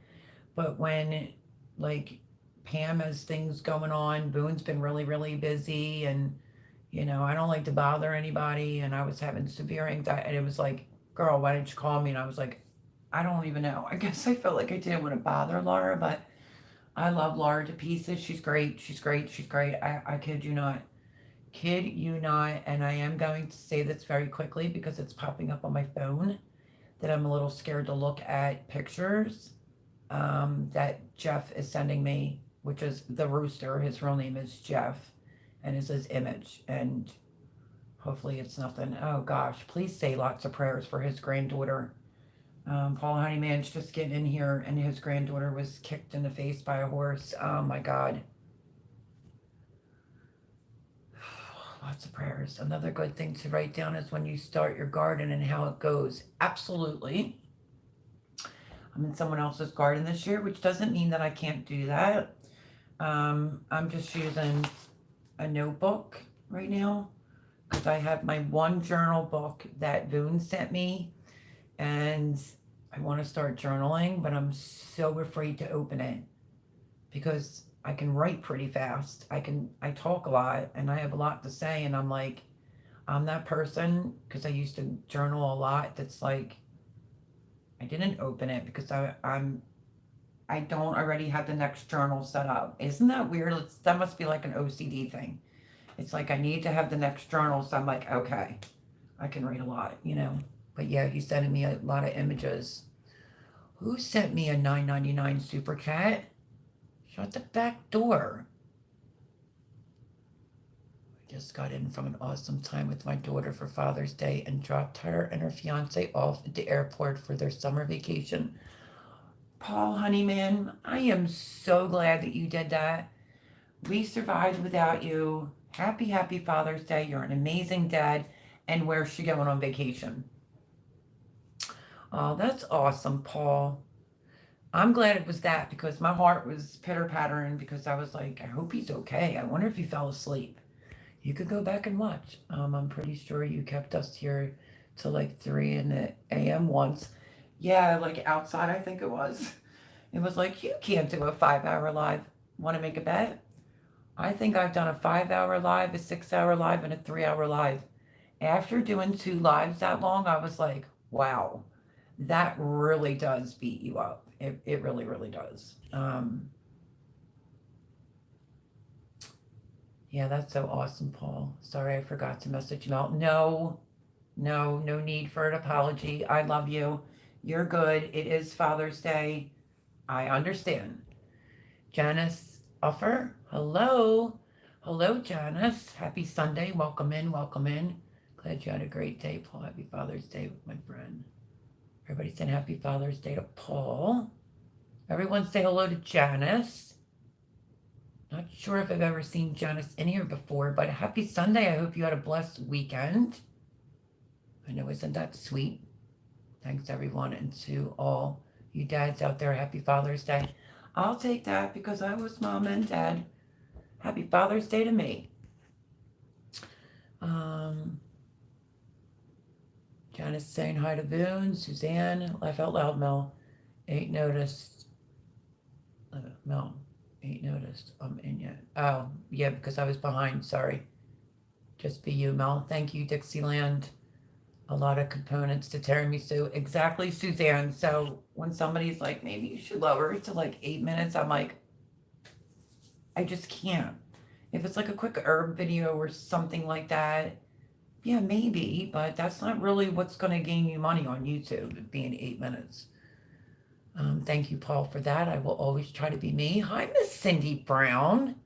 but when like Pam has things going on, Boone's been really, really busy, and you know, I don't like to bother anybody, and I was having severe anxiety, and it was like, girl, why didn't you call me? And I was like, I don't even know. I guess I felt like I didn't want to bother Laura, but I love Laura to pieces. She's great. She's great. She's great. I kid you not. Kid you not. And I am going to say this very quickly because it's popping up on my phone. that I'm a little scared to look at pictures that Jeff is sending me, which is the rooster. His real name is Jeff, and is his image. And hopefully it's nothing. Oh gosh, please say lots of prayers for his granddaughter. Paul Honeyman's just getting in here, and his granddaughter was kicked in the face by a horse. Oh my God. Lots of prayers. Another good thing to write down is when you start your garden and how it goes. Absolutely. I'm in someone else's garden this year, which doesn't mean that I can't do that. I'm just using a notebook right now because I have my one journal book that Boone sent me, and I want to start journaling, but I'm so afraid to open it because I can write pretty fast. I talk a lot and I have a lot to say, and I'm like, I'm that person because I used to journal a lot. That's like, I didn't open it because I don't already have the next journal set up. Isn't that weird? That must be like an OCD thing. It's like I need to have the next journal, so I'm like, okay, I can read a lot, you know. But yeah, he's sending me a lot of images. Who sent me a $9.99 super chat? Shut the back door. I just got in from an awesome time with my daughter for Father's Day and dropped her and her fiance off at the airport for their summer vacation. Paul Honeyman, I am so glad that you did that. We survived without you. Happy, happy Father's Day. You're an amazing dad. And where's she going on vacation? Oh, that's awesome, Paul. I'm glad it was that because my heart was pitter-pattering because I was like, I hope he's okay. I wonder if he fell asleep. You could go back and watch. I'm pretty sure you kept us here till like 3 in the a.m. once. Yeah, like outside, I think it was. It was like, you can't do a 5-hour live. Want to make a bet? I think I've done a 5-hour live, a 6-hour live, and a 3-hour live. After doing 2 lives that long, I was like, wow, that really does beat you up. It really, really does. Yeah, that's so awesome, Paul. Sorry, I forgot to message you out. No need for an apology. I love you. You're good. It is Father's Day. I understand. Janice Uffer, hello. Hello, Janice. Happy Sunday. Welcome in, welcome in. Glad you had a great day, Paul. Happy Father's Day with my friend. Everybody saying happy Father's Day to Paul. Everyone say hello to Janice. Not sure if I've ever seen Janice in here before, but happy Sunday. I hope you had a blessed weekend. I know, isn't that sweet? Thanks, everyone, and to all you dads out there, happy Father's Day. I'll take that because I was mom and dad. Happy Father's Day to me. Janice saying hi to Boone. Suzanne, laugh out loud, Mel. Ain't noticed. Mel, ain't noticed I'm in yet. Oh, yeah, because I was behind. Sorry. Just be you, Mel. Thank you, Dixieland. A lot of components to tiramisu. Exactly, Suzanne. So when somebody's like, maybe you should lower it to like 8 minutes, I'm like, I just can't. If it's like a quick herb video or something like that, yeah, maybe, but that's not really what's going to gain you money on YouTube, being 8 minutes. Thank you, Paul, for that. I will always try to be me. Hi, Miss Cindy Brown.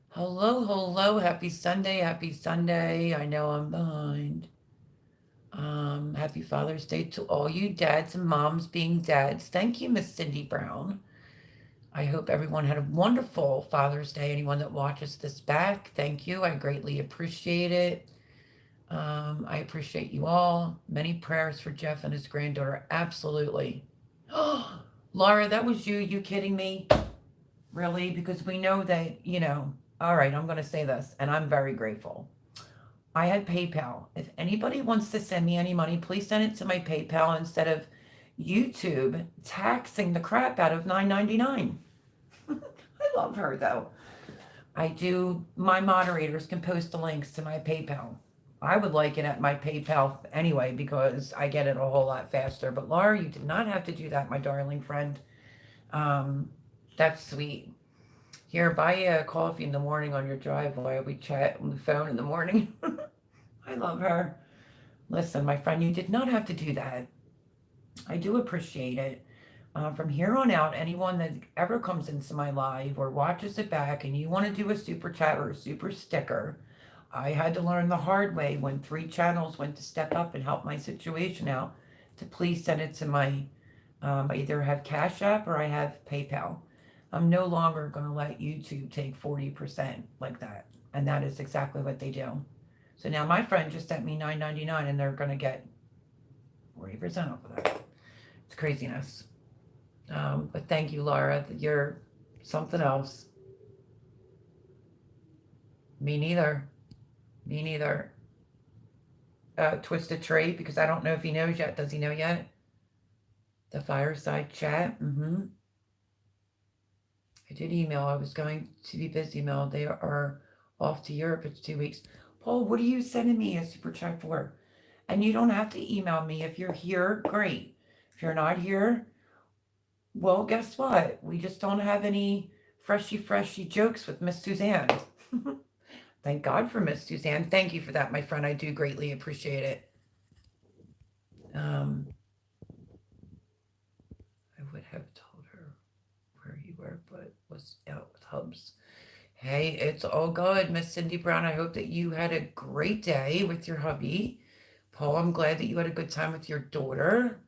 Hello, hello. Happy Sunday. Happy Sunday. I know I'm behind. Happy Father's Day to all you dads and moms being dads. Thank you, Miss Cindy Brown. I hope everyone had a wonderful Father's Day. Anyone that watches this back, thank you. I greatly appreciate it. I appreciate you all. Many prayers for Jeff and his granddaughter. Absolutely. Oh, Laura, that was you. You kidding me? Really? Because we know that, you know, all right, I'm going to say this, and I'm very grateful. I had PayPal. If anybody wants to send me any money, please send it to my PayPal instead of YouTube taxing the crap out of $9.99. I love her, though. My moderators can post the links to my PayPal. I would like it at my PayPal anyway because I get it a whole lot faster. But Laura, you did not have to do that, my darling friend. That's sweet. Here, buy a coffee in the morning on your drive while we chat on the phone in the morning. I love her. Listen, my friend, you did not have to do that. I do appreciate it. From here on out, anyone that ever comes into my live or watches it back and you want to do a super chat or a super sticker, I had to learn the hard way when 3 channels went to step up and help my situation out to please send it to my, I either have Cash App or I have PayPal. I'm no longer going to let YouTube take 40% like that. And that is exactly what they do. So now my friend just sent me $9.99 and they're going to get 40% off of that. It's craziness. But thank you, Laura. You're something else. Me neither. Me neither. Twisted Tree, because I don't know if he knows yet. Does he know yet? The fireside chat. I did email. I was going to be busy, Mel. They are off to Europe. It's 2 weeks. Paul, what are you sending me a super chat for? And you don't have to email me. If you're here, great. If you're not here, well, guess what? We just don't have any freshy jokes with Miss Suzanne. Thank God for Miss Suzanne. Thank you for that, my friend. I do greatly appreciate it. I would have told her where you were, but was out with Hubs. Hey, it's all good, Miss Cindy Brown. I hope that you had a great day with your hubby. Paul, I'm glad that you had a good time with your daughter.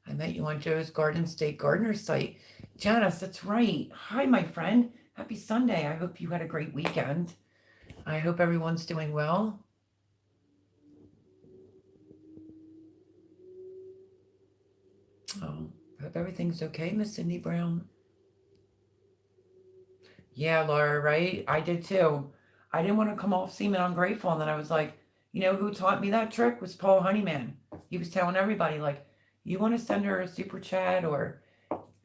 I met you on Joe's Garden State Gardener site. Janice, that's right. Hi, my friend. Happy Sunday. I hope you had a great weekend. I hope everyone's doing well. Oh, I hope everything's okay, Miss Cindy Brown. Yeah, Laura, right? I did too. I didn't want to come off seeming ungrateful. And then I was like, you know who taught me that trick was Paul Honeyman. He was telling everybody, like, you want to send her a super chat or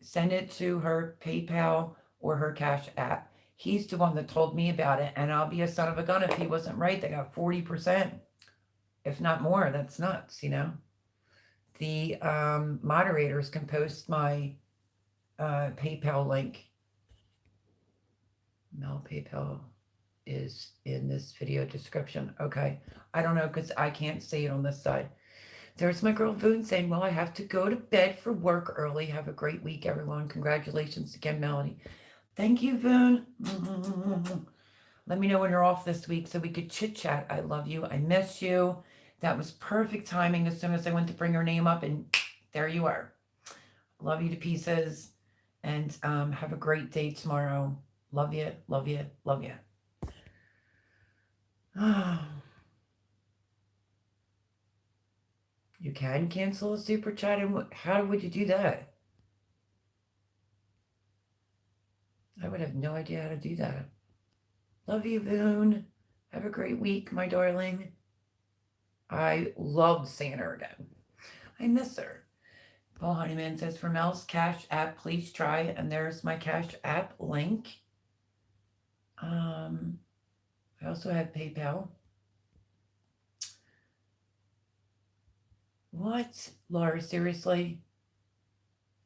send it to her PayPal or her Cash App. He's the one that told me about it, and I'll be a son of a gun if he wasn't right. They got 40%, if not more. That's nuts, you know. The moderators can post my PayPal link. No, PayPal is in this video description. Okay. I don't know because I can't see it on this side. There's my girl Voon saying, well, I have to go to bed for work early. Have a great week, everyone. Congratulations again, Melanie. Thank you, Voon. Let me know when you're off this week so we could chit chat. I love you. I miss you. That was perfect timing as soon as I went to bring her name up, and there you are. Love you to pieces, and have a great day tomorrow. Love you, love you, love you. You can cancel a super chat, and how would you do that? I would have no idea how to do that. Love you, Boone. Have a great week, my darling. I loved seeing her again. I miss her. Paul Honeyman says, for Mel's Cash App, please try. And there's my Cash App link. I also have PayPal. What? Laura, seriously?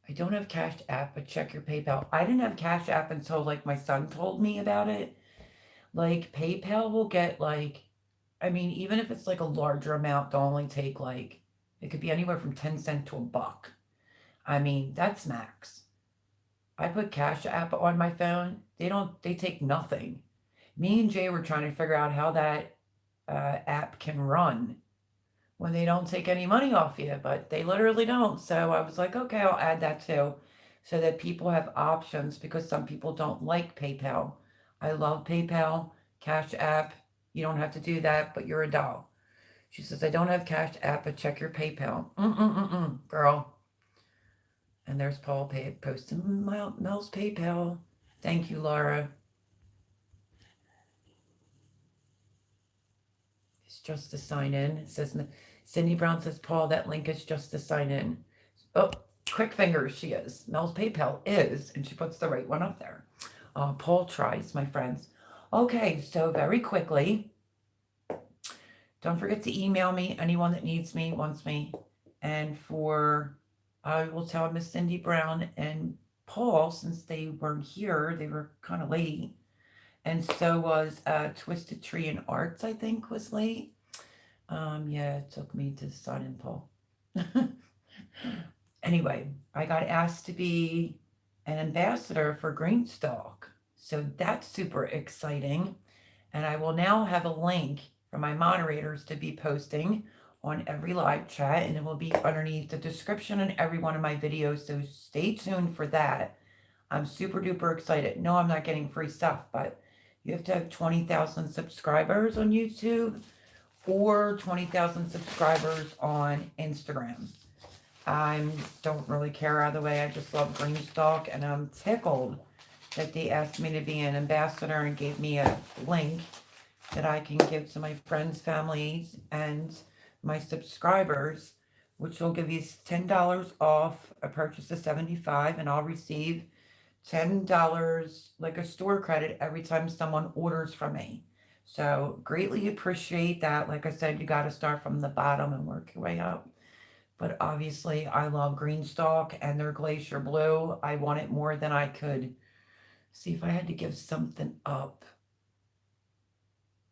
I don't have Cash App, but check your PayPal. I didn't have Cash App until like my son told me about it. Like PayPal will get like, I mean, even if it's like a larger amount, they'll only take like, it could be anywhere from 10 cents to $1. I mean, that's max. I put Cash App on my phone. They take nothing. Me and Jay were trying to figure out how that app can run when they don't take any money off you, but they literally don't. So I was like, okay, I'll add that too, so that people have options, because some people don't like PayPal. I love PayPal, Cash App. You don't have to do that, but you're a doll. She says, I don't have Cash App, but check your PayPal. Girl. And there's Paul posting Mel's PayPal. Thank you, Laura. It's just to sign in. It says, Cindy Brown says, Paul, that link is just to sign in. Oh, quick fingers she is. Mel's PayPal is, and she puts the right one up there. Paul tries, my friends. Okay, so very quickly, don't forget to email me, anyone that needs me, wants me. And I will tell Miss Cindy Brown and Paul, since they weren't here, they were kind of late. And so was Twisted Tree and Arts, I think, was late. Yeah, it took me to sign in Paul. Anyway, I got asked to be an ambassador for Greenstalk. So that's super exciting. And I will now have a link for my moderators to be posting on every live chat, and it will be underneath the description in every one of my videos. So stay tuned for that. I'm super duper excited. No, I'm not getting free stuff, but you have to have 20,000 subscribers on YouTube or 20,000 subscribers on Instagram. I don't really care either way. I just love Greenstalk, and I'm tickled that they asked me to be an ambassador and gave me a link that I can give to my friends, families, and my subscribers, which will give you $10 off a purchase of 75, and I'll receive $10 like a store credit every time someone orders from me. So greatly appreciate that. Like I said, you got to start from the bottom and work your way up. But obviously, I love Greenstalk and their Glacier Blue. I want it more than I could. See, if I had to give something up,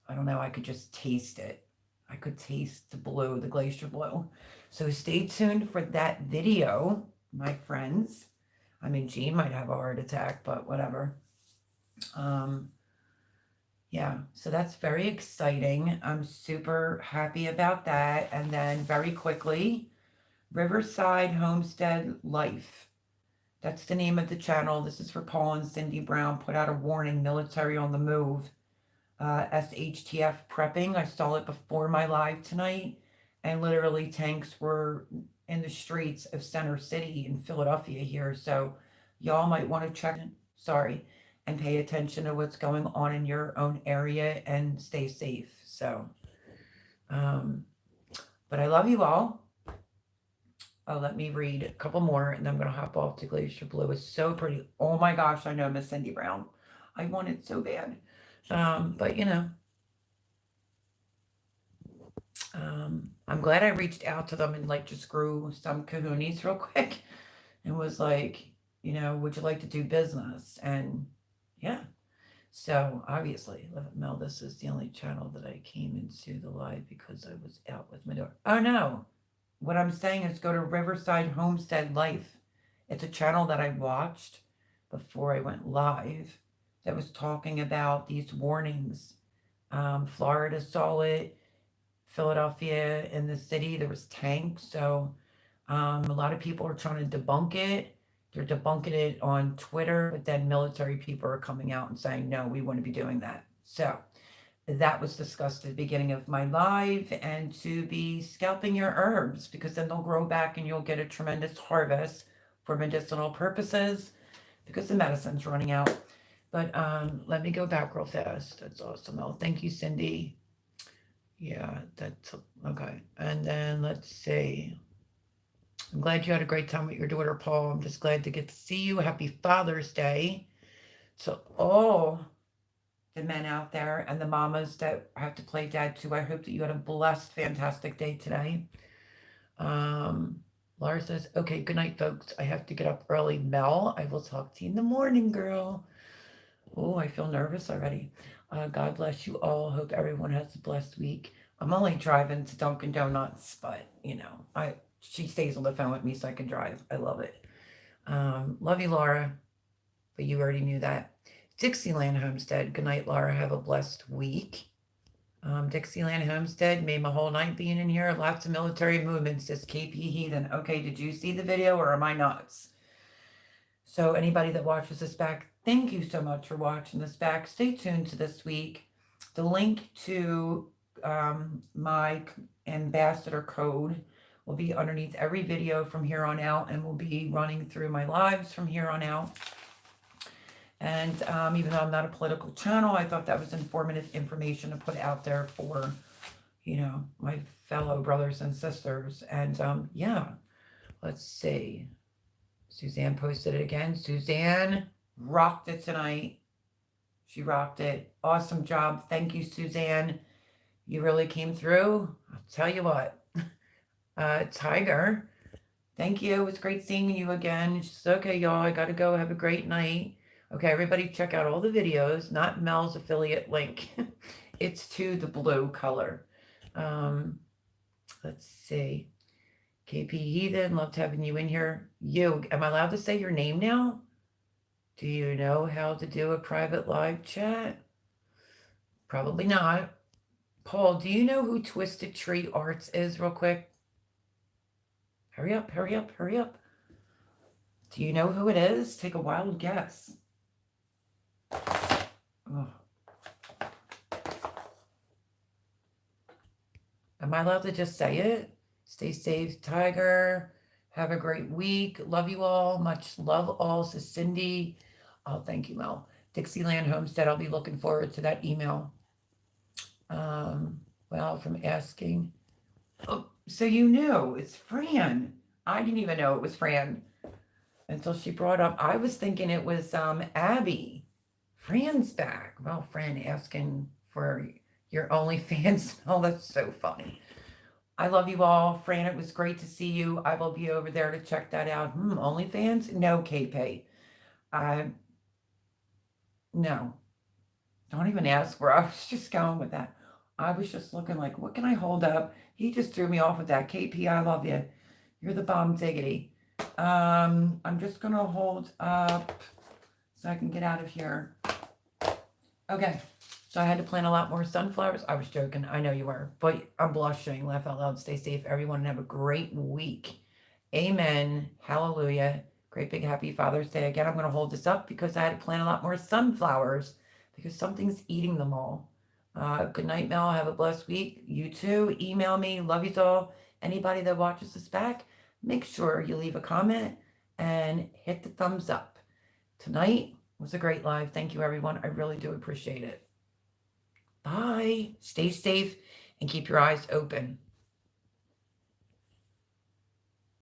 I don't know, I could just taste it. I could taste the blue, the Glacier Blue. So stay tuned for that video, my friends. I mean, Jean might have a heart attack, but whatever. Yeah, so that's very exciting. I'm super happy about that. And then very quickly, Riverside Homestead Life. That's the name of the channel. This is for Paul and Cindy Brown. Put out a warning, military on the move. SHTF prepping. I saw it before my live tonight. And literally tanks were in the streets of Center City in Philadelphia here. So y'all might want to check, and pay attention to what's going on in your own area and stay safe. So, but I love you all. Oh, let me read a couple more, and then I'm going to hop off to Glacier Blue. It's so pretty. Oh my gosh, I know Miss Cindy Brown. I want it so bad. But you know, I'm glad I reached out to them and like just grew some kahunas real quick and was like, you know, would you like to do business? And yeah. So obviously, Mel, this is the only channel that I came into the live because I was out with my daughter. Oh no. What I'm saying is go to Riverside Homestead Life. It's a channel that I watched before I went live that was talking about these warnings. Florida saw it, Philadelphia in the city, there was tanks. So a lot of people are trying to debunk it. They're debunking it on Twitter, but then military people are coming out and saying, no, we wouldn't be doing that. So that was discussed at the beginning of my live, and to be scalping your herbs because then they'll grow back and you'll get a tremendous harvest for medicinal purposes because the medicine's running out. But let me go back real fast. That's awesome. Oh, thank you, Cindy. Yeah, that's okay. And then let's see. I'm glad you had a great time with your daughter, Paul. I'm just glad to get to see you. Happy Father's Day to all the men out there and the mamas that have to play dad too. I hope that you had a blessed, fantastic day today. Laura says, okay, good night, folks. I have to get up early. Mel, I will talk to you in the morning, girl. Oh, I feel nervous already. God bless you all. Hope everyone has a blessed week. I'm only driving to Dunkin' Donuts, but you know, she stays on the phone with me so I can drive. I love it. Love you, Laura. But you already knew that. Dixieland Homestead. Good night, Laura. Have a blessed week. Dixieland Homestead made my whole night being in here. Lots of military movements. Says KP Heathen. Okay, did you see the video or am I nuts? So anybody that watches this back, thank you so much for watching this back. Stay tuned to this week. The link to my ambassador code will be underneath every video from here on out, and will be running through my lives from here on out. And even though I'm not a political channel, I thought that was informative information to put out there for, you know, my fellow brothers and sisters. And yeah, let's see. Suzanne posted it again. Suzanne rocked it tonight. She rocked it. Awesome job. Thank you, Suzanne. You really came through. I'll tell you what. Tiger, thank you. It was great seeing you again. She's okay, y'all. I got to go. Have a great night. Okay, everybody check out all the videos, not Mel's affiliate link. It's to the blue color. Let's see. KP Heathen, loved having you in here. You, am I allowed to say your name now? Do you know how to do a private live chat? Probably not. Paul, do you know who Twisted Tree Arts is, real quick? Hurry up, hurry up, hurry up. Do you know who it is? Take a wild guess. Oh. Am I allowed to just say it? Stay safe, Tiger. Have a great week. Love you all. Much love all, says Cindy. Oh, thank you, Mel. Dixieland Homestead. I'll be looking forward to that email. Well, from asking. Oh, so you knew it's Fran. I didn't even know it was Fran until she brought up. I was thinking it was Abby. Fran's back. Well, Fran asking for your OnlyFans. Oh, that's so funny. I love you all. Fran, it was great to see you. I will be over there to check that out. OnlyFans? No, KP. No. Don't even ask where I was just going with that. I was just looking like, what can I hold up? He just threw me off with that. KP, I love you. You're the bomb diggity. I'm just going to hold up so I can get out of here. Okay. So I had to plant a lot more sunflowers. I was joking. I know you were. But I'm blushing. Laugh out loud. Stay safe, everyone, and have a great week. Amen. Hallelujah. Great big happy Father's Day. Again, I'm going to hold this up because I had to plant a lot more sunflowers because something's eating them all. Good night, Mel. Have a blessed week. You too. Email me. Love you all. Anybody that watches this back, make sure you leave a comment and hit the thumbs up. Tonight was a great live. Thank you, everyone. I really do appreciate it. Bye. Stay safe and keep your eyes open.